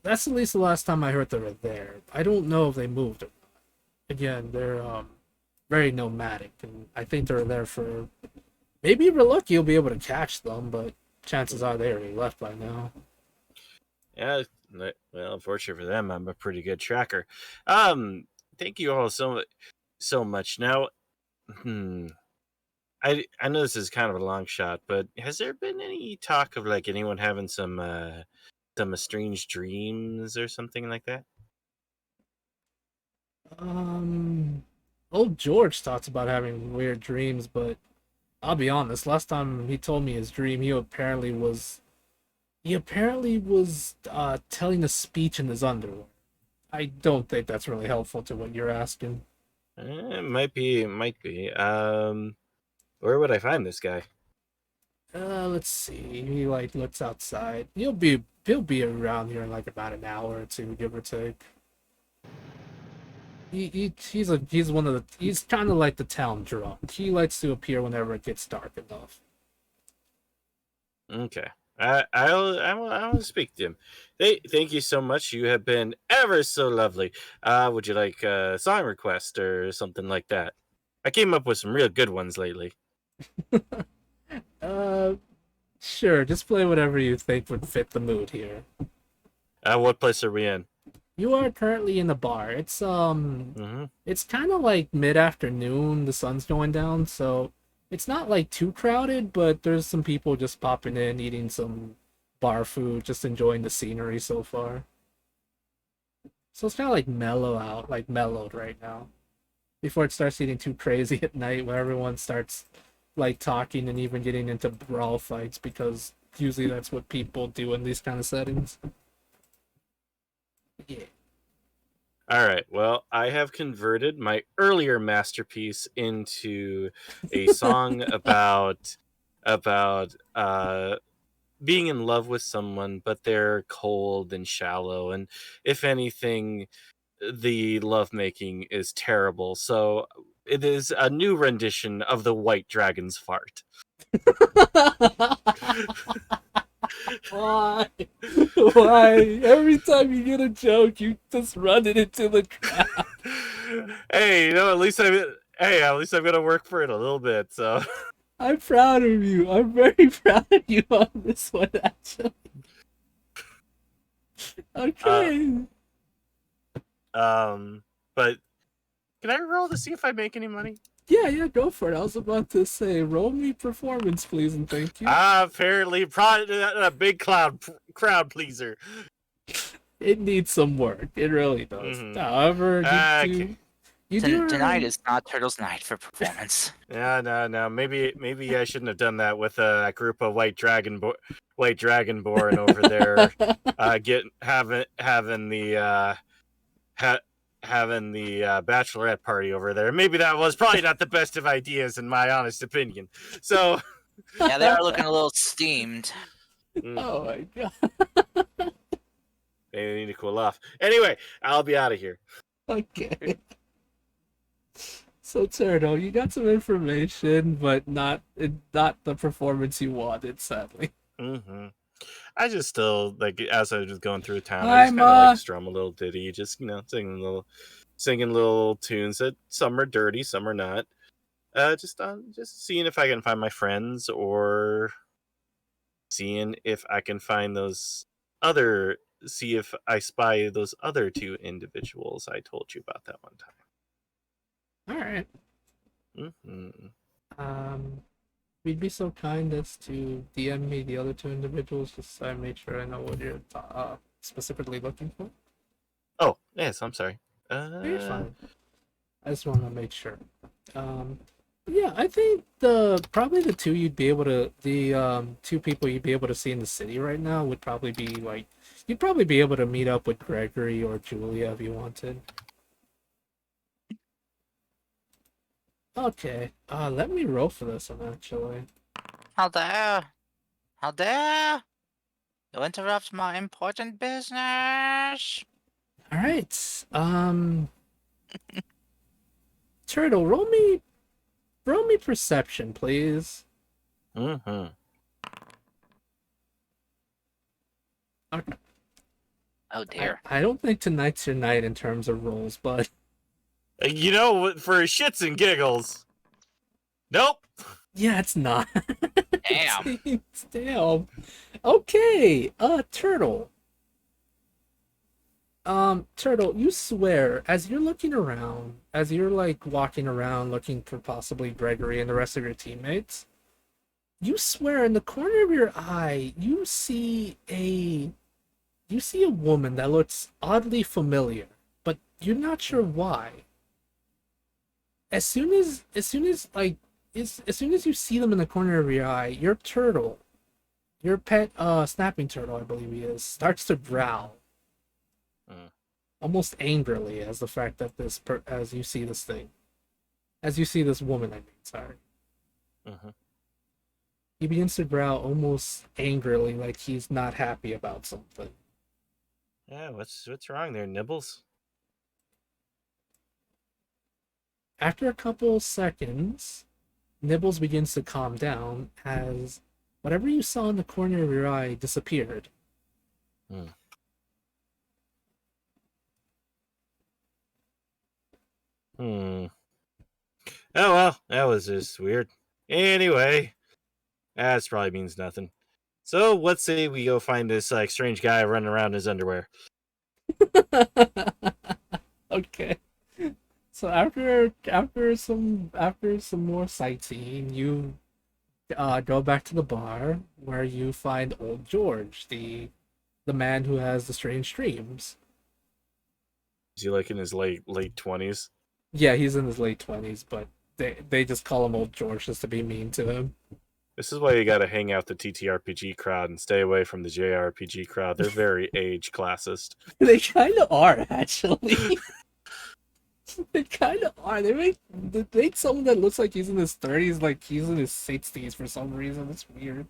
[SPEAKER 3] That's at least the last time I heard they were there. I don't know if they moved or not. Again, they're very nomadic, and I think they're there for. Maybe if you're lucky, you'll be able to catch them, but chances are they already left by now.
[SPEAKER 2] Yeah, well, unfortunately for them, I'm a pretty good tracker. Thank you all so much. Now, I know this is kind of a long shot, but has there been any talk of like anyone having some strange dreams or something like that?
[SPEAKER 3] Old George talks about having weird dreams, but I'll be honest, last time he told me his dream, he apparently was telling a speech in his underwear. I don't think that's really helpful to what you're asking.
[SPEAKER 2] It might be. Where would I find this guy?
[SPEAKER 3] Let's see. He looks outside. He'll be around here in like about an hour or two, give or take. He's kind of like the town drunk. He likes to appear whenever it gets dark enough.
[SPEAKER 2] Okay. I'll speak to him. Thank you so much. You have been ever so lovely. Would you like a song request or something like that? I came up with some real good ones lately.
[SPEAKER 3] Sure. Just play whatever you think would fit the mood here.
[SPEAKER 2] What place are we in?
[SPEAKER 3] You are currently in the bar. It's it's kind of like mid-afternoon. The sun's going down, so it's not like too crowded, but there's some people just popping in, eating some bar food, just enjoying the scenery so far. So it's kind of like mellowed right now. Before it starts getting too crazy at night, where everyone starts like talking and even getting into brawl fights, because usually that's what people do in these kind of settings. Yeah.
[SPEAKER 2] All right. Well, I have converted my earlier masterpiece into a song about being in love with someone, but they're cold and shallow, and if anything, the lovemaking is terrible. So it is a new rendition of the White Dragon's Fart.
[SPEAKER 3] Why? Why? Every time you get a joke, you just run it into the crowd.
[SPEAKER 2] Hey, at least I'm gonna work for it a little bit. So
[SPEAKER 3] I'm proud of you. I'm very proud of you on this one, actually. Okay.
[SPEAKER 2] But can I roll to see if I make any money?
[SPEAKER 3] Yeah, go for it. I was about to say, roll me performance, please, and thank you.
[SPEAKER 2] Apparently, probably a big crowd pleaser.
[SPEAKER 3] It needs some work. It really does.
[SPEAKER 2] Mm-hmm.
[SPEAKER 3] However,
[SPEAKER 1] Tonight is not Turtle's night for performance.
[SPEAKER 2] No. Maybe I shouldn't have done that with a group of White Dragonborn over there, having the bachelorette party over there. Maybe that was probably not the best of ideas, in my honest opinion. So
[SPEAKER 1] yeah, they are looking a little steamed.
[SPEAKER 3] Oh my god.
[SPEAKER 2] They need to cool off. Anyway, I'll be out of here.
[SPEAKER 3] Okay. So Turtle, you got some information, but not the performance you wanted, sadly.
[SPEAKER 2] Mm-hmm. I just still as I was going through town, I just kind of strum a little ditty, just singing little tunes that some are dirty, some are not. Just seeing if I can find my friends, or seeing if I can find see if I spy those other two individuals I told you about that one time.
[SPEAKER 3] All right.
[SPEAKER 2] Mm-hmm.
[SPEAKER 3] we'd be so kind as to DM me the other two individuals just so I make sure I know what you're specifically looking for?
[SPEAKER 2] Oh, yes, I'm sorry.
[SPEAKER 3] You're fine. I just want to make sure. Yeah, I think the probably the two you'd be able to two people you'd be able to see in the city right now would probably be like you'd probably be able to meet up with Gregory or Julia if you wanted. Okay, let me roll for this one actually.
[SPEAKER 1] How dare! How dare! You interrupt my important business!
[SPEAKER 3] All right, Turtle, roll me perception, please.
[SPEAKER 2] Mm-hmm.
[SPEAKER 3] Okay.
[SPEAKER 1] Oh dear.
[SPEAKER 3] I don't think tonight's your night in terms of rolls, but
[SPEAKER 2] You know, for shits and giggles. Nope.
[SPEAKER 3] yeah, it's not.
[SPEAKER 1] Damn.
[SPEAKER 3] Damn. Okay, Turtle. Turtle, you swear, as you're looking around, as you're like walking around looking for possibly Gregory and the rest of your teammates, you swear in the corner of your eye, you see a woman that looks oddly familiar, but you're not sure why. As soon as you see them in the corner of your eye, your turtle, your pet snapping turtle, I believe he is, starts to growl. Almost angrily as the fact that as you see this thing. As you see this woman, I mean, sorry.
[SPEAKER 2] Mm-hmm.
[SPEAKER 3] He begins to growl almost angrily, like he's not happy about something.
[SPEAKER 2] Yeah, what's wrong there, Nibbles?
[SPEAKER 3] After a couple seconds, Nibbles begins to calm down as whatever you saw in the corner of your eye disappeared.
[SPEAKER 2] Hmm. Oh well, that was just weird. Anyway, that probably means nothing. So let's say we go find this like strange guy running around in his underwear.
[SPEAKER 3] Okay. So after some more sightseeing, you go back to the bar where you find old George, the man who has the strange dreams.
[SPEAKER 2] Is he like in his late 20s?
[SPEAKER 3] Yeah, he's in his late 20s, but they just call him old George just to be mean to him.
[SPEAKER 2] This is why you got to hang out the TTRPG crowd and stay away from the JRPG crowd. They're very age classist.
[SPEAKER 3] They kind of are actually. They kind of are. They make someone that looks like he's in his 30s like he's in his 60s for some reason. It's weird.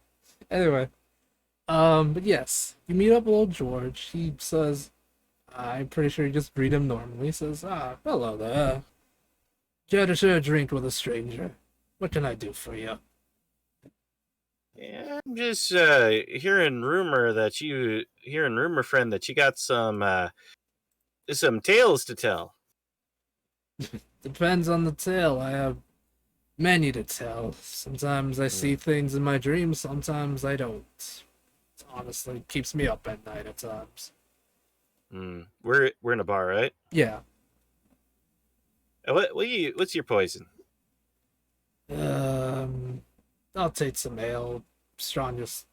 [SPEAKER 3] Anyway, but yes, you meet up with old George. He says, I'm pretty sure you just greet him normally. He says, hello there. Care to share a drink with a stranger? What can I do for you?
[SPEAKER 2] Yeah, I'm just hearing rumor, friend, that you got some tales to tell.
[SPEAKER 3] Depends on the tale. I have many to tell. Sometimes I see things in my dreams, sometimes I don't. It honestly keeps me up at night at times.
[SPEAKER 2] We're in a bar, right?
[SPEAKER 3] Yeah.
[SPEAKER 2] What's your poison?
[SPEAKER 3] I'll take some ale. Strongest.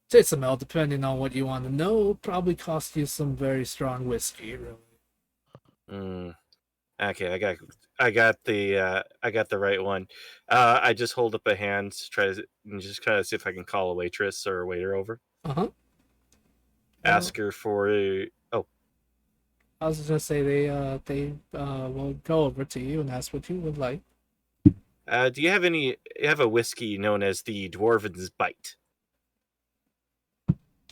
[SPEAKER 3] Take some ale, depending on what you want to know. It'll probably cost you some very strong whiskey, really.
[SPEAKER 2] Okay, I got the right one. I just hold up a hand, try to see if I can call a waitress or a waiter over. Ask her for
[SPEAKER 3] I was just gonna say they will go over to you and ask what you would like.
[SPEAKER 2] do you have a whiskey known as the Dwarven's Bite?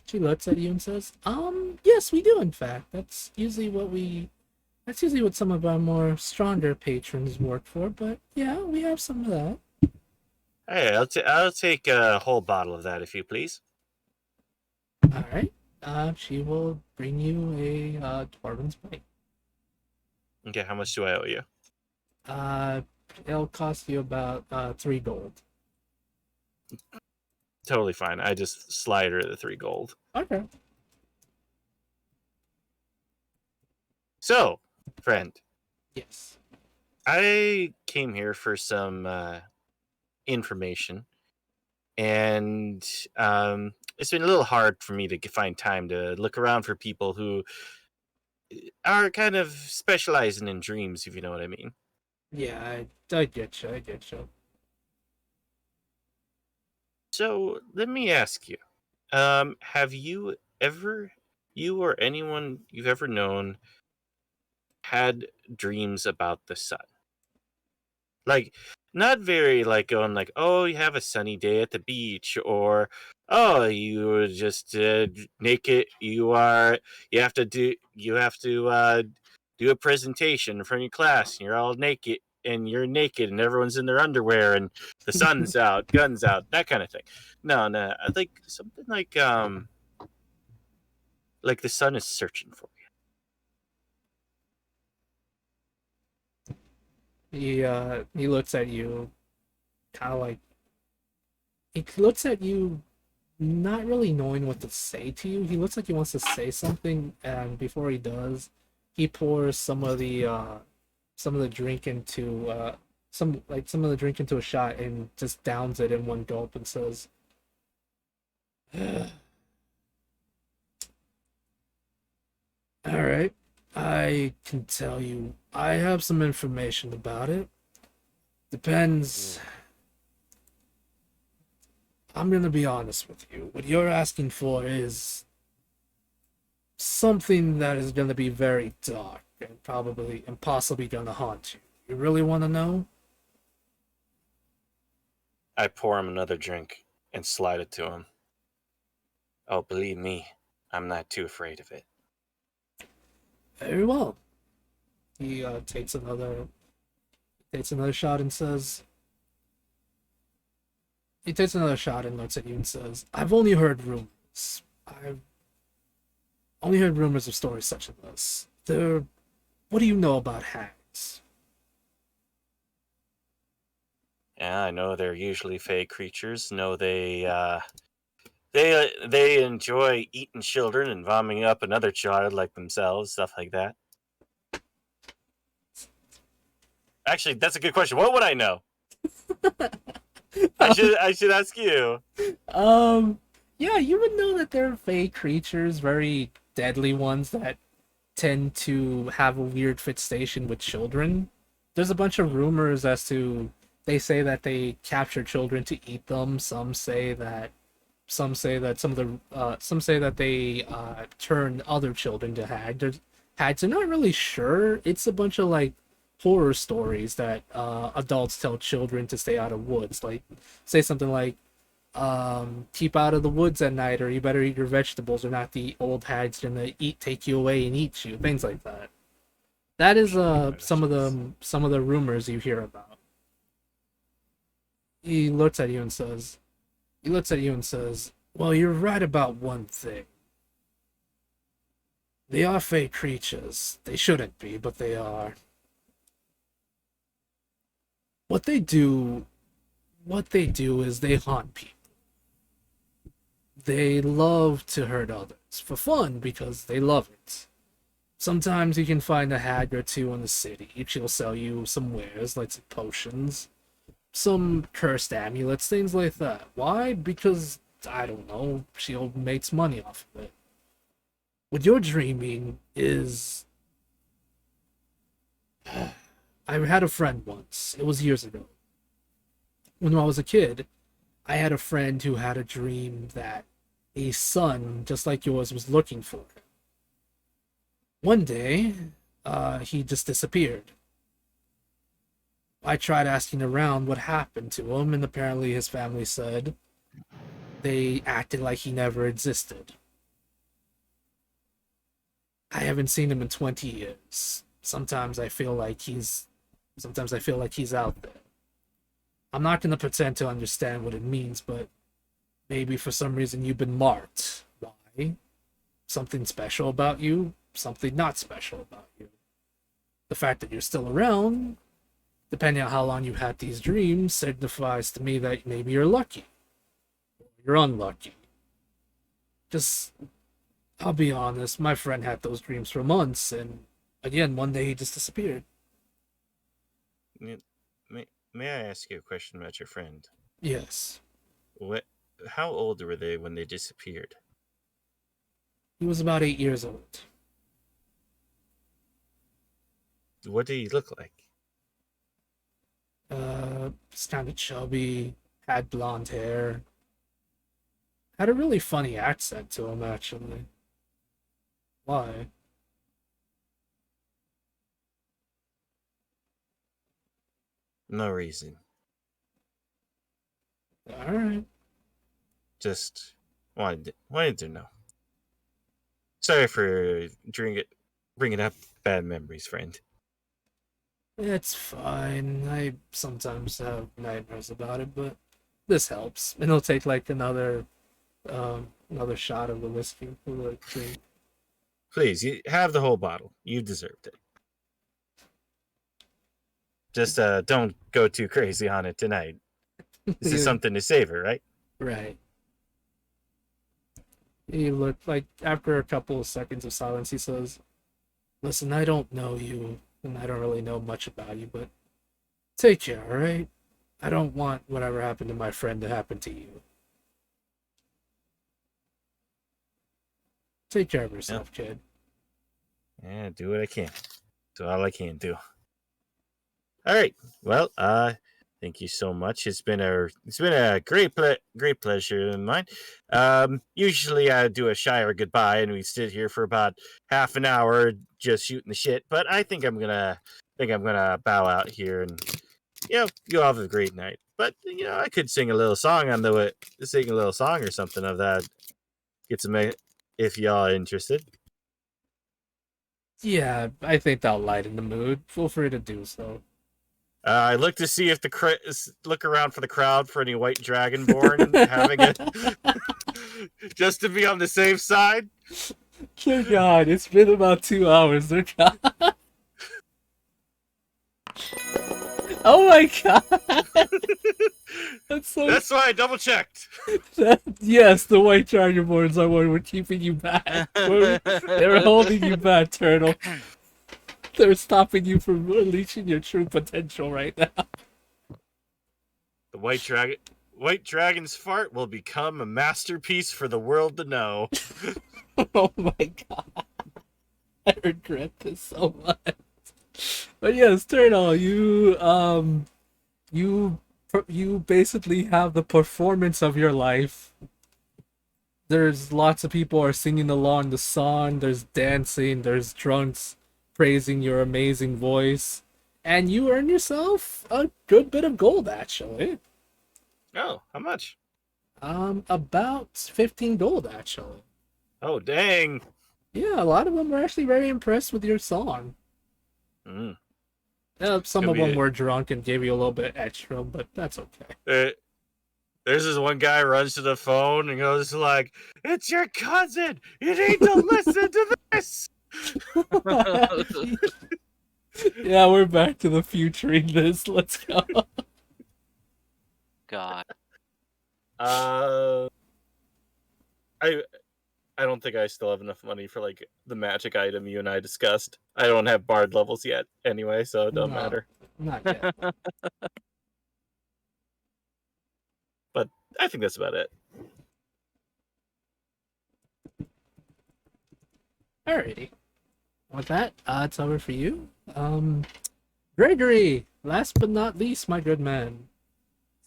[SPEAKER 3] She looks at you and says, yes, we do, in fact. That's usually what some of our more stronger patrons work for, but yeah, we have some of that.
[SPEAKER 2] Hey, I'll take a whole bottle of that, if you please.
[SPEAKER 3] All right. She will bring you a Dwarven's Bite.
[SPEAKER 2] Okay, how much do I owe you?
[SPEAKER 3] It'll cost you about 3 gold.
[SPEAKER 2] Totally fine. I just slide her the 3 gold.
[SPEAKER 3] Okay.
[SPEAKER 2] So, friend.
[SPEAKER 3] Yes.
[SPEAKER 2] I came here for some information, and it's been a little hard for me to find time to look around for people who are kind of specializing in dreams, if you know what I mean.
[SPEAKER 3] Yeah, I get you. I get you.
[SPEAKER 2] So let me ask you, have you ever, you or anyone you've ever known, had dreams about the sun? Like, not very like going like, oh, you have a sunny day at the beach, or oh, you were just naked. You have to do a presentation in front of your class, and you're all naked, and you're naked, and everyone's in their underwear, and the sun's out, guns out, that kind of thing. No, no, I think something like the sun is searching for
[SPEAKER 3] He looks at you, kind of like he looks at you, not really knowing what to say to you. He looks like he wants to say something, and before he does, he pours some of the drink into some of the drink into a shot and just downs it in one gulp and says, "All right, I can tell you. I have some information about it. Depends. I'm gonna be honest with you. What you're asking for is something that is gonna be very dark and probably and possibly gonna haunt you. You really want to know?"
[SPEAKER 2] I pour him another drink and slide it to him. Oh, believe me, I'm not too afraid of it.
[SPEAKER 3] Very well. He takes another shot and says. He takes another shot and looks at you and says, "I've only heard rumors. I've only heard rumors of stories such as this. What do you know about hags?"
[SPEAKER 2] Yeah, I know they're usually fey creatures. No, they enjoy eating children and vomiting up another child like themselves, stuff like that. Actually, that's a good question. What would I know? I should ask you.
[SPEAKER 3] Yeah, you would know that they're fey creatures, very deadly ones that tend to have a weird fixation with children. There's a bunch of rumors as to they say that they capture children to eat them. Some say that some say that they turn other children to hags. They're not really sure. It's a bunch of like horror stories that adults tell children to stay out of woods. Like say something like keep out of the woods at night, or you better eat your vegetables, or not the old hag's gonna take you away and eat you, things like that. That is some of the rumors you hear about. He looks at you and says, "Well, you're right about one thing. They are fey creatures. They shouldn't be, but they are. What they do is they haunt people. They love to hurt others for fun because they love it. Sometimes you can find a hag or two in the city. She'll sell you some wares, like some potions, some cursed amulets, things like that. Why? Because, I don't know, she makes money off of it. What you're dreaming is... I had a friend once. It was years ago. When I was a kid, I had a friend who had a dream that a son, just like yours, was looking for him. One day, he just disappeared. I tried asking around what happened to him, and apparently his family said they acted like he never existed. I haven't seen him in 20 years. Sometimes I feel like he's out there. I'm not going to pretend to understand what it means, but maybe for some reason you've been marked. Why? Something special about you, something not special about you. The fact that you're still around, depending on how long you had these dreams, signifies to me that maybe you're lucky. You're unlucky. I'll be honest, my friend had those dreams for months, and again, one day he just disappeared.
[SPEAKER 2] may I ask you a question about your friend?
[SPEAKER 3] Yes.
[SPEAKER 2] What? How old were they when they disappeared?
[SPEAKER 3] He was about 8 years old.
[SPEAKER 2] What did he look like?
[SPEAKER 3] Just kind of chubby, had blonde hair. Had a really funny accent to him, actually. Why?
[SPEAKER 2] No reason.
[SPEAKER 3] Alright.
[SPEAKER 2] Just wanted to know. Sorry for bringing up bad memories, friend.
[SPEAKER 3] It's fine. I sometimes have nightmares about it, but this helps. And he'll take like another shot of the whiskey for the drink.
[SPEAKER 2] Please, you have the whole bottle. You deserved it. Just don't go too crazy on it tonight. This is something to savor, right?
[SPEAKER 3] Right. He looked like after a couple of seconds of silence, he says, "Listen, I don't know you, and I don't really know much about you, but take care, alright? I don't want whatever happened to my friend to happen to you. Take care of yourself, kid."
[SPEAKER 2] Yeah, do what I can. Do all I can do. All right. Well, thank you so much. It's been a great pleasure of mine. Usually I do a shire goodbye and we sit here for about half an hour just shooting the shit. But I think I'm gonna bow out here and you all have a great night. But I could sing a little song or something of that. Get some if y'all are interested.
[SPEAKER 3] Yeah, I think that'll lighten the mood. Feel free to do so.
[SPEAKER 2] I look to see if look around for the crowd for any white dragonborn having it, just to be on the safe side.
[SPEAKER 3] Dear God, it's been about 2 hours. They're gone. Oh my God! That's
[SPEAKER 2] why I double checked.
[SPEAKER 3] Yes, the white dragonborns are what were keeping you back. They were holding you back, Turtle. They're stopping you from unleashing your true potential right now.
[SPEAKER 2] The white dragon's fart will become a masterpiece for the world to know.
[SPEAKER 3] Oh my God. I regret this so much. But yes, Turtle, you basically have the performance of your life. There's lots of people are singing along the song, there's dancing, there's drunks praising your amazing voice, and you earn yourself a good bit of gold, actually.
[SPEAKER 2] Oh, how much?
[SPEAKER 3] About 15 gold, actually.
[SPEAKER 2] Oh, dang.
[SPEAKER 3] Yeah, a lot of them were actually very impressed with your song.
[SPEAKER 2] Mm.
[SPEAKER 3] Some of them were drunk and gave you a little bit extra, but that's okay.
[SPEAKER 2] There's this one guy runs to the phone and goes like, "It's your cousin! You need to listen to this!"
[SPEAKER 3] Yeah, we're back to the future in this. Let's go.
[SPEAKER 1] God.
[SPEAKER 2] I don't think I still have enough money for like the magic item you and I discussed. I don't have bard levels yet anyway, so it don't matter.
[SPEAKER 3] Not yet.
[SPEAKER 2] But I think that's about it.
[SPEAKER 3] Alrighty. With that, it's over for you. Gregory, last but not least, my good man.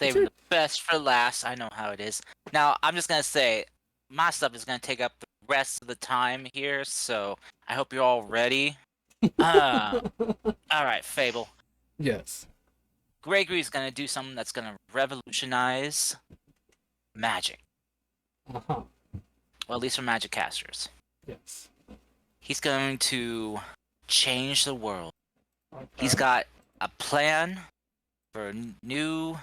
[SPEAKER 1] Saving the best for last. I know how it is. Now, I'm just going to say, my stuff is going to take up the rest of the time here, so I hope you're all ready. Alright, Fable.
[SPEAKER 3] Yes.
[SPEAKER 1] Gregory's going to do something that's going to revolutionize magic.
[SPEAKER 3] Uh-huh.
[SPEAKER 1] Well, at least for magic casters.
[SPEAKER 3] Yes.
[SPEAKER 1] He's going to change the world.
[SPEAKER 3] Okay.
[SPEAKER 1] He's got a plan for a new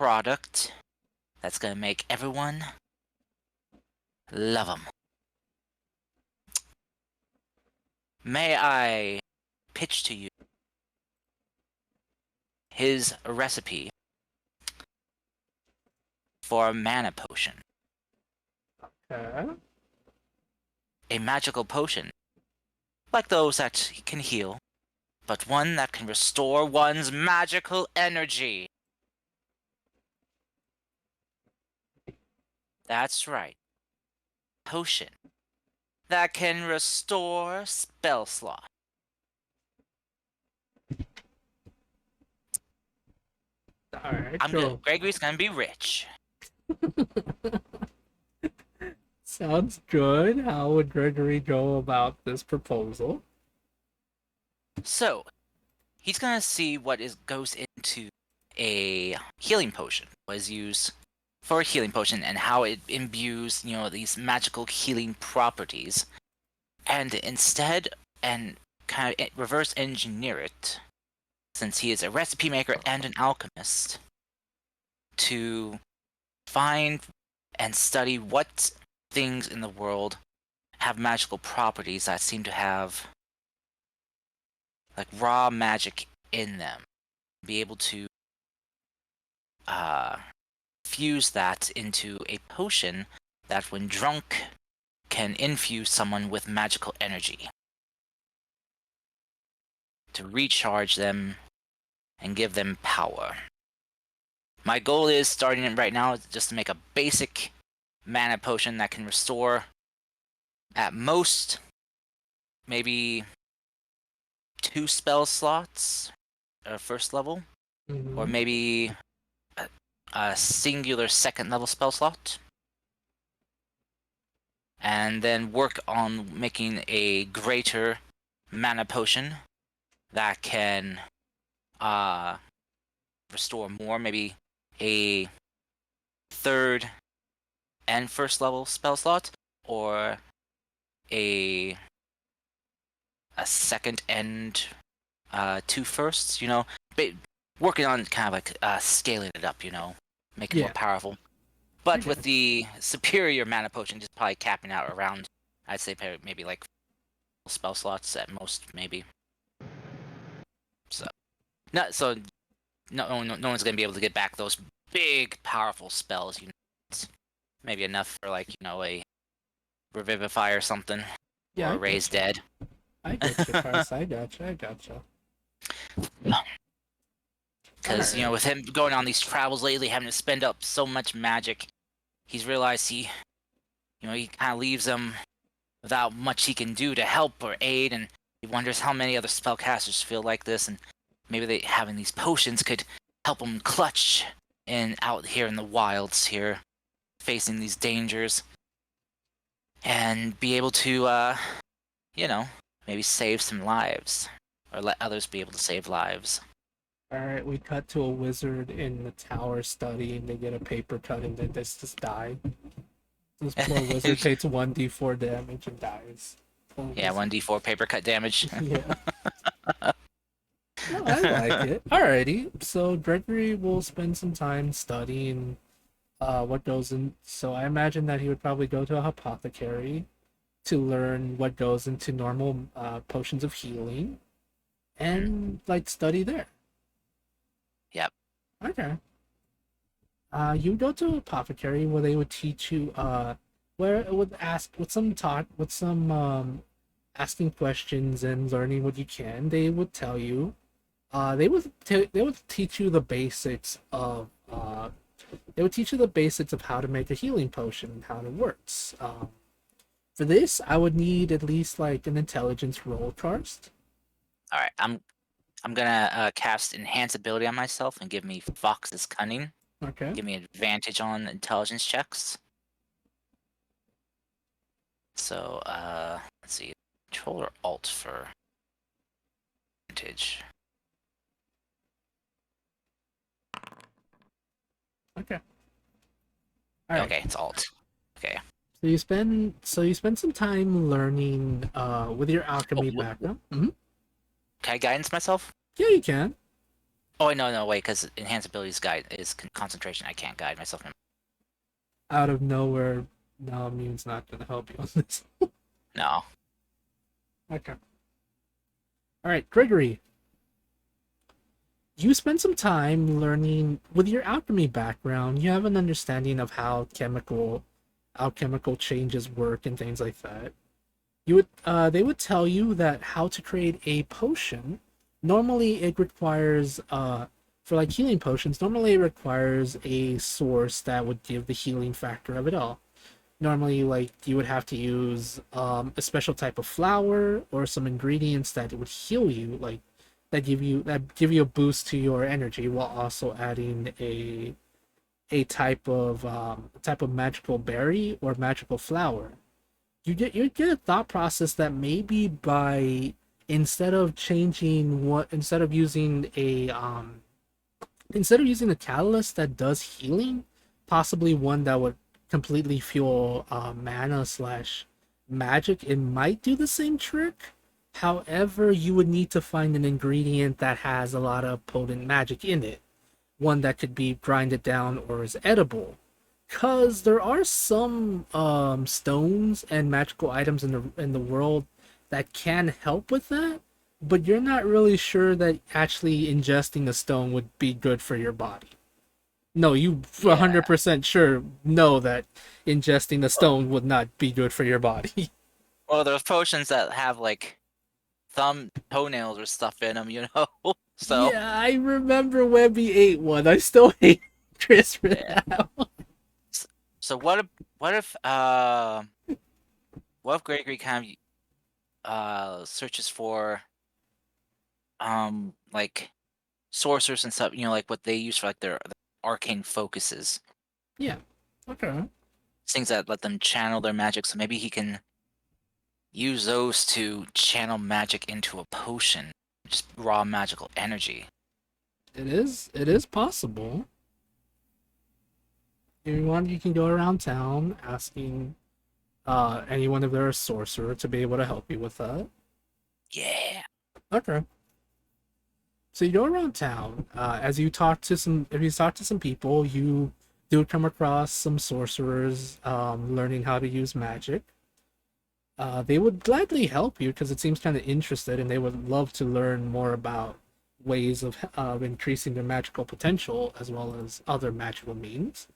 [SPEAKER 1] product that's going to make everyone love him. May I pitch to you his recipe for a mana potion?
[SPEAKER 3] Okay.
[SPEAKER 1] A magical potion, like those that can heal, but one that can restore one's magical energy. That's right. Potion that can restore spell slot.
[SPEAKER 3] All right, sure.
[SPEAKER 1] Gregory's gonna be rich.
[SPEAKER 3] Sounds good. How would Gregory go about this proposal?
[SPEAKER 1] So, he's gonna see what goes into a healing potion, what is used for a healing potion, and how it imbues, these magical healing properties, and instead, and kind of reverse engineer it, since he is a recipe maker and an alchemist, to find and study what things in the world have magical properties that seem to have like raw magic in them. Be able to fuse that into a potion that, when drunk, can infuse someone with magical energy to recharge them and give them power. My goal is, starting it right now, is just to make a basic mana potion that can restore, at most, maybe 2 spell slots, first level,
[SPEAKER 3] Mhm.
[SPEAKER 1] or maybe a singular second level spell slot, and then work on making a greater mana potion that can restore more, maybe a third and first level spell slot, or a second and 2 firsts, working on kind of like scaling it up, make it more
[SPEAKER 3] Yeah.
[SPEAKER 1] powerful. But
[SPEAKER 3] Okay.
[SPEAKER 1] with the superior mana potion, just probably capping out around, I'd say maybe like spell slots at most, maybe. So no one's gonna be able to get back those big, powerful spells. It's maybe enough for, like, a revivify or something,
[SPEAKER 3] Yeah,
[SPEAKER 1] or raise dead.
[SPEAKER 3] I get you, Cars. I gotcha.
[SPEAKER 1] Because
[SPEAKER 3] Alright.
[SPEAKER 1] with him going on these travels lately, having to spend up so much magic, he's realized he kind of leaves them without much he can do to help or aid, and he wonders how many other spellcasters feel like this, and maybe having these potions could help him clutch out here in the wilds here, facing these dangers, and be able to, maybe save some lives, or let others be able to save lives.
[SPEAKER 3] Alright, we cut to a wizard in the tower studying. They get a paper cut and then they just die. This poor wizard takes 1d4 damage and dies. Poor
[SPEAKER 1] Yeah,
[SPEAKER 3] wizard.
[SPEAKER 1] 1d4 paper cut damage.
[SPEAKER 3] Yeah. No, I like it. Alrighty, so Gregory will spend some time studying what goes in. So I imagine that he would probably go to a apothecary to learn what goes into normal potions of healing, and like study there.
[SPEAKER 1] Yep.
[SPEAKER 3] Okay. You go to an apothecary where they would teach you where it would ask with some asking questions and learning what you can. They would tell you they would teach you the basics of how to make a healing potion and how it works. For this, I would need at least like an intelligence roll first.
[SPEAKER 1] All right, I'm gonna cast enhance ability on myself and give me Fox's cunning.
[SPEAKER 3] Okay.
[SPEAKER 1] Give me advantage on intelligence checks. So let's see, Control or Alt for advantage.
[SPEAKER 3] Okay. All right.
[SPEAKER 1] Okay, it's Alt. Okay.
[SPEAKER 3] So you spend some time learning with your alchemy background. Mm-hmm.
[SPEAKER 1] Can I guidance myself?
[SPEAKER 3] Yeah, you can.
[SPEAKER 1] Oh no, wait, because enhance abilities guide is concentration. I can't guide myself.
[SPEAKER 3] Out of nowhere, no, Mune's not gonna help you on this.
[SPEAKER 1] No.
[SPEAKER 3] Okay. All right, Gregory. You spend some time learning with your alchemy background. You have an understanding of how alchemical changes work and things like that. They would tell you that how to create a potion Normally it requires for like healing potions, normally it requires a source that would give the healing factor of it all. Normally, like, you would have to use a special type of flour or some ingredients that would heal you, like that give you a boost to your energy while also adding a type of magical berry or magical flower. You get a thought process that maybe by instead of using a catalyst that does healing, possibly one that would completely fuel mana slash magic, it might do the same trick. However, you would need to find an ingredient that has a lot of potent magic in it, one that could be grinded down or is edible. Cause there are some stones and magical items in the world that can help with that, but you're not really sure that actually ingesting a stone would be good for your body. No, you
[SPEAKER 1] Yeah.
[SPEAKER 3] 100% sure know that ingesting a stone would not be good for your body.
[SPEAKER 1] Well, there's potions that have like toenails or stuff in them, you know. So
[SPEAKER 3] Yeah, I remember Webby ate one. I still hate Chris for
[SPEAKER 1] yeah.
[SPEAKER 3] that one.
[SPEAKER 1] So what if Gregory kind of searches for like sorcerers and stuff, you know, like what they use for like their arcane focuses,
[SPEAKER 3] Yeah. Okay.
[SPEAKER 1] things that let them channel their magic. So maybe he can use those to channel magic into a potion, just raw magical energy.
[SPEAKER 3] It is possible. If you want, you can go around town asking anyone if they're a sorcerer to be able to help you with that.
[SPEAKER 1] Yeah.
[SPEAKER 3] Okay. So you go around town. If you talk to some people, you do come across some sorcerers learning how to use magic. They would gladly help you because it seems kind of interested, and they would love to learn more about ways of increasing their magical potential as well as other magical means.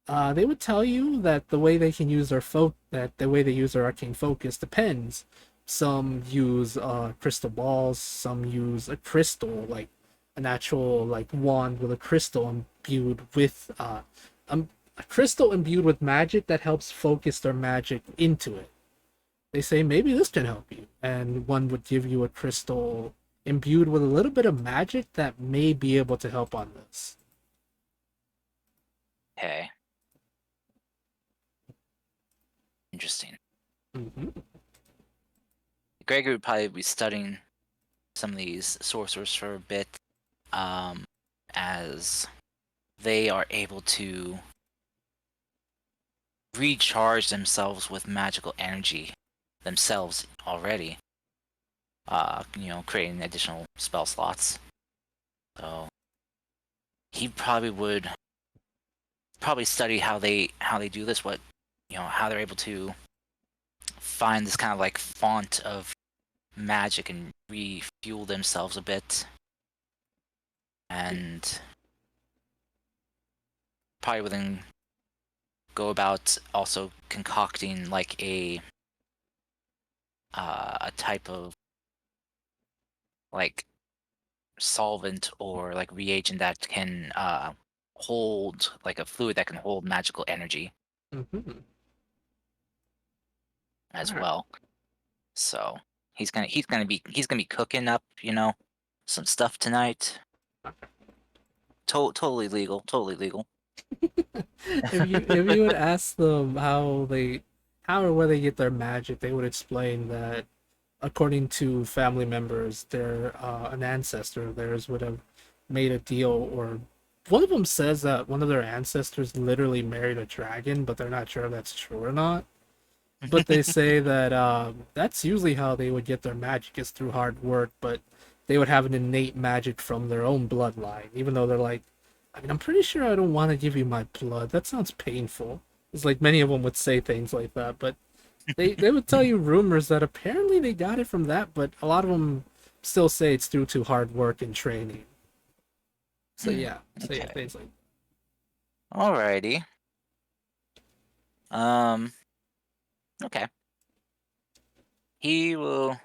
[SPEAKER 3] They would tell you that the way they use their arcane focus depends. Some use crystal balls, some use a crystal, like an actual like wand with a crystal imbued with a crystal imbued with magic that helps focus their magic into it. They say maybe this can help you, and one would give you a crystal imbued with a little bit of magic that may be able to help on this.
[SPEAKER 1] Okay. Interesting.
[SPEAKER 3] Mm-hmm.
[SPEAKER 1] Gregory would probably be studying some of these sorcerers for a bit, as they are able to recharge themselves with magical energy themselves already. You know, creating additional spell slots. So he probably would study how they do this, what how they're able to find this kind of like font of magic and refuel themselves a bit, and probably would then go about also concocting like a type of like solvent or like reagent that can hold like a fluid that can hold magical energy
[SPEAKER 3] Mm-hmm.
[SPEAKER 1] as
[SPEAKER 3] All right.
[SPEAKER 1] well. So he's gonna be cooking up, some stuff tonight. Totally legal, totally legal.
[SPEAKER 3] If you would ask them how or where they get their magic, they would explain that according to family members, an ancestor of theirs would have made a deal, or one of them says that one of their ancestors literally married a dragon, but they're not sure if that's true or not. But they say that that's usually how they would get their magic is through hard work, but they would have an innate magic from their own bloodline, even though they're like, I mean, I'm pretty sure I don't want to give you my blood. That sounds painful. It's like many of them would say things like that, but they would tell you rumors that apparently they got it from that, but a lot of them still say it's due to hard work and training. So yeah,
[SPEAKER 1] Okay.
[SPEAKER 3] things like
[SPEAKER 1] Alrighty. Okay. He will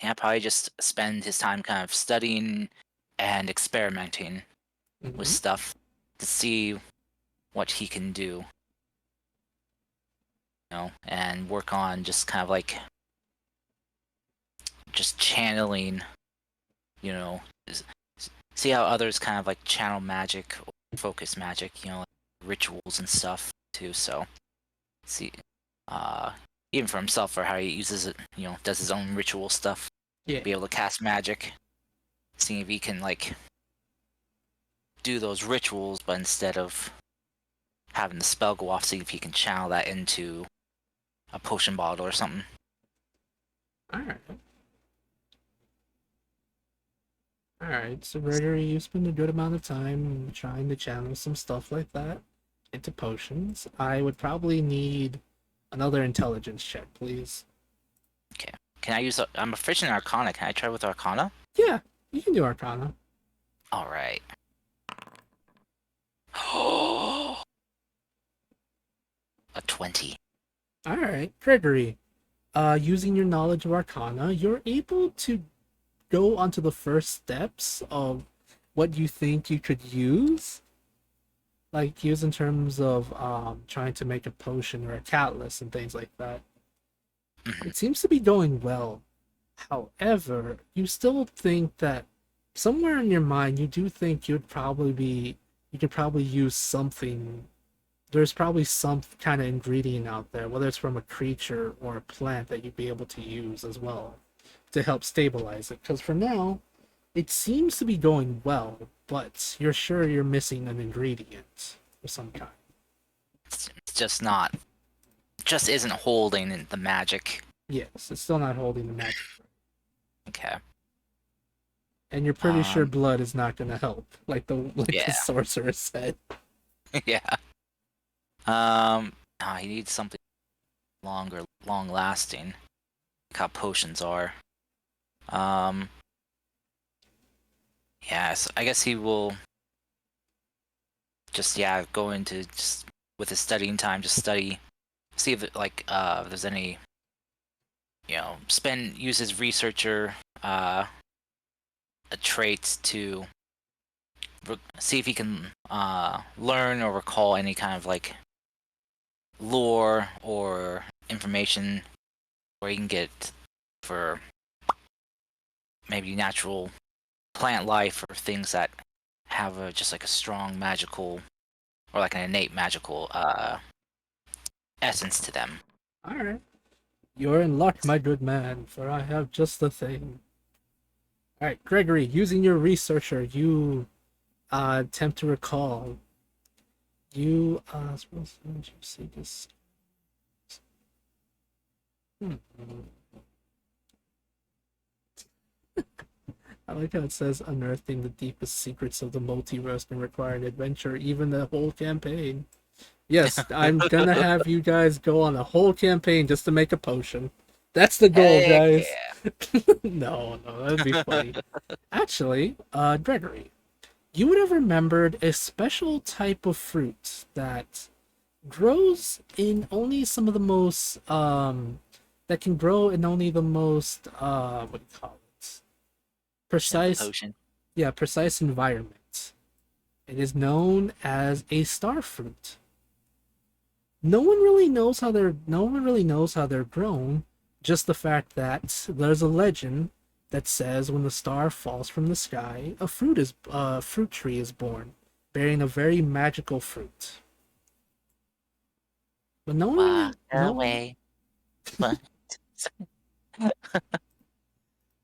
[SPEAKER 1] Yeah, probably just spend his time kind of studying and experimenting with
[SPEAKER 3] Mhm.
[SPEAKER 1] stuff to see what he can do, and work on just kind of like just channeling, you know, s- see how others kind of like channel magic or focus magic, like rituals and stuff too. So see, uh, even for himself or how he uses it, does his own ritual stuff,
[SPEAKER 3] Yeah.
[SPEAKER 1] be able to cast magic, seeing if he can like do those rituals, but instead of having the spell go off, see if he can channel that into a potion bottle or something.
[SPEAKER 3] All right. All right. So Gregory, you spend a good amount of time trying to channel some stuff like that into potions. I would probably need another intelligence check, please.
[SPEAKER 1] Okay. Can I use? I'm proficient in Arcana. Can I try with Arcana?
[SPEAKER 3] Yeah, you can do Arcana.
[SPEAKER 1] All right. A 20.
[SPEAKER 3] All right, Gregory. Using your knowledge of Arcana, you're able to go onto the first steps of what you think you could use, like use in terms of trying to make a potion or a catalyst and things like that.
[SPEAKER 1] Mhm.
[SPEAKER 3] It seems to be going well. However, you still think that somewhere in your mind you do think you could probably use something. There's probably some kind of ingredient out there, whether it's from a creature or a plant, that you'd be able to use as well to help stabilize it. Because for now, it seems to be going well, but you're sure you're missing an ingredient of some kind.
[SPEAKER 1] It's just not. Just isn't holding the magic.
[SPEAKER 3] Yes, it's still not holding the magic.
[SPEAKER 1] Okay.
[SPEAKER 3] And you're pretty sure
[SPEAKER 1] Um.
[SPEAKER 3] blood is not going to help, like the
[SPEAKER 1] Yeah.
[SPEAKER 3] sorcerer said.
[SPEAKER 1] Yeah. He needs something longer, long lasting. Like how potions are. Um. Yes. I guess he will just go into just with his studying time, just study, see if if there's any, use his researcher traits to see if he can learn or recall any kind of like lore or information where he can get for maybe natural plant life or things that have just like a strong magical or like an innate magical essence to them.
[SPEAKER 3] All right. You're in luck, my good man, for I have just the thing. All right, Gregory, using your researcher, you attempt to recall. You suppose you see this. Hmm. I like how it says unearthing the deepest secrets of the multiverse can require an adventure, even the whole campaign. Yes, I'm gonna have you guys go on a whole campaign just to make a potion. That's the goal,
[SPEAKER 1] Heck
[SPEAKER 3] guys. No, that'd be funny. Actually, Gregory, you would have remembered a special type of fruit that grows in only some of the most that can grow in only the most what do you call it?
[SPEAKER 1] Simple
[SPEAKER 3] Precise,
[SPEAKER 1] potion.
[SPEAKER 3] yeah, precise environment. It is known as a star fruit. No one really knows how they're grown, just the fact that there's a legend that says when the star falls from the sky, a fruit tree is born, bearing a very magical fruit. But no one
[SPEAKER 1] Walk
[SPEAKER 3] really no one
[SPEAKER 1] away. What?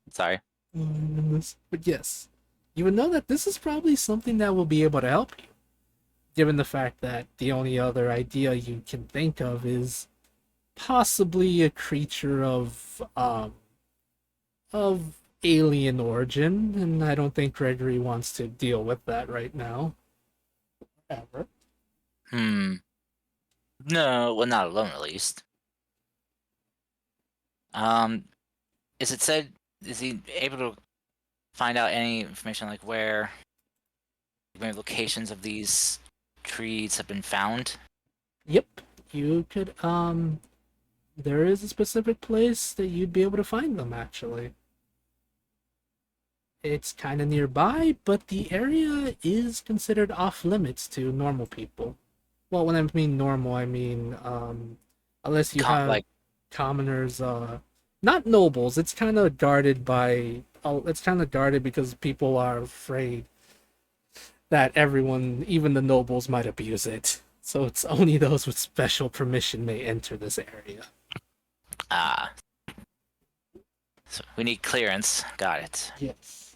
[SPEAKER 1] Sorry.
[SPEAKER 3] but yes, you would know that this is probably something that will be able to help you, given the fact that the only other idea you can think of is possibly a creature of alien origin, and I don't think Gregory wants to deal with that right now. Ever.
[SPEAKER 1] Hmm. No, well, not alone at least. Um, is it said? Is he able to find out any information like where maybe locations of these trees have been found?
[SPEAKER 3] Yep, you could there is a specific place that you'd be able to find them actually. It's kind of nearby, but the area is considered off limits to normal people. Well, when I mean normal, I mean unless you have
[SPEAKER 1] Like,
[SPEAKER 3] commoners, not nobles. It's kind of guarded by. Oh, it's kind of guarded because people are afraid that everyone, even the nobles, might abuse it. So it's only those with special permission may enter this area.
[SPEAKER 1] so we need clearance. Got it.
[SPEAKER 3] Yes.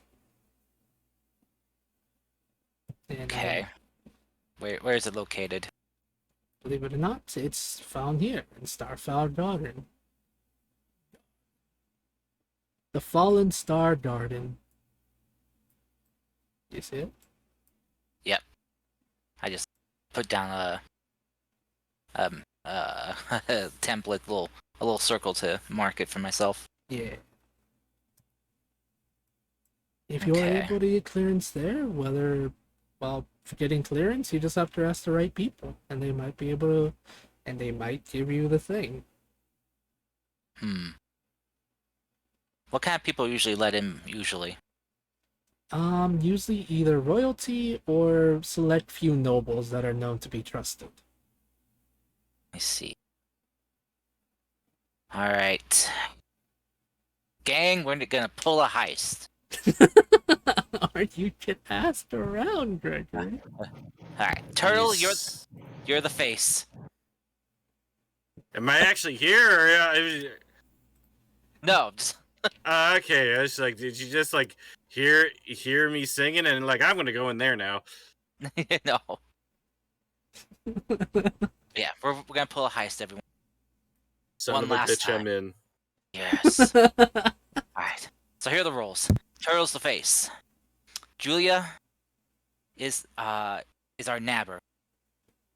[SPEAKER 3] And
[SPEAKER 1] Okay. Where is it located?
[SPEAKER 3] believe it or not, it's found here in Starflower Garden. The Fallen Star Garden. You see it?
[SPEAKER 1] Yep. I just put down a template, a little circle to mark it for myself.
[SPEAKER 3] Yeah. If you are
[SPEAKER 1] Okay.
[SPEAKER 3] able to get clearance there, well, for getting clearance, you just have to ask the right people, and they might be able to, and they might give you the thing.
[SPEAKER 1] What kind of people usually let in? Usually.
[SPEAKER 3] Usually either royalty or select few nobles that are known to be trusted.
[SPEAKER 1] Let me see. All right, gang, we're gonna pull a heist.
[SPEAKER 3] Aren't you get asked around, Gregory?
[SPEAKER 1] All right, Turtle,
[SPEAKER 2] Nice.
[SPEAKER 1] you're the face.
[SPEAKER 2] Am I actually here? Or,
[SPEAKER 1] No, just,
[SPEAKER 2] okay, I was like, did you just like hear me singing and like I'm gonna go in there now?
[SPEAKER 1] no. Yeah, we're gonna pull a heist, everyone.
[SPEAKER 2] Son
[SPEAKER 1] One
[SPEAKER 2] of a
[SPEAKER 1] last
[SPEAKER 2] bitch, I'm
[SPEAKER 1] time.
[SPEAKER 2] in.
[SPEAKER 1] Yes. All right. So here are the rules. Turtle's the face. Julia is our nabber.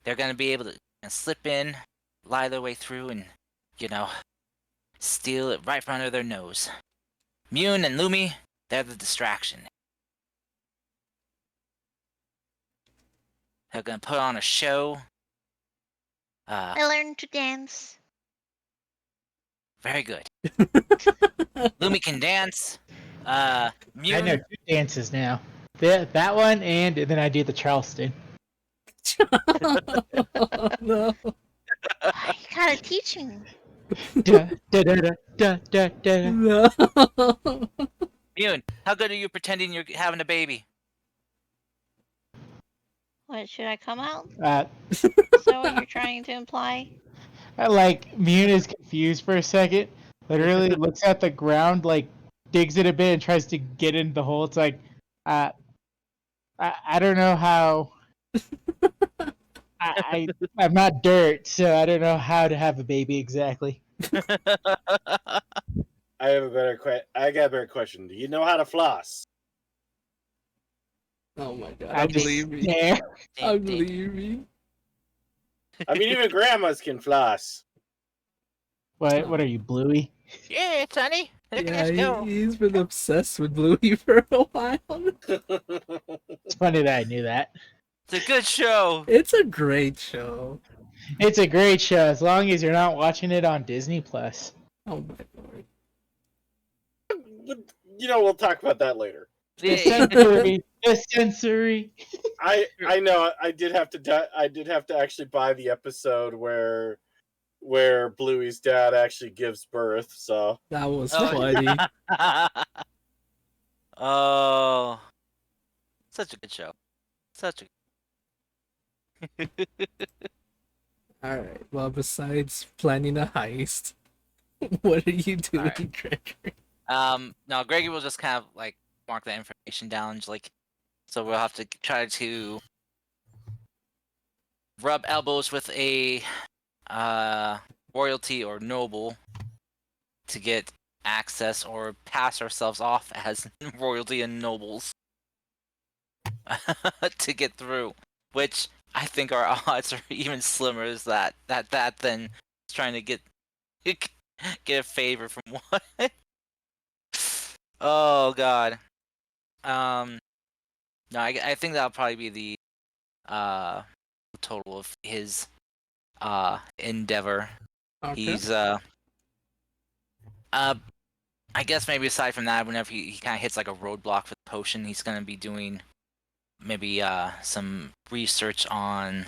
[SPEAKER 1] They're gonna be able to slip in, lie their way through, and steal it right from under their nose. Mune and Lumi, they're the distraction. They're gonna put on a show.
[SPEAKER 5] I learned to dance.
[SPEAKER 1] Very good. Lumi can dance.
[SPEAKER 4] I
[SPEAKER 1] Mune.
[SPEAKER 4] know 2 dances now. That one, and then I do the Charleston.
[SPEAKER 3] No.
[SPEAKER 5] You gotta teach me.
[SPEAKER 4] Da, da, da, da, da, da.
[SPEAKER 3] No.
[SPEAKER 1] Mune, how good are you pretending you're having a baby?
[SPEAKER 5] What, should I come out?
[SPEAKER 4] Uh,
[SPEAKER 5] Is that what you're trying to imply?
[SPEAKER 4] I like Mune is confused for a second. Literally looks at the ground, like digs it a bit and tries to get in the hole. It's like, I don't know how. I'm not dirt, so I don't know how to have a baby exactly.
[SPEAKER 2] I have a better I got a better question. Do you know how to floss?
[SPEAKER 3] Oh my god,
[SPEAKER 4] I
[SPEAKER 3] I
[SPEAKER 4] just
[SPEAKER 3] believe me.
[SPEAKER 4] stare.
[SPEAKER 3] I believe me.
[SPEAKER 2] I mean, even grandmas can floss.
[SPEAKER 4] What are you, Bluey?
[SPEAKER 1] Yeah, Sonny. Look
[SPEAKER 3] Yeah,
[SPEAKER 1] at us go.
[SPEAKER 3] he's been obsessed with Bluey for a while.
[SPEAKER 4] It's funny that I knew that.
[SPEAKER 1] It's a good show.
[SPEAKER 3] It's a great show.
[SPEAKER 4] It's a great show as long as you're not watching it on Disney Plus.
[SPEAKER 3] Oh my lord.
[SPEAKER 2] We'll talk about that later.
[SPEAKER 4] The sensory, the sensory.
[SPEAKER 2] I know I did have to actually buy the episode where Bluey's dad actually gives birth. So
[SPEAKER 3] That was
[SPEAKER 1] Oh,
[SPEAKER 3] funny.
[SPEAKER 1] Oh, such a good show. Such a.
[SPEAKER 3] Alright, well, besides planning a heist, what are you doing,
[SPEAKER 1] Alright.
[SPEAKER 3] Gregory?
[SPEAKER 1] No, Greggy will just kind of like mark that information down, just like, so we'll have to try to rub elbows with a royalty or noble to get access, or pass ourselves off as royalty and nobles to get through, which I think our odds are even slimmer as that than trying to get a favor from one. Oh god. No, I think that'll probably be the total of his endeavor.
[SPEAKER 3] Okay.
[SPEAKER 1] He's I guess maybe aside from that, whenever he kind of hits like a roadblock for the potion, he's gonna be doing maybe some research on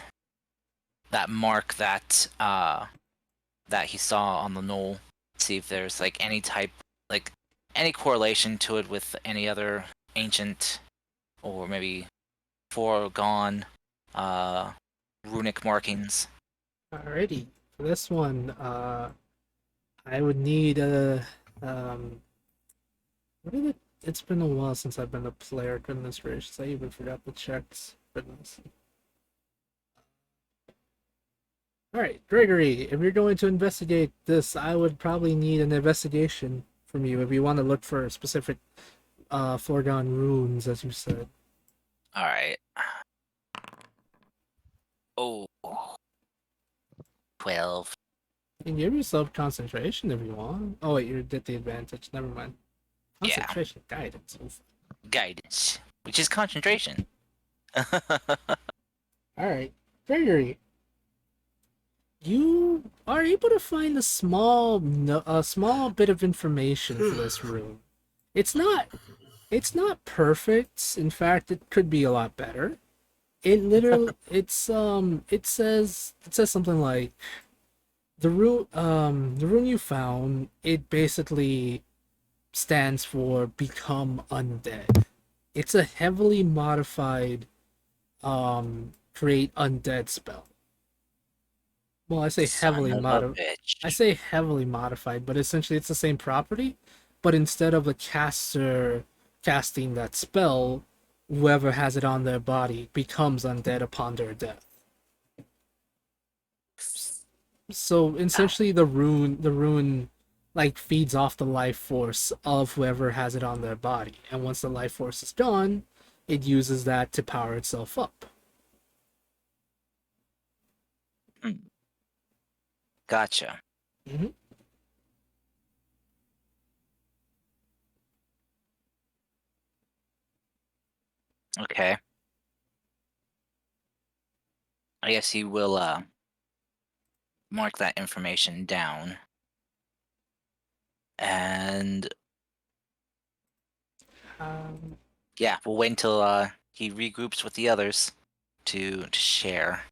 [SPEAKER 1] that mark that that he saw on the knoll. See if there's like any any correlation to it with any other ancient or maybe foregone runic markings.
[SPEAKER 3] Alrighty. For this one, I would need a what is it? It's been a while since I've been a player. Goodness gracious, I even forgot the checks. Goodness. Alright, Gregory, if you're going to investigate this, I would probably need an investigation from you if you want to look for specific foregone runes, as you said.
[SPEAKER 1] All right. Oh. 12.
[SPEAKER 3] You can give yourself concentration if you want. Oh wait, you did the advantage. Never mind.
[SPEAKER 1] Yeah.
[SPEAKER 3] Concentration, guidance. Oof.
[SPEAKER 1] Guidance, which is concentration.
[SPEAKER 3] Alright, Gregory. You are able to find a small bit of information for this room. It's not perfect. In fact, it could be a lot better. It literally it says something like the rune you found, it basically stands for become undead. It's a heavily modified create undead spell. Well, I say heavily modified, but essentially it's the same property, but instead of the caster casting that spell, whoever has it on their body becomes undead upon their death. So essentially the rune like feeds off the life force of whoever has it on their body, and once the life force is gone, it uses that to power itself up.
[SPEAKER 1] Gotcha.
[SPEAKER 3] Mm-hmm.
[SPEAKER 1] Okay. I guess he will mark that information down. And yeah, we'll wait until he regroups with the others to share.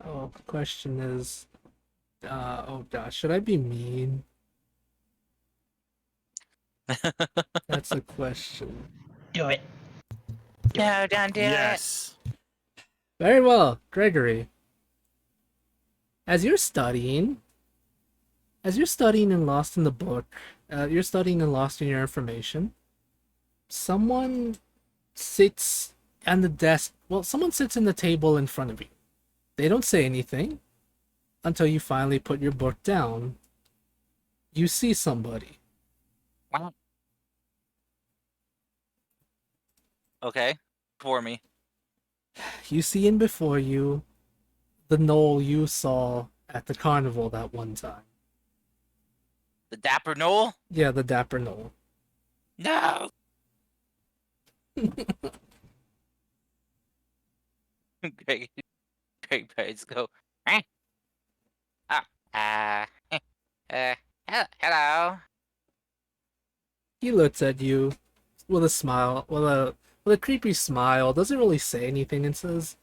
[SPEAKER 3] Oh, the question is, oh gosh, should I be mean? That's a question.
[SPEAKER 4] Do it.
[SPEAKER 1] No, don't do it.
[SPEAKER 2] Yes.
[SPEAKER 3] Very well, Gregory. As you're studying and lost in the book, you're studying and lost in your information, someone sits at the desk. Well, someone sits in the table in front of you. They don't say anything until you finally put your book down. You see somebody.
[SPEAKER 1] Okay, for me.
[SPEAKER 3] You see in before you the knoll you saw at the carnival that one time.
[SPEAKER 1] The Dapper Knoll?
[SPEAKER 3] Yeah, the dapper knoll.
[SPEAKER 1] No! Greg Birds go. Eh? Oh, hello.
[SPEAKER 3] He looks at you with a smile, with a creepy smile. Doesn't really say anything and says,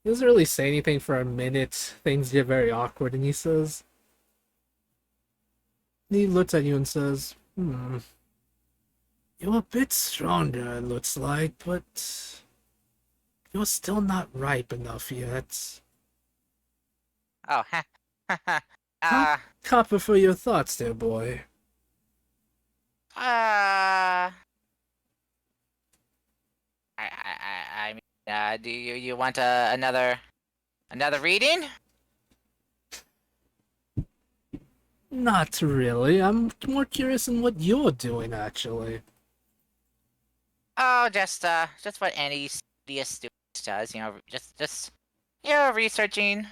[SPEAKER 3] he doesn't really say anything for a minute. Things get very awkward, and he says, he looks at you and says, you're a bit stronger, it looks like, but you're still not ripe enough yet.
[SPEAKER 1] Oh, ha.
[SPEAKER 3] Copper for your thoughts there, boy.
[SPEAKER 1] I mean, do you want another reading?
[SPEAKER 3] Not really. I'm more curious in what you're doing, actually.
[SPEAKER 1] Oh, just what any studious student does, just researching,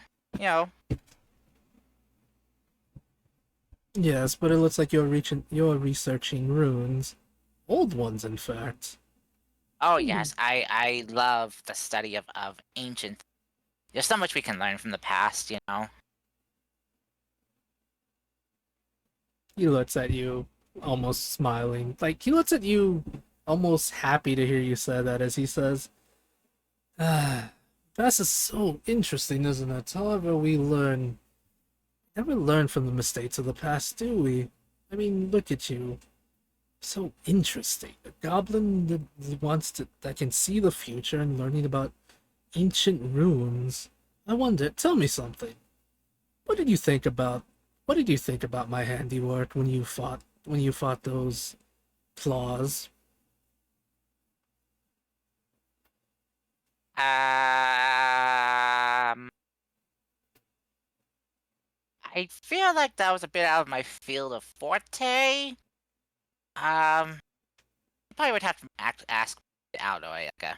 [SPEAKER 3] Yes, but it looks like you're researching runes. Old ones, in fact.
[SPEAKER 1] Oh yes, I love the study of ancient. There's so much we can learn from the past,
[SPEAKER 3] He looks at you almost smiling. Like, he looks at you, almost happy to hear you say that, as he says, "Ah, past is so interesting, isn't it? However, never learn from the mistakes of the past, do we? I mean, look at you. So interesting. A goblin that can see the future and learning about ancient runes. I wonder, tell me something. What did you think about what did you think about my handiwork when you fought those claws?"
[SPEAKER 1] Um, I feel like that was a bit out of my field of forte. You probably would have to ask it out, or like a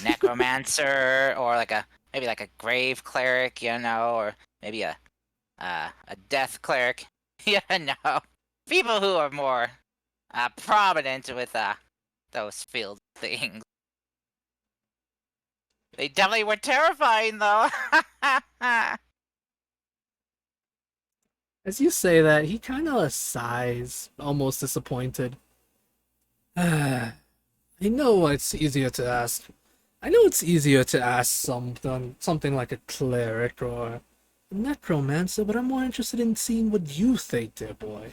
[SPEAKER 1] necromancer, or like maybe like a grave cleric, or maybe a death cleric. No, people who are more prominent with those field things. They definitely were terrifying, though.
[SPEAKER 3] As you say that, he kind of sighs, almost disappointed. I know it's easier to ask. I know it's easier to ask something like a cleric or a necromancer, but I'm more interested in seeing what you think, dear boy.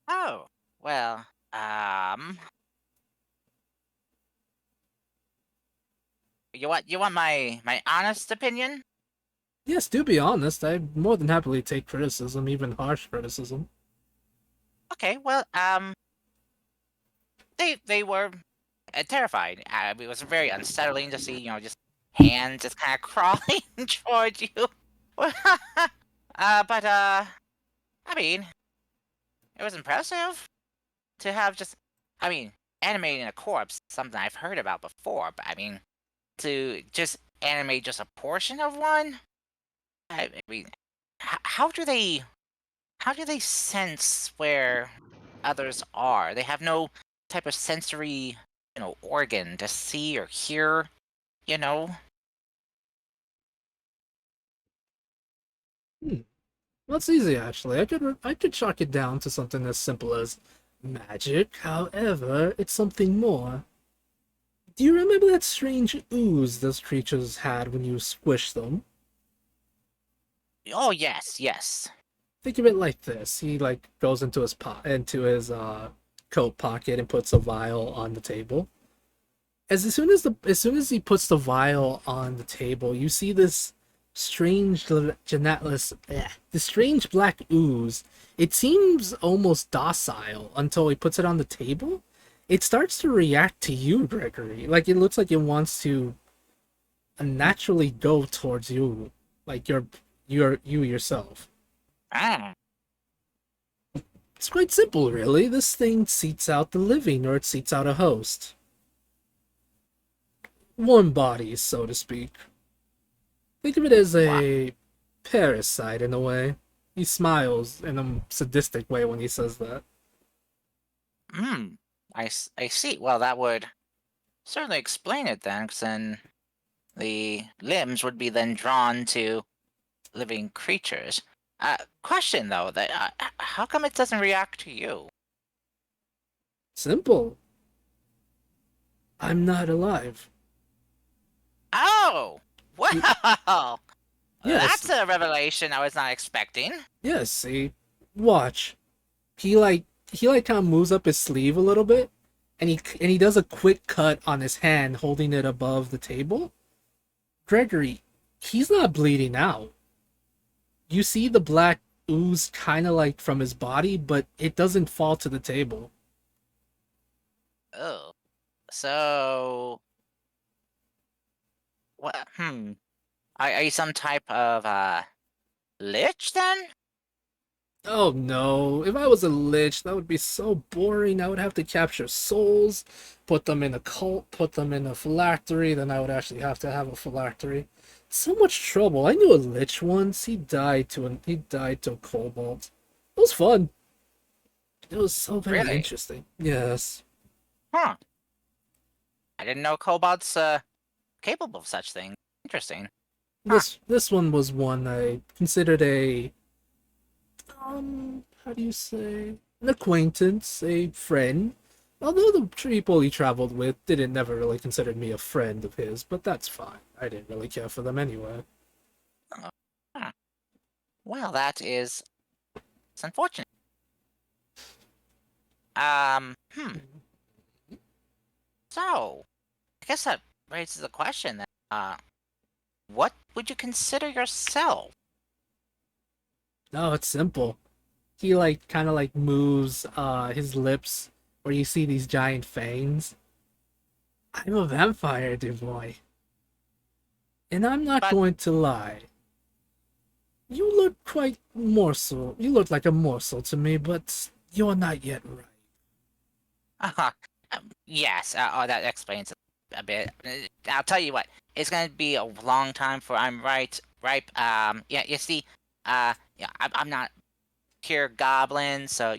[SPEAKER 1] Oh, well, you want my honest opinion?
[SPEAKER 3] Yes, do be honest. I more than happily take criticism, even harsh criticism.
[SPEAKER 1] Okay, well, they were terrified. It was very unsettling to see, just hands just kind of crawling towards you. But I mean, it was impressive to have I mean, animating a corpse, something I've heard about before, but I mean, to just animate just a portion of one. I mean, how do they sense where others are? They have no type of sensory, organ to see or hear, you know?
[SPEAKER 3] Hmm. Well, it's easy actually. I could chalk it down to something as simple as magic. However, it's something more. Do you remember that strange ooze those creatures had when you squished them?
[SPEAKER 1] Oh, yes, yes.
[SPEAKER 3] Think of it like this. He like goes into his coat pocket and puts a vial on the table. As soon as he puts the vial on the table, you see this this strange black ooze. It seems almost docile until he puts it on the table. It starts to react to you, Gregory. Like, it looks like it wants to naturally go towards you, like you yourself.
[SPEAKER 1] Ah,
[SPEAKER 3] It's quite simple, really. This thing seats out the living, or it seats out a host. Warm bodies, so to speak. Think of it as
[SPEAKER 1] wow.
[SPEAKER 3] a parasite in a way. He smiles in a sadistic way when he says that.
[SPEAKER 1] Hmm. I see. Well, that would certainly explain it then, 'cause then the limbs would be then drawn to living creatures. Question though, that how come it doesn't react to you?
[SPEAKER 3] Simple. I'm not alive.
[SPEAKER 1] Oh,
[SPEAKER 3] You,
[SPEAKER 1] well,
[SPEAKER 3] yes,
[SPEAKER 1] that's a revelation I was not expecting.
[SPEAKER 3] yes. See, watch. He kind of moves up his sleeve a little bit, and he does a quick cut on his hand, holding it above the table. Gregory, he's not bleeding out. You see the black ooze kind of like from his body, but it doesn't fall to the table.
[SPEAKER 1] Oh, so what? Are you some type of lich then?
[SPEAKER 3] Oh no, if I was a lich, that would be so boring. I would have to capture souls, put them in a cult, put them in a phylactery, then I would actually have to have a phylactery. So much trouble. I knew a lich once. He died to a kobold. It was fun. It was so very
[SPEAKER 1] Really?
[SPEAKER 3] interesting. Yes.
[SPEAKER 1] Huh. I didn't know kobolds capable of such things. Interesting. Huh.
[SPEAKER 3] This one was one I considered a how do you say? an acquaintance, a friend. Although the people he traveled with didn't never really consider me a friend of his, but that's fine. I didn't really care for them anyway.
[SPEAKER 1] Huh. Well, it's unfortunate. Hmm. So, I guess that raises the question then. What would you consider yourself?
[SPEAKER 3] No, it's simple. He like kind of like moves his lips where you see these giant fangs. I'm a vampire, dear boy. And I'm not
[SPEAKER 1] But
[SPEAKER 3] going to lie. You look quite morsel. You look like a morsel to me, but you're not yet ripe.
[SPEAKER 1] yes. Oh, that explains a bit. I'll tell you what. It's gonna be a long time before I'm ripe. Yeah. You see, yeah, I'm not pure goblin, so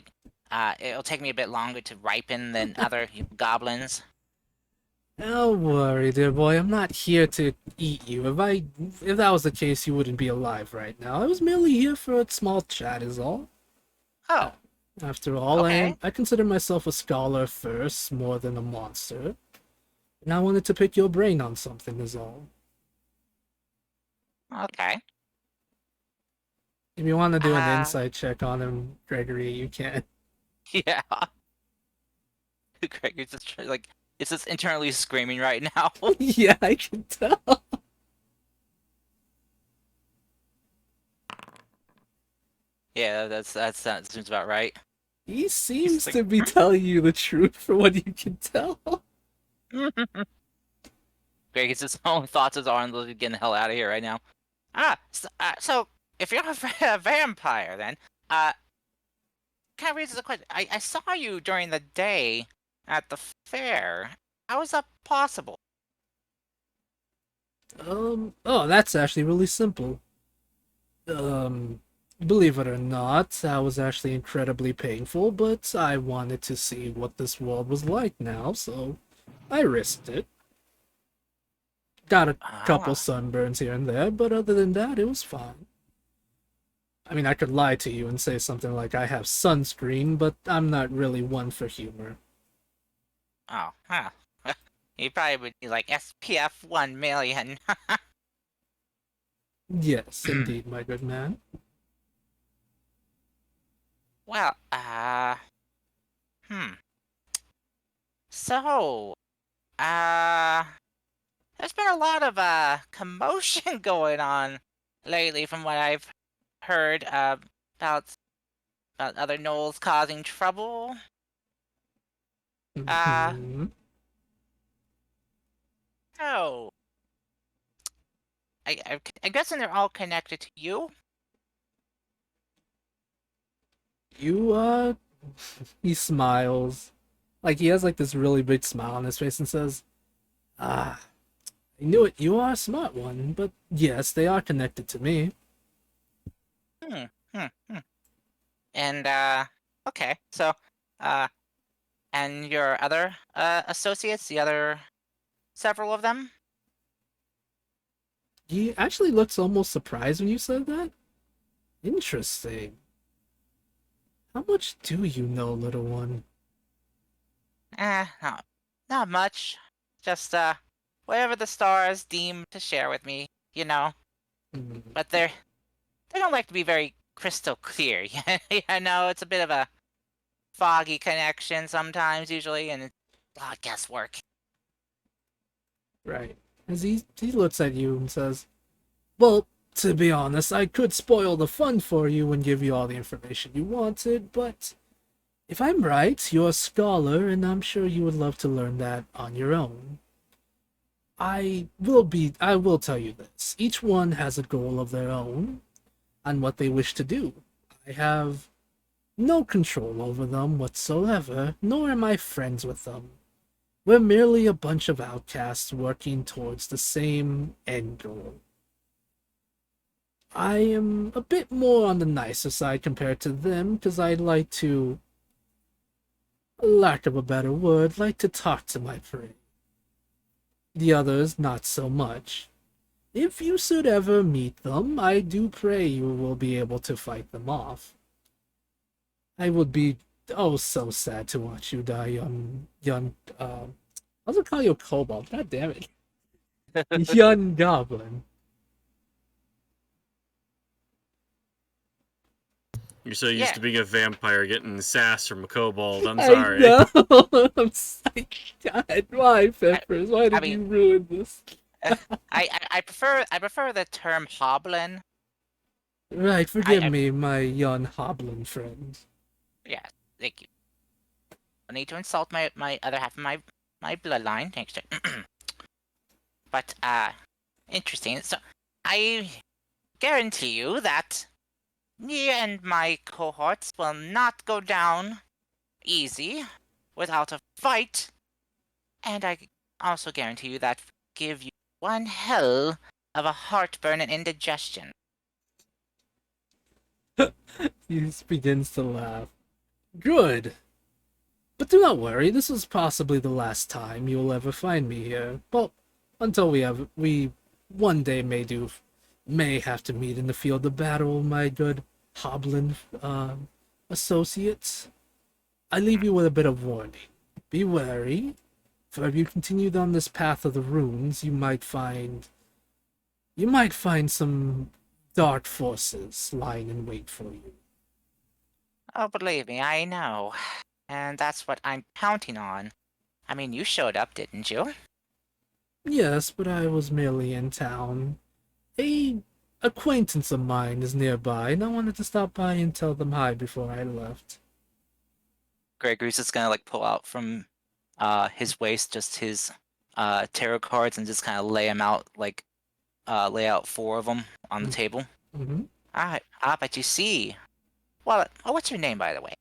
[SPEAKER 1] it'll take me a bit longer to ripen than other goblins.
[SPEAKER 3] Don't worry, dear boy. I'm not here to eat you. If that was the case, you wouldn't be alive right now. I was merely here for a small chat, is all.
[SPEAKER 1] Oh,
[SPEAKER 3] After all,
[SPEAKER 1] okay.
[SPEAKER 3] I consider myself a scholar first, more than a monster. And I wanted to pick your brain on something, is all.
[SPEAKER 1] Okay.
[SPEAKER 3] If you want to do an
[SPEAKER 1] Uh,
[SPEAKER 3] insight check on him, Gregory, you can.
[SPEAKER 1] yeah. Greg is just like it's just internally screaming right now.
[SPEAKER 3] Yeah, I can tell.
[SPEAKER 1] Yeah, that seems about right.
[SPEAKER 3] He seems
[SPEAKER 1] like,
[SPEAKER 3] to be telling you the truth for what you can tell.
[SPEAKER 1] Greg, it's his own thoughts are on getting the hell out of here right now. So if you're a vampire, then kind of raises a question. I saw you during the day at the fair. How is that possible?
[SPEAKER 3] Oh, that's actually really simple. Um, Believe it or not, that was actually incredibly painful, but I wanted to see what this world was like now, so I risked it. Got a couple
[SPEAKER 1] Ah,
[SPEAKER 3] sunburns here and there, but other than that, it was fine. I mean, I could lie to you and say something like I have sunscreen, but I'm not really one for humor.
[SPEAKER 1] oh, huh. You probably would be like SPF 1 million.
[SPEAKER 3] Yes, indeed, my good man.
[SPEAKER 1] Well, hmm. So, uh, there's been a lot of commotion going on lately, from what I've heard about other gnolls causing trouble. Uh,
[SPEAKER 3] Mhm.
[SPEAKER 1] oh, I'm guessing they're all connected to you.
[SPEAKER 3] You, he smiles. Like, he has, like, this really big smile on his face and says, Ah, I knew it. You are a smart one, but yes, they are connected to me.
[SPEAKER 1] Hmm, hmm. And okay, so uh, and your other associates, the other several of them.
[SPEAKER 3] He actually looks almost surprised when you said that. Interesting. How much do you know, little one?
[SPEAKER 1] Not much. Just whatever the stars deem to share with me, you know.
[SPEAKER 3] Hmm.
[SPEAKER 1] But they don't like to be very crystal clear. I know it's a bit of a foggy connection sometimes, usually, and it's a lot of guesswork.
[SPEAKER 3] Right. As he looks at you and says, Well, to be honest, I could spoil the fun for you and give you all the information you wanted, but if I'm right, you're a scholar, and I'm sure you would love to learn that on your own. I will tell you this. Each one has a goal of their own on what they wish to do. I have no control over them whatsoever, nor am I friends with them. We're merely a bunch of outcasts working towards the same end goal. I am a bit more on the nicer side compared to them, because I like to, lack of a better word, like to talk to my prey. The others, not so much. If you should ever meet them, I do pray you will be able to fight them off. I would be Oh, so sad to watch you die, young. I was gonna call you a kobold. God damn it, young goblin.
[SPEAKER 2] You're so used
[SPEAKER 1] Yeah.
[SPEAKER 2] to being a vampire getting sass from a kobold. I'm
[SPEAKER 3] I
[SPEAKER 2] sorry.
[SPEAKER 3] know. I'm sorry. God, why, Peppers? Why did
[SPEAKER 1] mean-
[SPEAKER 3] you ruin this?
[SPEAKER 1] I prefer the term hoblin.
[SPEAKER 3] Right, forgive
[SPEAKER 1] I-
[SPEAKER 3] me, my young hoblin friend.
[SPEAKER 1] Yeah, thank you. No need to insult my other half of my bloodline. Thanks. But interesting. So I guarantee you that me and my cohorts will not go down easy without a fight. And I also guarantee you that give you one hell of a heartburn and indigestion.
[SPEAKER 3] He just begins to laugh. Good. But do not worry, this is possibly the last time you will ever find me here. Well, until we one day may have to meet in the field of battle, my good hoblin associates. I leave you with a bit of warning. Be wary, for if you continue down this path of the runes, you might find some dark forces lying in wait for you.
[SPEAKER 1] Oh, believe me, I know. And that's what I'm counting on. I mean, you showed up, didn't you?
[SPEAKER 3] Yes, but I was merely in town. A acquaintance of mine is nearby, and I wanted to stop by and tell them hi before I left.
[SPEAKER 1] Gregory's just gonna like pull out from his waist just his tarot cards and just kind of lay them out, like lay out 4 of them on the table.
[SPEAKER 3] Mm-hmm.
[SPEAKER 1] But you see. Well, what's your name, by the way?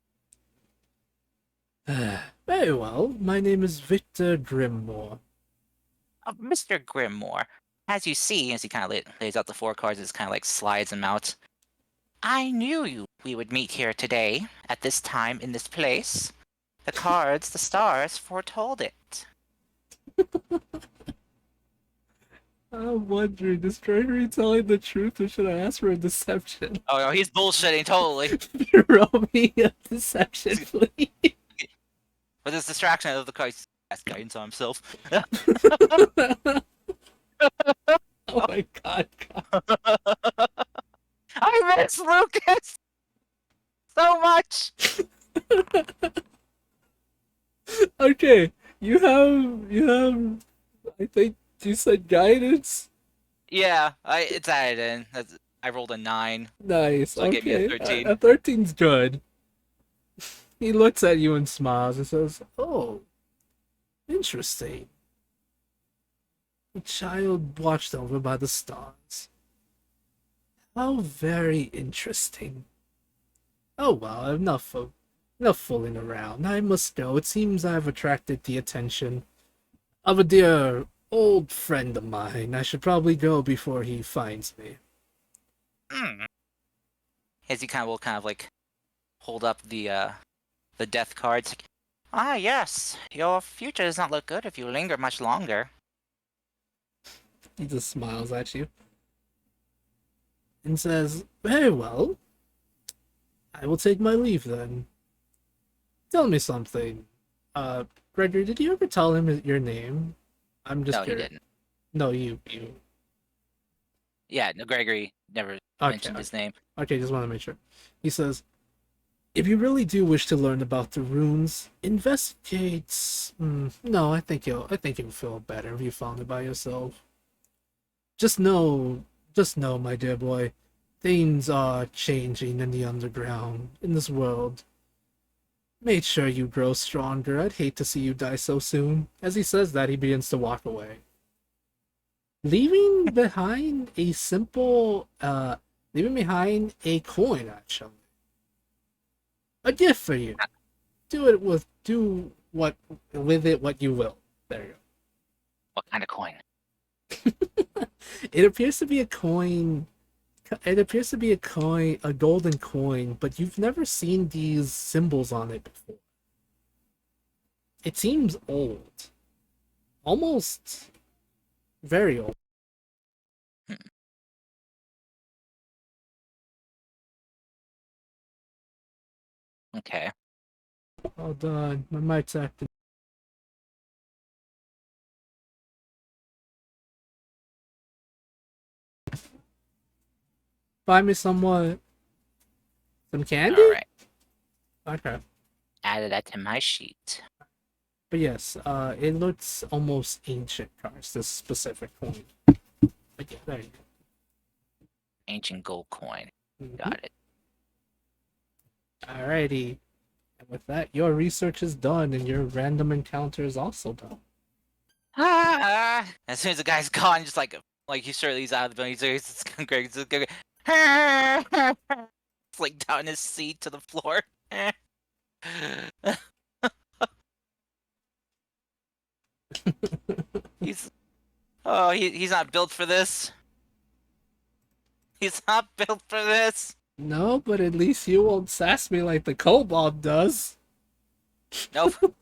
[SPEAKER 3] Very well. My name is Victor Grimmore.
[SPEAKER 1] Mr. Grimmore. As you see, as he kind of lays out the 4 cards, just kind of like slides them out. I knew we would meet here today, at this time, in this place. The cards, the stars, foretold it.
[SPEAKER 3] I'm wondering, is Gregory telling the truth or should I ask for a deception?
[SPEAKER 1] Oh no, he's bullshitting totally.
[SPEAKER 3] Roll me a deception, please.
[SPEAKER 1] With his distraction of the cards, has guidance on himself.
[SPEAKER 3] Oh my god.
[SPEAKER 1] I miss Lucas so much.
[SPEAKER 3] Okay, you have I think you said guidance?
[SPEAKER 1] Yeah, it's added in. I rolled a 9.
[SPEAKER 3] Nice.
[SPEAKER 1] So it gave me a
[SPEAKER 3] Okay.
[SPEAKER 1] 13.
[SPEAKER 3] A 13's good. He looks at you and smiles and says, "Oh, interesting. A child watched over by the stars. How very interesting. Oh well, enough fooling around. I must go. It seems I've attracted the attention of a dear old friend of mine. I should probably go before he finds me."
[SPEAKER 1] As he will kind of like hold up the death cards. Ah, yes. Your future does not look good if you linger much longer.
[SPEAKER 3] He just smiles at you and says, "Very well. I will take my leave then. Tell me something. Gregory, did you ever tell him your name? I'm just
[SPEAKER 1] No, he
[SPEAKER 3] curious."
[SPEAKER 1] didn't.
[SPEAKER 3] No, you.
[SPEAKER 1] Yeah, no, Gregory never mentioned his name.
[SPEAKER 3] Okay, just want to make sure. He says, "If you really do wish to learn about the runes, investigate. No, I think you'll feel better if you found it by yourself. Just know, my dear boy, things are changing in the underground, in this world. Make sure you grow stronger. I'd hate to see you die so soon." As he says that, he begins to walk away, leaving behind a coin, actually. A gift for you. Do with it what you will. There you
[SPEAKER 1] What kind of coin?
[SPEAKER 3] go. It appears to be a coin. It appears to be a golden coin, but you've never seen these symbols on it before. It seems old. Almost very old.
[SPEAKER 1] Okay.
[SPEAKER 3] Hold on, my mic's acting. Find me some candy?
[SPEAKER 1] All right,
[SPEAKER 3] Okay.
[SPEAKER 1] added that to my sheet.
[SPEAKER 3] But yes, it looks almost ancient cars, this specific coin. But yeah, there you
[SPEAKER 1] Ancient gold coin.
[SPEAKER 3] go. Mhm.
[SPEAKER 1] Got it.
[SPEAKER 3] Alrighty. And with that, your research is done and your random encounter is also done.
[SPEAKER 1] As soon as the guy's gone, just like he surely he's out of the building. He's Greg. It's like down his seat to the floor. he's he's not built for this. He's not built for this.
[SPEAKER 3] No, but at least you won't sass me like the kobold does.
[SPEAKER 1] Nope.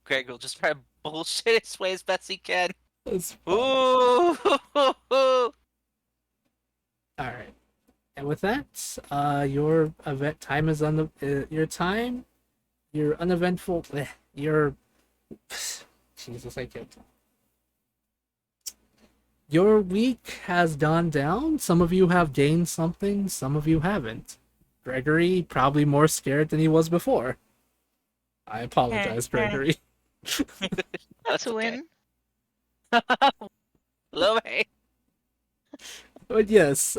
[SPEAKER 1] Greg will just try to bullshit his way as best he can.
[SPEAKER 3] That's fine.
[SPEAKER 1] Ooh.
[SPEAKER 3] Alright. And with that, your event time is on the your uneventful your Jesus, I can't. Your week has gone down. Some of you have gained something, some of you haven't. Gregory probably more scared than he was before. I apologize, Gregory.
[SPEAKER 1] That's
[SPEAKER 5] To
[SPEAKER 1] okay.
[SPEAKER 5] win.
[SPEAKER 1] Hello, hey.
[SPEAKER 3] But yes,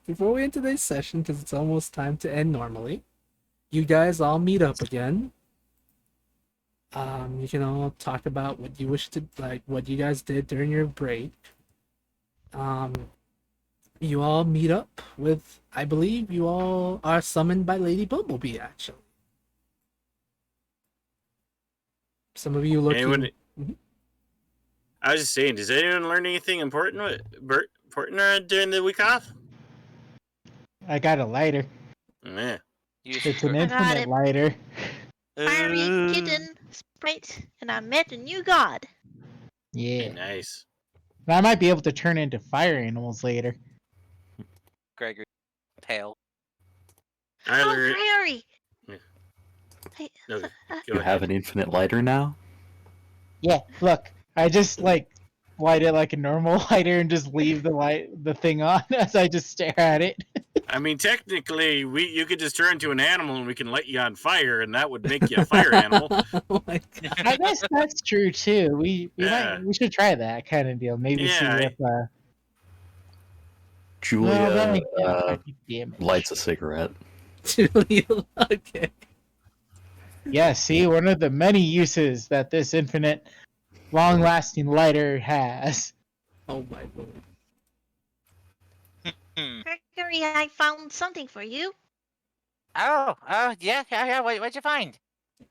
[SPEAKER 3] before we end today's session, because it's almost time to end normally, you guys all meet up again. You can all talk about what you wish to, like, what you guys did during your break. You all meet up with, I believe you all are summoned by Lady Bumblebee, actually. Some of you looking...
[SPEAKER 2] Anyone,
[SPEAKER 3] Mhm.
[SPEAKER 2] I was just saying, does anyone learn anything important during the week off?
[SPEAKER 4] I got a lighter.
[SPEAKER 2] Yeah.
[SPEAKER 4] It's an
[SPEAKER 5] I got
[SPEAKER 4] infinite
[SPEAKER 5] it.
[SPEAKER 4] lighter.
[SPEAKER 5] Fiery kitten sprite, and I met a new god.
[SPEAKER 4] Yeah.
[SPEAKER 2] Nice.
[SPEAKER 4] But I might be able to turn into fire animals later.
[SPEAKER 1] Gregory, pale.
[SPEAKER 2] I
[SPEAKER 5] Oh,
[SPEAKER 2] learned.
[SPEAKER 5] Prairie!
[SPEAKER 2] Yeah.
[SPEAKER 5] Hey,
[SPEAKER 2] Okay,
[SPEAKER 6] You
[SPEAKER 2] go
[SPEAKER 6] have
[SPEAKER 2] ahead.
[SPEAKER 6] an infinite lighter now?
[SPEAKER 4] Yeah, look. I just light it like a normal lighter and just leave the thing on as I just stare at it.
[SPEAKER 2] I mean, technically, you could just turn into an animal and we can light you on fire, and that would make you a fire animal.
[SPEAKER 3] Oh my God.
[SPEAKER 4] I guess that's true too. We
[SPEAKER 2] Yeah.
[SPEAKER 4] we should try that kind of deal. Maybe see
[SPEAKER 2] Yeah,
[SPEAKER 4] if
[SPEAKER 6] Julia
[SPEAKER 4] then again, psychic damage.
[SPEAKER 6] lights a cigarette.
[SPEAKER 3] Julia, okay.
[SPEAKER 4] Yeah, see, one of the many uses that this infinite, long-lasting lighter has.
[SPEAKER 3] Oh my lord.
[SPEAKER 5] Gregory, I found something for you.
[SPEAKER 1] Oh, yeah. What'd you find?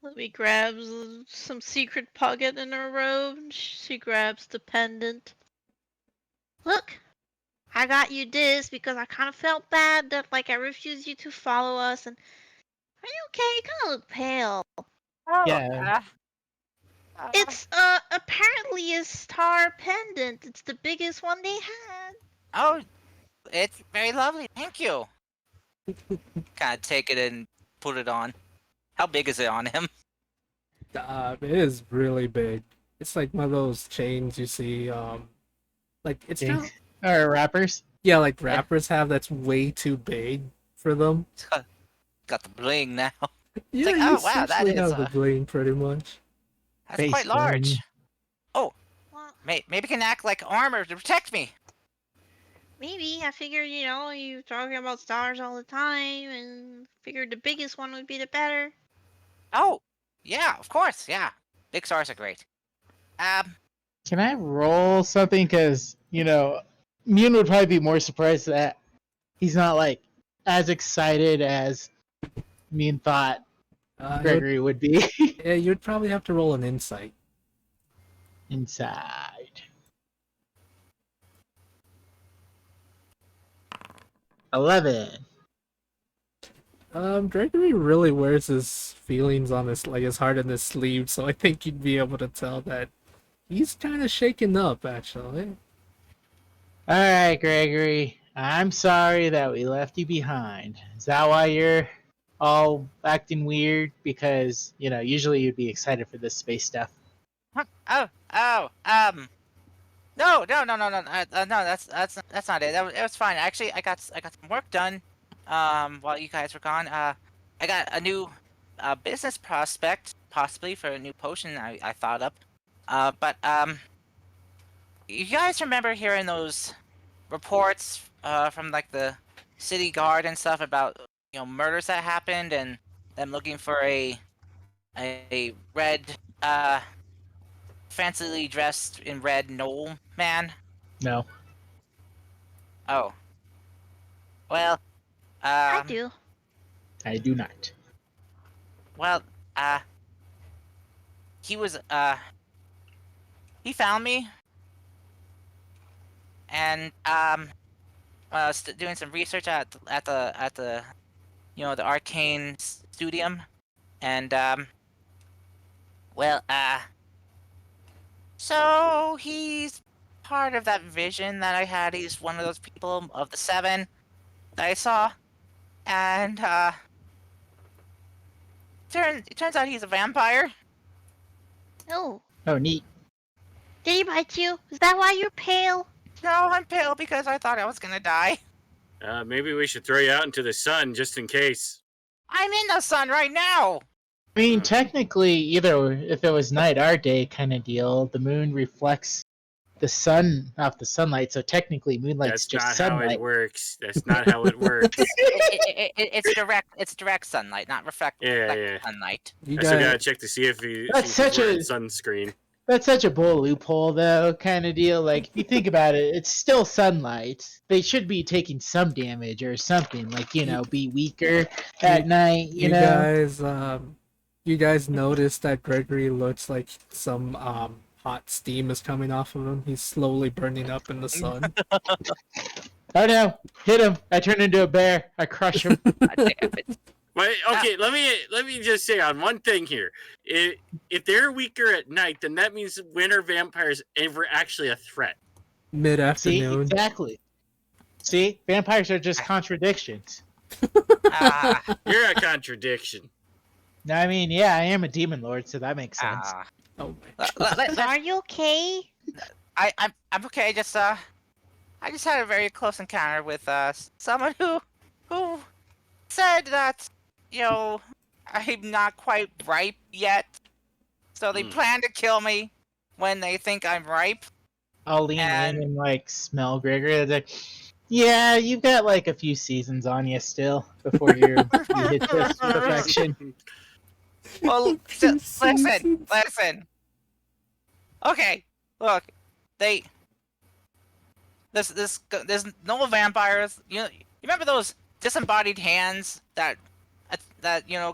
[SPEAKER 5] Libby grabs some secret pocket in her robe. She grabs the pendant. Look, I got you this because I kind of felt bad that I refused you to follow us. And are you okay? You kind of look pale.
[SPEAKER 1] Oh,
[SPEAKER 4] Yeah.
[SPEAKER 5] It's apparently a star pendant. It's the biggest one they had.
[SPEAKER 1] Oh, it's very lovely. Thank you. Kind of take it and put it on. How big is it on him?
[SPEAKER 3] It is really big. It's like one of those chains you see, like it's kind of,
[SPEAKER 4] Or rappers.
[SPEAKER 3] yeah, like rappers have that's way too big for them.
[SPEAKER 1] Got the bling now.
[SPEAKER 3] Yeah,
[SPEAKER 1] like,
[SPEAKER 3] you
[SPEAKER 1] oh, wow, that
[SPEAKER 3] essentially
[SPEAKER 1] is,
[SPEAKER 3] have the bling pretty much.
[SPEAKER 1] That's
[SPEAKER 4] Face
[SPEAKER 1] quite large.
[SPEAKER 4] bling.
[SPEAKER 1] Oh,
[SPEAKER 5] Well,
[SPEAKER 1] maybe it can act like armor to protect me.
[SPEAKER 5] maybe. I figured, you talking about stars all the time, and figured the biggest one would be the better.
[SPEAKER 1] Oh, yeah, of course, yeah. Big stars are great.
[SPEAKER 4] Can I roll something? Because, Mune would probably be more surprised that he's not, as excited as Mune thought Gregory would be.
[SPEAKER 3] Yeah, you'd probably have to roll an insight.
[SPEAKER 4] Inside. 11.
[SPEAKER 3] Gregory really wears his feelings on his heart in his sleeve, so I think you'd be able to tell that he's kind of shaken up, actually.
[SPEAKER 4] Alright, Gregory. I'm sorry that we left you behind. Is that why you're all acting weird because usually you'd be excited for this space stuff.
[SPEAKER 1] Huh? No, that's not it. It was fine. Actually, I got some work done. While you guys were gone. I got a new business prospect, possibly for a new potion I thought up. But you guys remember hearing those reports from like the city guard and stuff about murders that happened and them looking for a red fancily dressed in red Knoll man?
[SPEAKER 4] No.
[SPEAKER 1] Oh. Well,
[SPEAKER 5] I do.
[SPEAKER 4] I do not.
[SPEAKER 1] well, he was, he found me, and, doing some research at the, the arcane studium, and, well, so he's part of that vision that I had. He's one of those people of the 7 that I saw, and, it turns out he's a vampire.
[SPEAKER 5] Oh,
[SPEAKER 4] Oh, neat.
[SPEAKER 5] did he bite you? Is that why you're pale?
[SPEAKER 1] No, I'm pale because I thought I was gonna die.
[SPEAKER 2] Maybe we should throw you out into the sun just in case.
[SPEAKER 1] I'm in the sun right now.
[SPEAKER 4] I mean, technically, either if it was night or day kind of deal, the moon reflects the sun off the sunlight, so technically moonlight's
[SPEAKER 2] That's
[SPEAKER 4] just
[SPEAKER 2] not
[SPEAKER 4] sunlight.
[SPEAKER 2] how it works. That's not how it works.
[SPEAKER 1] It's direct. It's direct sunlight, not reflective sunlight.
[SPEAKER 3] You
[SPEAKER 2] I still gotta
[SPEAKER 3] guys,
[SPEAKER 2] check to see if he's
[SPEAKER 4] such
[SPEAKER 2] wearing
[SPEAKER 4] a-
[SPEAKER 2] sunscreen.
[SPEAKER 4] That's such a bull loophole, though, kind of deal. Like, if you think about it, it's still sunlight. They should be taking some damage or something, like, be weaker at night, you know?
[SPEAKER 3] You guys notice that Gregory looks like some hot steam is coming off of him. He's slowly burning up in the sun.
[SPEAKER 4] Oh no, hit him. I turn into a bear. I crush him.
[SPEAKER 1] God damn it.
[SPEAKER 2] But okay, let me just say on one thing here. If they're weaker at night, then that means winter vampires ever actually a threat.
[SPEAKER 4] See,
[SPEAKER 3] Mid-afternoon.
[SPEAKER 4] exactly. See, vampires are just contradictions.
[SPEAKER 2] You're a contradiction.
[SPEAKER 4] I mean, yeah, I am a demon lord, so that makes sense.
[SPEAKER 3] Oh my
[SPEAKER 5] Are you okay?
[SPEAKER 1] I'm okay. I just had a very close encounter with someone who said that I'm not quite ripe yet, so they plan to kill me when they think I'm ripe.
[SPEAKER 4] I'll lean in and like smell Gregory. Like, yeah, you've got like a few seasons on you still before you hit this perfection.
[SPEAKER 1] Well, listen. Okay, look, there's no vampires. You remember those disembodied hands that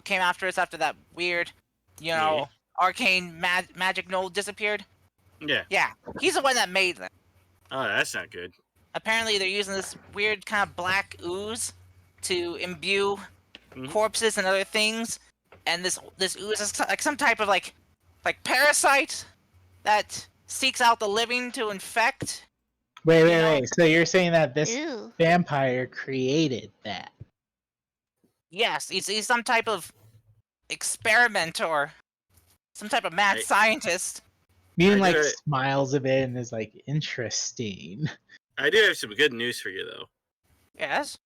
[SPEAKER 1] came after us after that weird, arcane magic knoll disappeared?
[SPEAKER 2] Yeah.
[SPEAKER 1] Yeah, he's the one that made them.
[SPEAKER 2] Oh, that's not good.
[SPEAKER 1] Apparently, they're using this weird kind of black ooze to imbue corpses and other things, and this ooze is like some type of like parasite that seeks out the living to infect.
[SPEAKER 4] Wait. So you're saying that this
[SPEAKER 5] Ew.
[SPEAKER 4] vampire created that?
[SPEAKER 1] Yes, he's some type of experimenter, some type of mad scientist.
[SPEAKER 4] Meaning
[SPEAKER 2] I
[SPEAKER 4] like
[SPEAKER 2] do-
[SPEAKER 4] smiles a bit and is like, interesting.
[SPEAKER 2] I do have some good news for you, though.
[SPEAKER 1] Yes.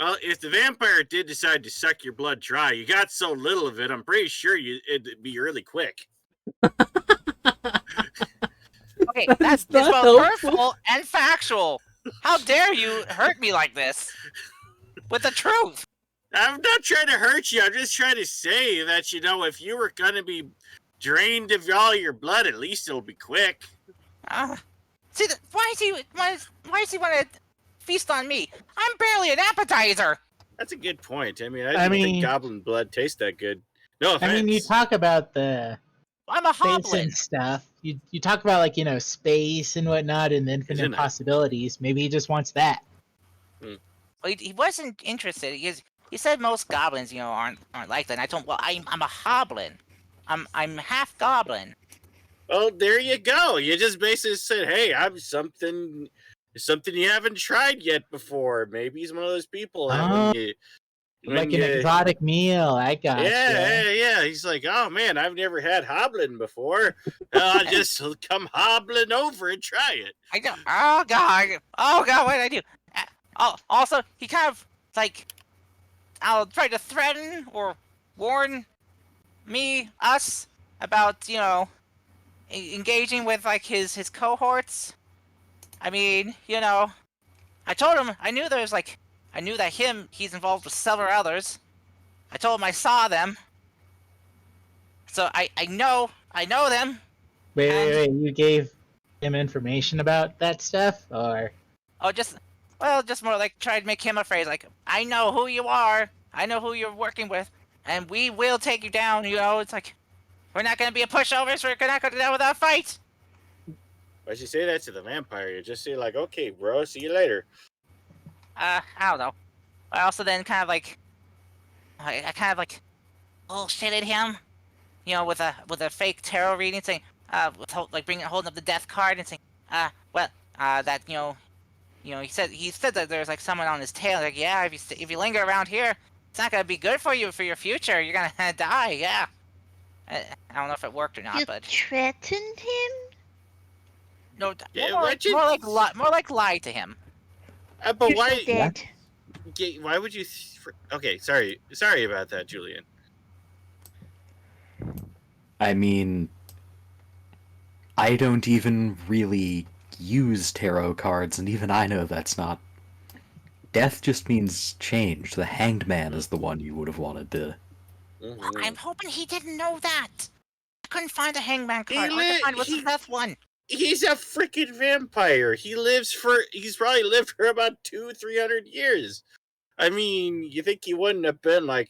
[SPEAKER 2] Well, if the vampire did decide to suck your blood dry, you got so little of it, I'm pretty sure it'd be really quick.
[SPEAKER 1] Okay,
[SPEAKER 3] That
[SPEAKER 1] that's
[SPEAKER 3] is not
[SPEAKER 1] both
[SPEAKER 3] helpful.
[SPEAKER 1] hurtful and factual. How dare you hurt me like this with the truth?
[SPEAKER 2] I'm not trying to hurt you. I'm just trying to say that, if you were going to be drained of all your blood, at least it'll be quick.
[SPEAKER 1] See, why does he want to feast on me? I'm barely an appetizer.
[SPEAKER 2] That's a good point. I mean, I
[SPEAKER 4] I
[SPEAKER 2] didn't think
[SPEAKER 4] mean-
[SPEAKER 2] goblin blood tastes that good. No offense.
[SPEAKER 4] I mean, you talk about the
[SPEAKER 1] I'm a
[SPEAKER 4] space
[SPEAKER 1] hoblin.
[SPEAKER 4] and stuff. You talk about like space and whatnot and the infinite
[SPEAKER 2] Isn't it?
[SPEAKER 4] possibilities. Maybe he just wants that.
[SPEAKER 1] Well, he wasn't interested. He said most goblins, aren't like that. And I told him, well, I'm a hoblin. I'm half goblin.
[SPEAKER 2] Well, there you go. You just basically said, "Hey, I'm something you haven't tried yet before." Maybe he's one of those people that when
[SPEAKER 4] Like an exotic meal. I gotcha.
[SPEAKER 2] Yeah. He's like, oh man, I've never had hobbling before. I'll just come hobbling over and try it.
[SPEAKER 1] I know. Oh god, what did I do? Also, he kind of like, I'll try to threaten or warn us about, engaging with like his cohorts. I mean, I told him I knew that he's involved with several others. I told him I saw them. So I know them.
[SPEAKER 4] Wait. You gave him information about that stuff, or?
[SPEAKER 1] Oh, just more like try to make him afraid. Like, I know who you are. I know who you're working with, and we will take you down. It's like, we're not gonna be a pushover, so we're not gonna go down without a fight.
[SPEAKER 2] Why'd you say that to the vampire? You just say like, okay, bro, see you later.
[SPEAKER 1] I don't know. I also then kind of like, I kind of like bullshitted him, with a fake tarot reading, saying, holding up the death card and saying, that he said that there's like someone on his tail. Like, yeah, if you linger around here, it's not gonna be good for you for your future. You're gonna die. Yeah. I don't know if it worked or not,
[SPEAKER 5] You
[SPEAKER 1] but
[SPEAKER 5] threatened him?
[SPEAKER 1] no,
[SPEAKER 2] Yeah,
[SPEAKER 1] more like lie to him.
[SPEAKER 2] But
[SPEAKER 5] You're
[SPEAKER 2] why?
[SPEAKER 5] so dead.
[SPEAKER 2] Why would you? Okay, sorry about that, Julian.
[SPEAKER 6] I mean, I don't even really use tarot cards, and even I know that's not. Death just means change. The Hanged Man is the one you would have wanted to.
[SPEAKER 2] Mm-hmm.
[SPEAKER 1] Well, I'm hoping he didn't know that. I couldn't find a Hangman card. All I could find was the death one.
[SPEAKER 2] He's a freaking vampire. He's probably lived for about 200-300 years. I mean, you think he wouldn't have been like,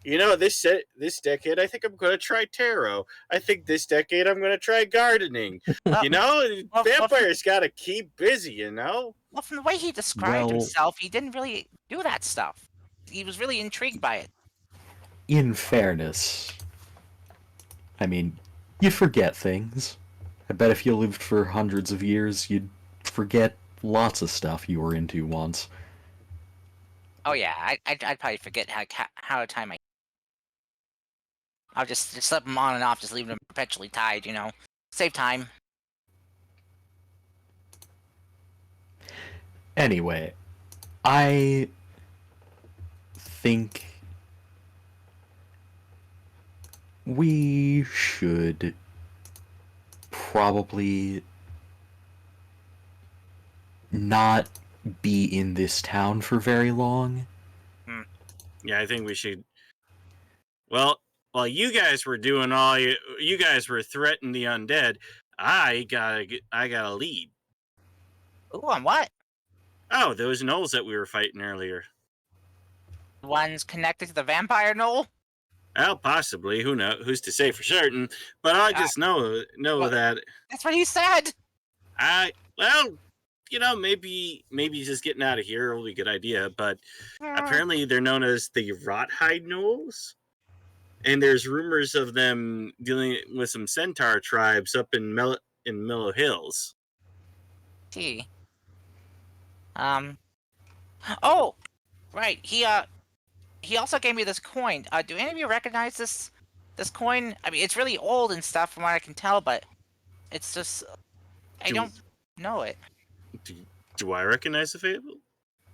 [SPEAKER 2] this decade I think I'm gonna try tarot. I think this decade I'm gonna try gardening. Vampires gotta keep busy,
[SPEAKER 1] Well, from the way he described himself, he didn't really do that stuff. He was really intrigued by it.
[SPEAKER 6] In fairness, I mean, you forget things. I bet if you lived for hundreds of years, you'd forget lots of stuff you were into once.
[SPEAKER 1] Oh yeah, I'd probably forget how to tie my. I'll just slip them on and off, just leave them perpetually tied. Save time.
[SPEAKER 6] Anyway, I think we should probably not be in this town for very long.
[SPEAKER 2] Yeah, I think we should. Well, while you guys were doing all you guys were threatening the undead, I got a lead.
[SPEAKER 1] Ooh, on what?
[SPEAKER 2] Oh, those gnolls that we were fighting earlier.
[SPEAKER 1] One's connected to the vampire knoll?
[SPEAKER 2] Well, possibly. Who knows? Who's to say for certain? But I just know that.
[SPEAKER 1] That's what he said.
[SPEAKER 2] Maybe just getting out of here will be a good idea. But apparently they're known as the Rothhide Gnolls, and there's rumors of them dealing with some centaur tribes up in Mellow Hills.
[SPEAKER 1] Gee. Oh, right. He also gave me this coin. Do any of you recognize this coin? I mean, it's really old and stuff from what I can tell, but it's just I don't know it.
[SPEAKER 2] Do I recognize the fable?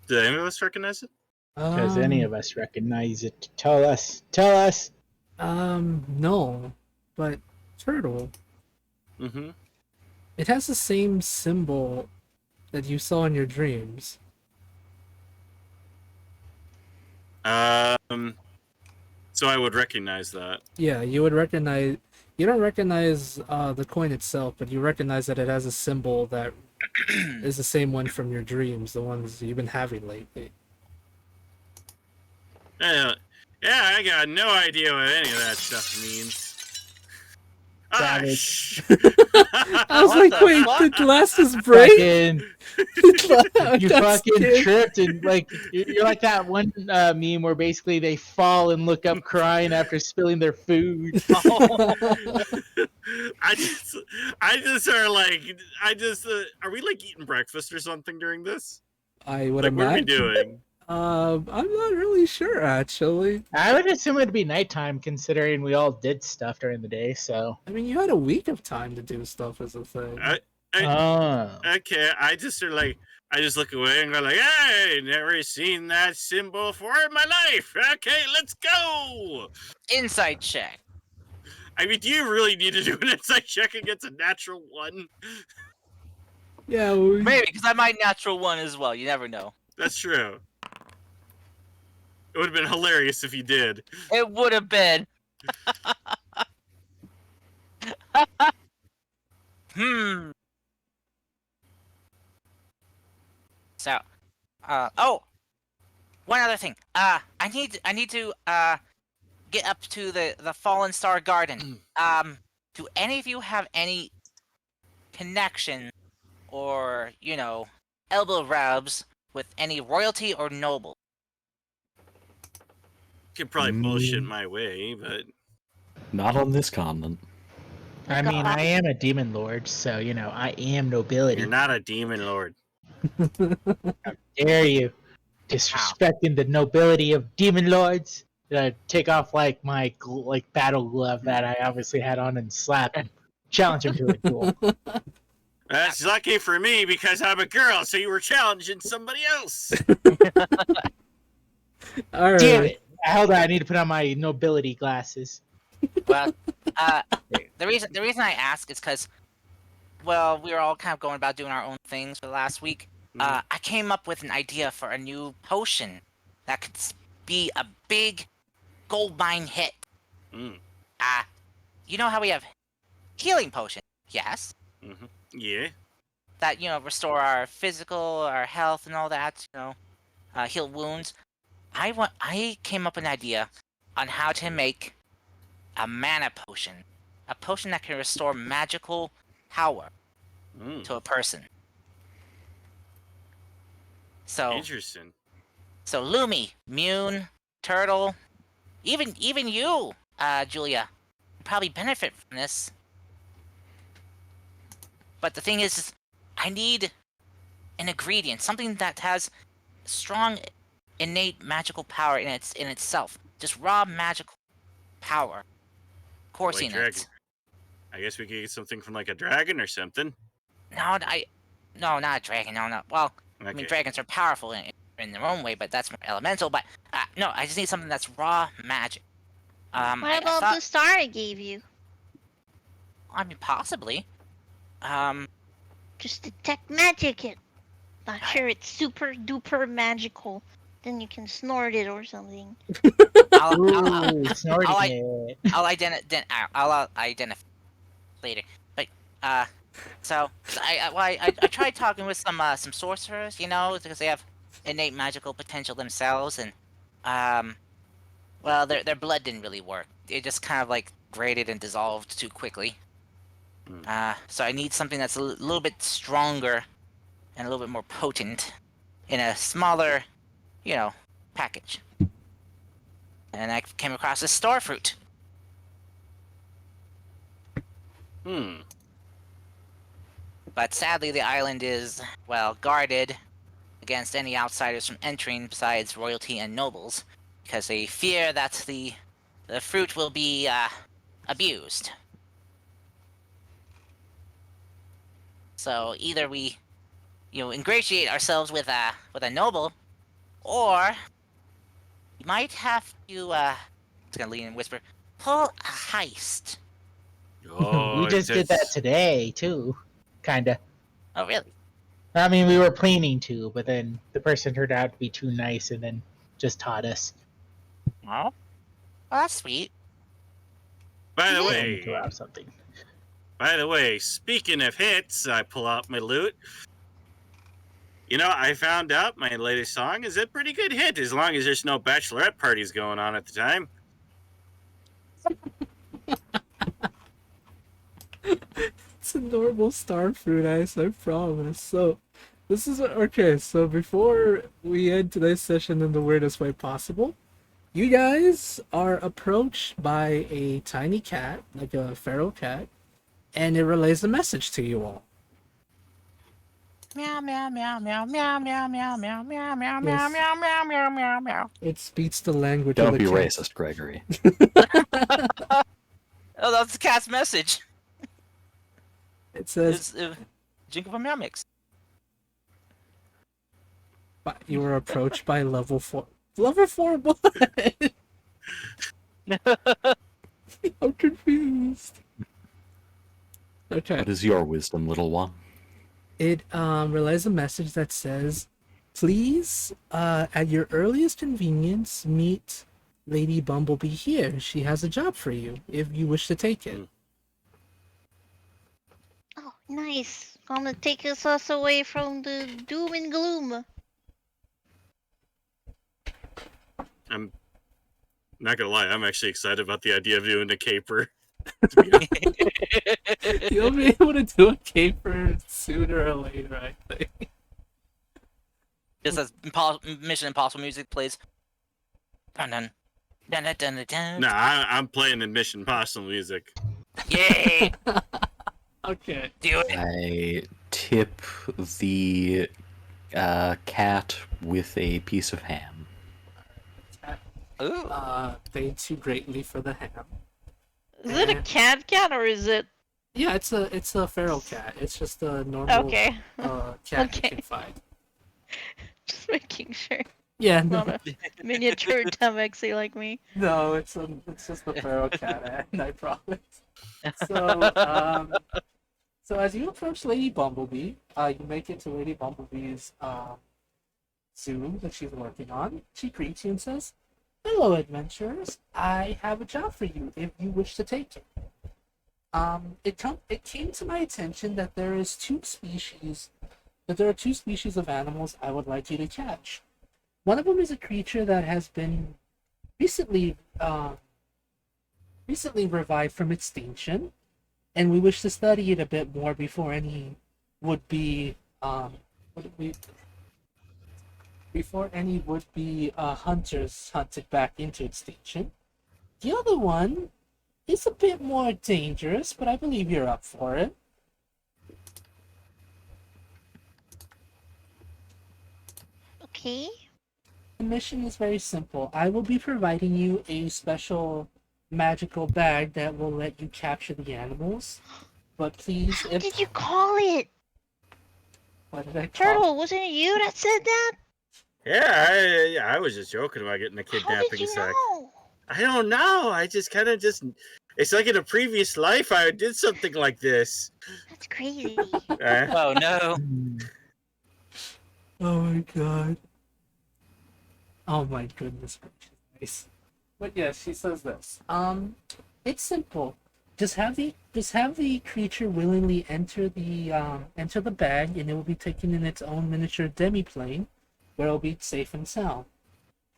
[SPEAKER 2] Do any of us recognize it?
[SPEAKER 4] Does any of us recognize it? Tell us.
[SPEAKER 3] No, but Turtle.
[SPEAKER 2] Mm-hmm.
[SPEAKER 3] It has the same symbol that you saw in your dreams.
[SPEAKER 2] So I would recognize that.
[SPEAKER 3] Yeah, you would recognize. You don't recognize the coin itself, but you recognize that it has a symbol that is the same one from your dreams, the ones you've been having lately.
[SPEAKER 2] Yeah, I got no idea what any of that stuff means.
[SPEAKER 4] Savage.
[SPEAKER 3] I was like, wait, did glasses break?
[SPEAKER 4] You fucking tripped, and like you're like that one meme where basically they fall and look up crying after spilling their food.
[SPEAKER 2] Are we like eating breakfast or something during this?
[SPEAKER 3] I would
[SPEAKER 2] Like, what are we
[SPEAKER 3] imagine.
[SPEAKER 2] doing?
[SPEAKER 3] I'm not really sure actually.
[SPEAKER 4] I would assume it'd be nighttime, considering we all did stuff during the day. So.
[SPEAKER 3] I mean, you had a week of time to do stuff as a thing.
[SPEAKER 4] Oh.
[SPEAKER 2] Okay, I just look away and go like, "Hey, never seen that symbol before in my life." Okay, let's go.
[SPEAKER 1] Insight check.
[SPEAKER 2] I mean, do you really need to do an insight check against a natural one?
[SPEAKER 3] Yeah,
[SPEAKER 1] Maybe, because I might natural one as well. You never know.
[SPEAKER 2] That's true. It would have been hilarious if you did.
[SPEAKER 1] It would have been. Hmm. So, oh, one other thing. I need to get up to the Fallen Star Garden. Do any of you have any connection or elbow rubs with any royalty or noble?
[SPEAKER 2] Could probably bullshit my way, but
[SPEAKER 6] Not on this continent.
[SPEAKER 4] I mean, I am a demon lord, so I am nobility.
[SPEAKER 2] you're not a demon lord.
[SPEAKER 4] How dare you, disrespecting the nobility of demon lords? Take off like my battle glove that I obviously had on and slap him, challenge him to a duel.
[SPEAKER 2] That's lucky for me because I'm a girl, so you were challenging somebody else.
[SPEAKER 3] All right.
[SPEAKER 4] Damn it! Hold on, I need to put on my nobility glasses.
[SPEAKER 1] Well, the reason I ask is because, well, we were all kind of going about doing our own things for the last week. I came up with an idea for a new potion that could be a big gold mine hit. You know how we have healing potion? Yes.
[SPEAKER 2] Mm-hmm. Yeah.
[SPEAKER 1] That restore our physical, our health, and all that. Heal wounds. I came up with an idea on how to make a mana potion, a potion that can restore magical power to a person. So
[SPEAKER 2] Interesting.
[SPEAKER 1] So Lumi, Mune, Turtle, even you, Julia, probably benefit from this. But the thing is, I need an ingredient, something that has strong, innate magical power in itself. Just raw magical power coursing
[SPEAKER 2] Like
[SPEAKER 1] it.
[SPEAKER 2] I guess we could get something from like a dragon or something.
[SPEAKER 1] No, not a dragon. No. Well,
[SPEAKER 2] Okay.
[SPEAKER 1] I mean, dragons are powerful in their own way, but that's more elemental. But no, I just need something that's raw magic.
[SPEAKER 5] What about the star I gave you?
[SPEAKER 1] I mean, possibly.
[SPEAKER 5] Just detect magic it. Not sure it's super duper magical. Then you can snort it or something.
[SPEAKER 4] Snorting it.
[SPEAKER 1] I'll identify later. But so I tried talking with some sorcerers, because they have innate magical potential themselves, and well, their blood didn't really work. It just kind of like graded and dissolved too quickly. So I need something that's a little bit stronger and a little bit more potent in a smaller, package. And I came across this star fruit. But sadly, the island is, well, guarded against any outsiders from entering besides royalty and nobles, because they fear that the fruit will be abused. So either we, ingratiate ourselves with a noble, or we might have to, it's gonna lean and whisper, pull a heist.
[SPEAKER 2] Oh,
[SPEAKER 4] We just did that today too, kinda.
[SPEAKER 1] Oh, really?
[SPEAKER 4] I mean, we were planning to, but then the person turned out to be too nice and then just taught us.
[SPEAKER 1] Oh, well, that's sweet.
[SPEAKER 2] By the
[SPEAKER 4] To have something.
[SPEAKER 2] Speaking of hits, I pull out my lute. I found out my latest song is a pretty good hit, as long as there's no bachelorette parties going on at the time.
[SPEAKER 3] It's a normal star fruit ice, I promise. So, this is okay. So before we end today's session in the weirdest way possible, you guys are approached by a tiny cat, like a feral cat, and it relays a message to you all.
[SPEAKER 1] Meow meow meow meow meow meow meow meow meow meow
[SPEAKER 3] Yes.
[SPEAKER 1] meow meow meow meow meow.
[SPEAKER 3] It speaks the language
[SPEAKER 6] Don't
[SPEAKER 3] of
[SPEAKER 6] be
[SPEAKER 3] the cat.
[SPEAKER 6] racist, Gregory.
[SPEAKER 1] Oh, that's the cat's message.
[SPEAKER 3] It says
[SPEAKER 1] It's Jingle for Meow Mix.
[SPEAKER 3] you were approached by level 4. Level 4 what? I'm confused. Okay.
[SPEAKER 6] What is your wisdom, little one?
[SPEAKER 3] It relays a message that says, please, at your earliest convenience, meet Lady Bumblebee here. She has a job for you, if you wish to take it.
[SPEAKER 5] Oh, nice. Gonna take us away from the doom and gloom.
[SPEAKER 2] I'm not gonna lie, I'm actually excited about the idea of doing a caper.
[SPEAKER 3] You'll be able to do a caper sooner or later, I think.
[SPEAKER 1] Just as Mission Impossible music plays. Dun dun dun dun dun dun.
[SPEAKER 2] Nah, I'm playing the Mission Impossible music.
[SPEAKER 1] Yay!
[SPEAKER 3] Okay.
[SPEAKER 1] Do it.
[SPEAKER 6] I tip the cat with a piece of ham.
[SPEAKER 1] Ooh.
[SPEAKER 3] Thank you greatly for the ham.
[SPEAKER 5] Is it a cat or is it?
[SPEAKER 3] Yeah, it's a feral cat. It's just a normal
[SPEAKER 5] Okay.
[SPEAKER 3] cat
[SPEAKER 5] Okay.
[SPEAKER 3] you can find.
[SPEAKER 5] Just making sure.
[SPEAKER 3] Yeah,
[SPEAKER 5] Not
[SPEAKER 3] no,
[SPEAKER 5] a miniature Tamexi like me.
[SPEAKER 3] no, it's just a feral cat, and I promise. So as you approach Lady Bumblebee, you make it to Lady Bumblebee's zoo that she's working on. She greets you and says, "Hello, adventurers. I have a job for you if you wish to take it." It came to my attention that there are two species of animals I would like you to catch. One of them is a creature that has been recently revived from extinction, and we wish to study it a bit more before any would-be hunters hunt it back into extinction. The other one is a bit more dangerous, but I believe you're up for it.
[SPEAKER 5] Okay.
[SPEAKER 3] The mission is very simple. I will be providing you a special magical bag that will let you capture the animals. But please,
[SPEAKER 5] How
[SPEAKER 3] if
[SPEAKER 5] did you call it?
[SPEAKER 3] what did I call?
[SPEAKER 5] Turtle, wasn't it you that said that?
[SPEAKER 2] Yeah, I was just joking about getting a
[SPEAKER 5] How
[SPEAKER 2] kidnapping
[SPEAKER 5] did you
[SPEAKER 2] sack.
[SPEAKER 5] know?
[SPEAKER 2] I don't know. I just kind of just. It's like in a previous life I did something like this.
[SPEAKER 5] That's crazy.
[SPEAKER 1] Oh no.
[SPEAKER 3] Oh my god. Oh my goodness gracious. Nice. But yeah, she says this. It's simple. Just have the creature willingly enter the bag, and it will be taken in its own miniature demi-plane, where it will be safe and sound.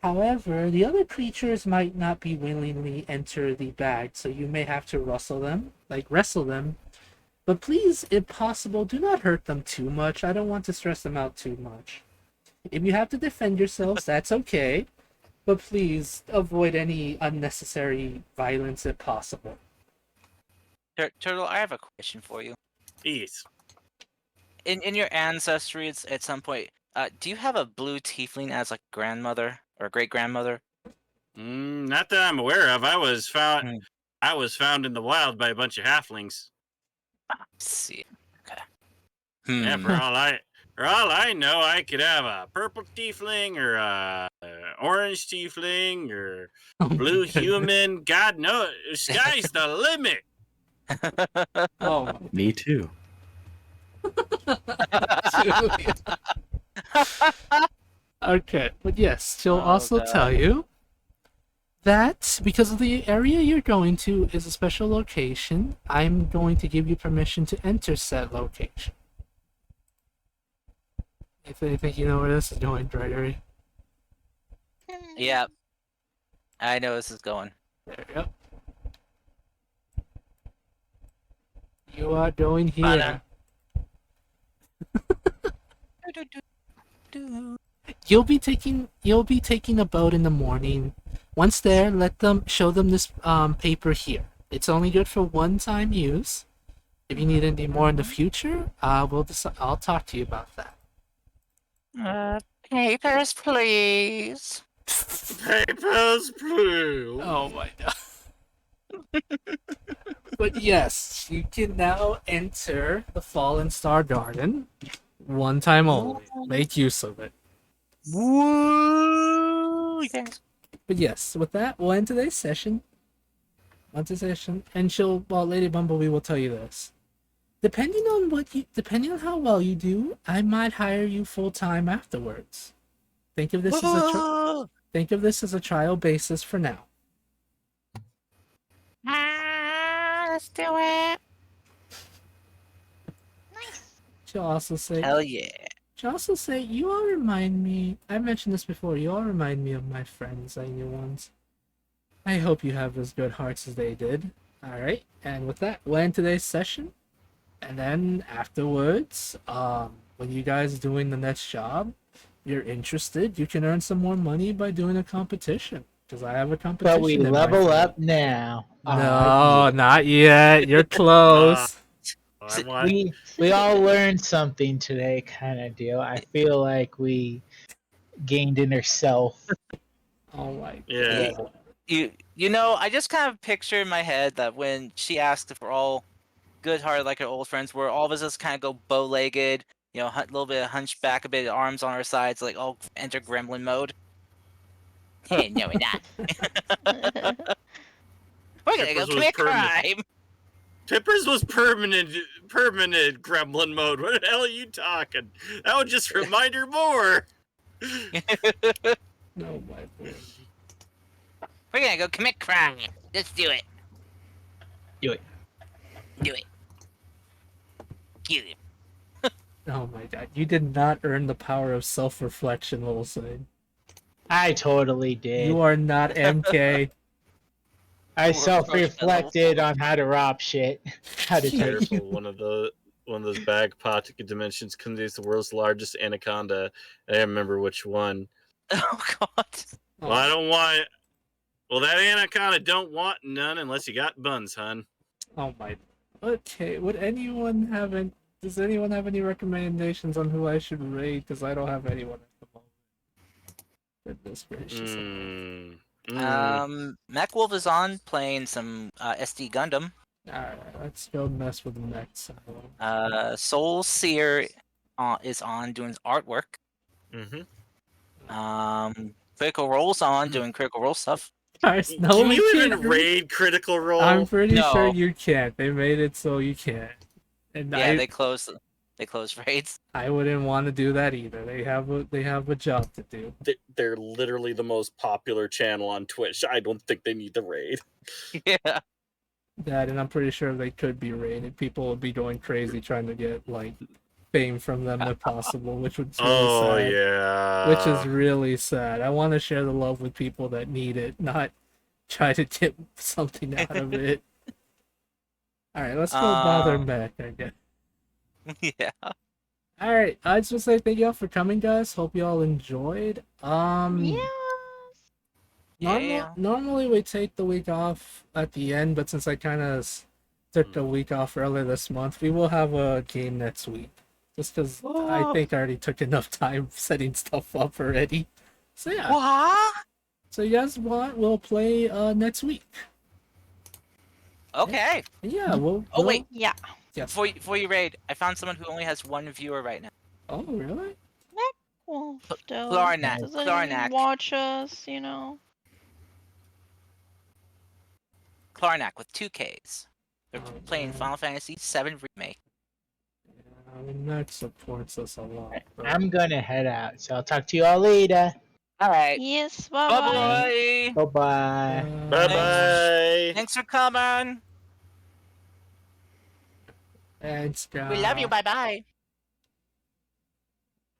[SPEAKER 3] However, the other creatures might not be willingly enter the bag, so you may have to wrestle them. But please, if possible, do not hurt them too much. I don't want to stress them out too much. If you have to defend yourselves, that's okay. But please avoid any unnecessary violence if possible.
[SPEAKER 1] Turtle, I have a question for you.
[SPEAKER 2] Yes.
[SPEAKER 1] In your ancestry, at some point, do you have a blue tiefling as like grandmother or great grandmother?
[SPEAKER 2] Not that I'm aware of. I was found in the wild by a bunch of halflings.
[SPEAKER 1] Let's see. Okay.
[SPEAKER 2] Yeah, for all I know, I could have a purple tiefling or a orange tiefling or blue human. God knows, sky's the limit.
[SPEAKER 3] Oh,
[SPEAKER 6] Me too.
[SPEAKER 3] okay, but yes, she'll
[SPEAKER 1] Oh,
[SPEAKER 3] also
[SPEAKER 1] God.
[SPEAKER 3] tell you that because of the area you're going to is a special location, I'm going to give you permission to enter said location. If you think you know where this is going, Gregory.
[SPEAKER 1] Yeah. I know this is going.
[SPEAKER 3] There you go. You are going here. You'll be taking a boat in the morning. Once there, show them this paper here. It's only good for one-time use. If you need any more in the future, I'll talk to you about that.
[SPEAKER 1] Papers, please.
[SPEAKER 2] Papers, please.
[SPEAKER 3] Oh my god. But yes, you can now enter the Fallen Star Garden one time only. Make use of it.
[SPEAKER 1] Woo! Yes.
[SPEAKER 3] But yes, with that, we'll end today's session. And Lady Bumblebee will tell you this. Depending on how well you do, I might hire you full time afterwards. Think of this as a trial basis for now.
[SPEAKER 1] Let's do it.
[SPEAKER 5] Nice.
[SPEAKER 3] She'll also say,
[SPEAKER 1] Hell yeah.
[SPEAKER 3] you all remind me. I mentioned this before. You all remind me of my friends I knew once. I hope you have as good hearts as they did. All right, and with that, we'll end today's session. And then afterwards, when you guys doing the next job, you're interested, you can earn some more money by doing a competition. Because I have a competition.
[SPEAKER 4] But we level up now.
[SPEAKER 3] No, not yet. You're close.
[SPEAKER 2] I want.
[SPEAKER 4] We all learned something today, kind of deal. I feel like we gained inner self.
[SPEAKER 3] Oh my
[SPEAKER 2] Yeah.
[SPEAKER 3] god.
[SPEAKER 1] You know, I just kind of picture in my head that when she asked if we're all good-hearted like our old friends were, all of us just kind of go bow-legged, you know, a little bit of hunchback, a bit of arms on our sides, like all enter gremlin mode. Hey, no, we're not. We're gonna go
[SPEAKER 2] Peppers was
[SPEAKER 1] commit
[SPEAKER 2] permanent.
[SPEAKER 1] crime.
[SPEAKER 2] Pippers was permanent gremlin mode. What the hell are you talking? That would just remind her more.
[SPEAKER 3] No, my boy.
[SPEAKER 1] We're gonna go commit crime. Let's do it.
[SPEAKER 4] Do it.
[SPEAKER 1] Do it. Get it.
[SPEAKER 3] Oh my god. You did not earn the power of self-reflection, Olsen.
[SPEAKER 4] I totally did.
[SPEAKER 3] You are not MK.
[SPEAKER 4] I self-reflected on how to rob shit. How to take
[SPEAKER 2] Careful, one of those bag pocket dimensions contains the world's largest anaconda. I don't remember which one.
[SPEAKER 1] Oh god.
[SPEAKER 2] Well, I don't want it. Well, that anaconda don't want none unless you got buns, hun.
[SPEAKER 3] Oh my. Okay. Does anyone have any recommendations on who I should raid? Because I don't have anyone at the moment. Goodness gracious.
[SPEAKER 1] Mech Wolf is on playing some SD Gundam.
[SPEAKER 3] Alright, let's go mess with the next.
[SPEAKER 1] Soul Seer is on doing artwork.
[SPEAKER 2] Mm-hmm.
[SPEAKER 1] Critical Role's on doing Critical Role stuff.
[SPEAKER 3] Guys, no,
[SPEAKER 2] Can
[SPEAKER 3] we
[SPEAKER 2] you
[SPEAKER 3] can't
[SPEAKER 2] even raid Critical Role?
[SPEAKER 3] I'm pretty
[SPEAKER 1] No.
[SPEAKER 3] sure you can't. They made it so you can't. And
[SPEAKER 1] Yeah, they closed raids.
[SPEAKER 3] I wouldn't want to do that either. They have a job to do.
[SPEAKER 2] They're literally the most popular channel on Twitch. I don't think they need the raid.
[SPEAKER 1] Yeah.
[SPEAKER 3] That, and I'm pretty sure they could be raided. People would be going crazy trying to get like fame from them if possible, which would really sad.
[SPEAKER 2] Yeah.
[SPEAKER 3] Which is really sad. I want to share the love with people that need it, not try to get something out of it. All right, let's go bother Mac, I guess.
[SPEAKER 1] Yeah.
[SPEAKER 3] All right, I just want to say thank you all for coming, guys. Hope you all enjoyed. Normally we take the week off at the end, but since I kind of took the week off earlier this month, we will have a game next week. Just because I think I already took enough time setting stuff up already. So yeah.
[SPEAKER 1] What?
[SPEAKER 3] So you guys want? We'll play next week.
[SPEAKER 1] Okay.
[SPEAKER 3] Yeah. We'll.
[SPEAKER 1] Oh wait.
[SPEAKER 5] Yeah.
[SPEAKER 3] Yes.
[SPEAKER 1] Before you raid, I found someone who only has one viewer right now.
[SPEAKER 3] Oh really?
[SPEAKER 5] Well, still.
[SPEAKER 1] Klarnak.
[SPEAKER 5] Does anyone
[SPEAKER 1] Klarnak.
[SPEAKER 5] watch us, you know?
[SPEAKER 1] Klarnak with 2 Ks. They're
[SPEAKER 3] Oh,
[SPEAKER 1] playing
[SPEAKER 3] man.
[SPEAKER 1] Final Fantasy VII Remake.
[SPEAKER 3] I mean, that supports us a lot. But...
[SPEAKER 4] I'm gonna head out, so I'll talk to you all later.
[SPEAKER 1] Alright.
[SPEAKER 5] Yes, bye-bye.
[SPEAKER 1] Bye-bye.
[SPEAKER 4] Bye-bye.
[SPEAKER 2] Bye-bye.
[SPEAKER 1] Thanks for coming.
[SPEAKER 3] Thanks, guys.
[SPEAKER 1] We love you. Bye-bye.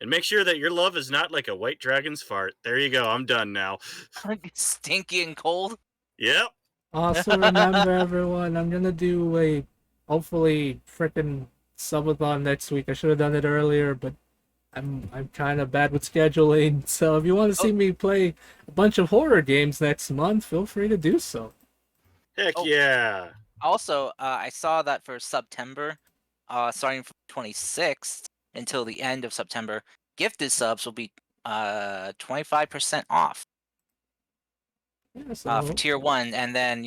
[SPEAKER 2] And make sure that your love is not like a white dragon's fart. There you go. I'm done now.
[SPEAKER 1] Stinky and cold.
[SPEAKER 2] Yep.
[SPEAKER 3] Also, remember, everyone, I'm gonna do a hopefully frickin' subathon next week. I should have done it earlier, but I'm kind of bad with scheduling. So if you want to see me play a bunch of horror games next month, feel free to do so.
[SPEAKER 2] Heck
[SPEAKER 1] Oh.
[SPEAKER 2] yeah.
[SPEAKER 1] Also, I saw that for September, starting from 26th until the end of September, gifted subs will be 25% off
[SPEAKER 3] Yeah,
[SPEAKER 1] for
[SPEAKER 3] so
[SPEAKER 1] tier 1, and then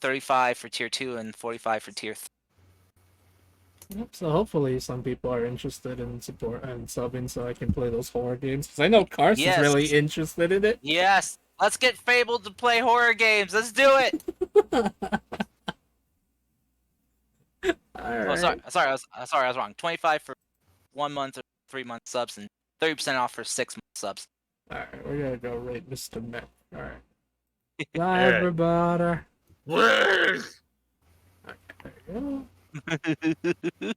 [SPEAKER 1] 35 for tier 2 and 45 for tier 3.
[SPEAKER 3] yep, so hopefully some people are interested in support and subbing so I can play those horror games. Because I know Carson's
[SPEAKER 1] Yes.
[SPEAKER 3] really interested in it.
[SPEAKER 1] Yes, let's get Fabled to play horror games. Let's do it.
[SPEAKER 3] Alright.
[SPEAKER 1] Oh, sorry, I was wrong. 25 for 1 month or 3 month subs, and 30% off for 6 month subs.
[SPEAKER 3] Alright, we're gonna go rate Mr. Mech. Alright. Bye,
[SPEAKER 2] Alright.
[SPEAKER 3] everybody.
[SPEAKER 2] Word!
[SPEAKER 3] There you go.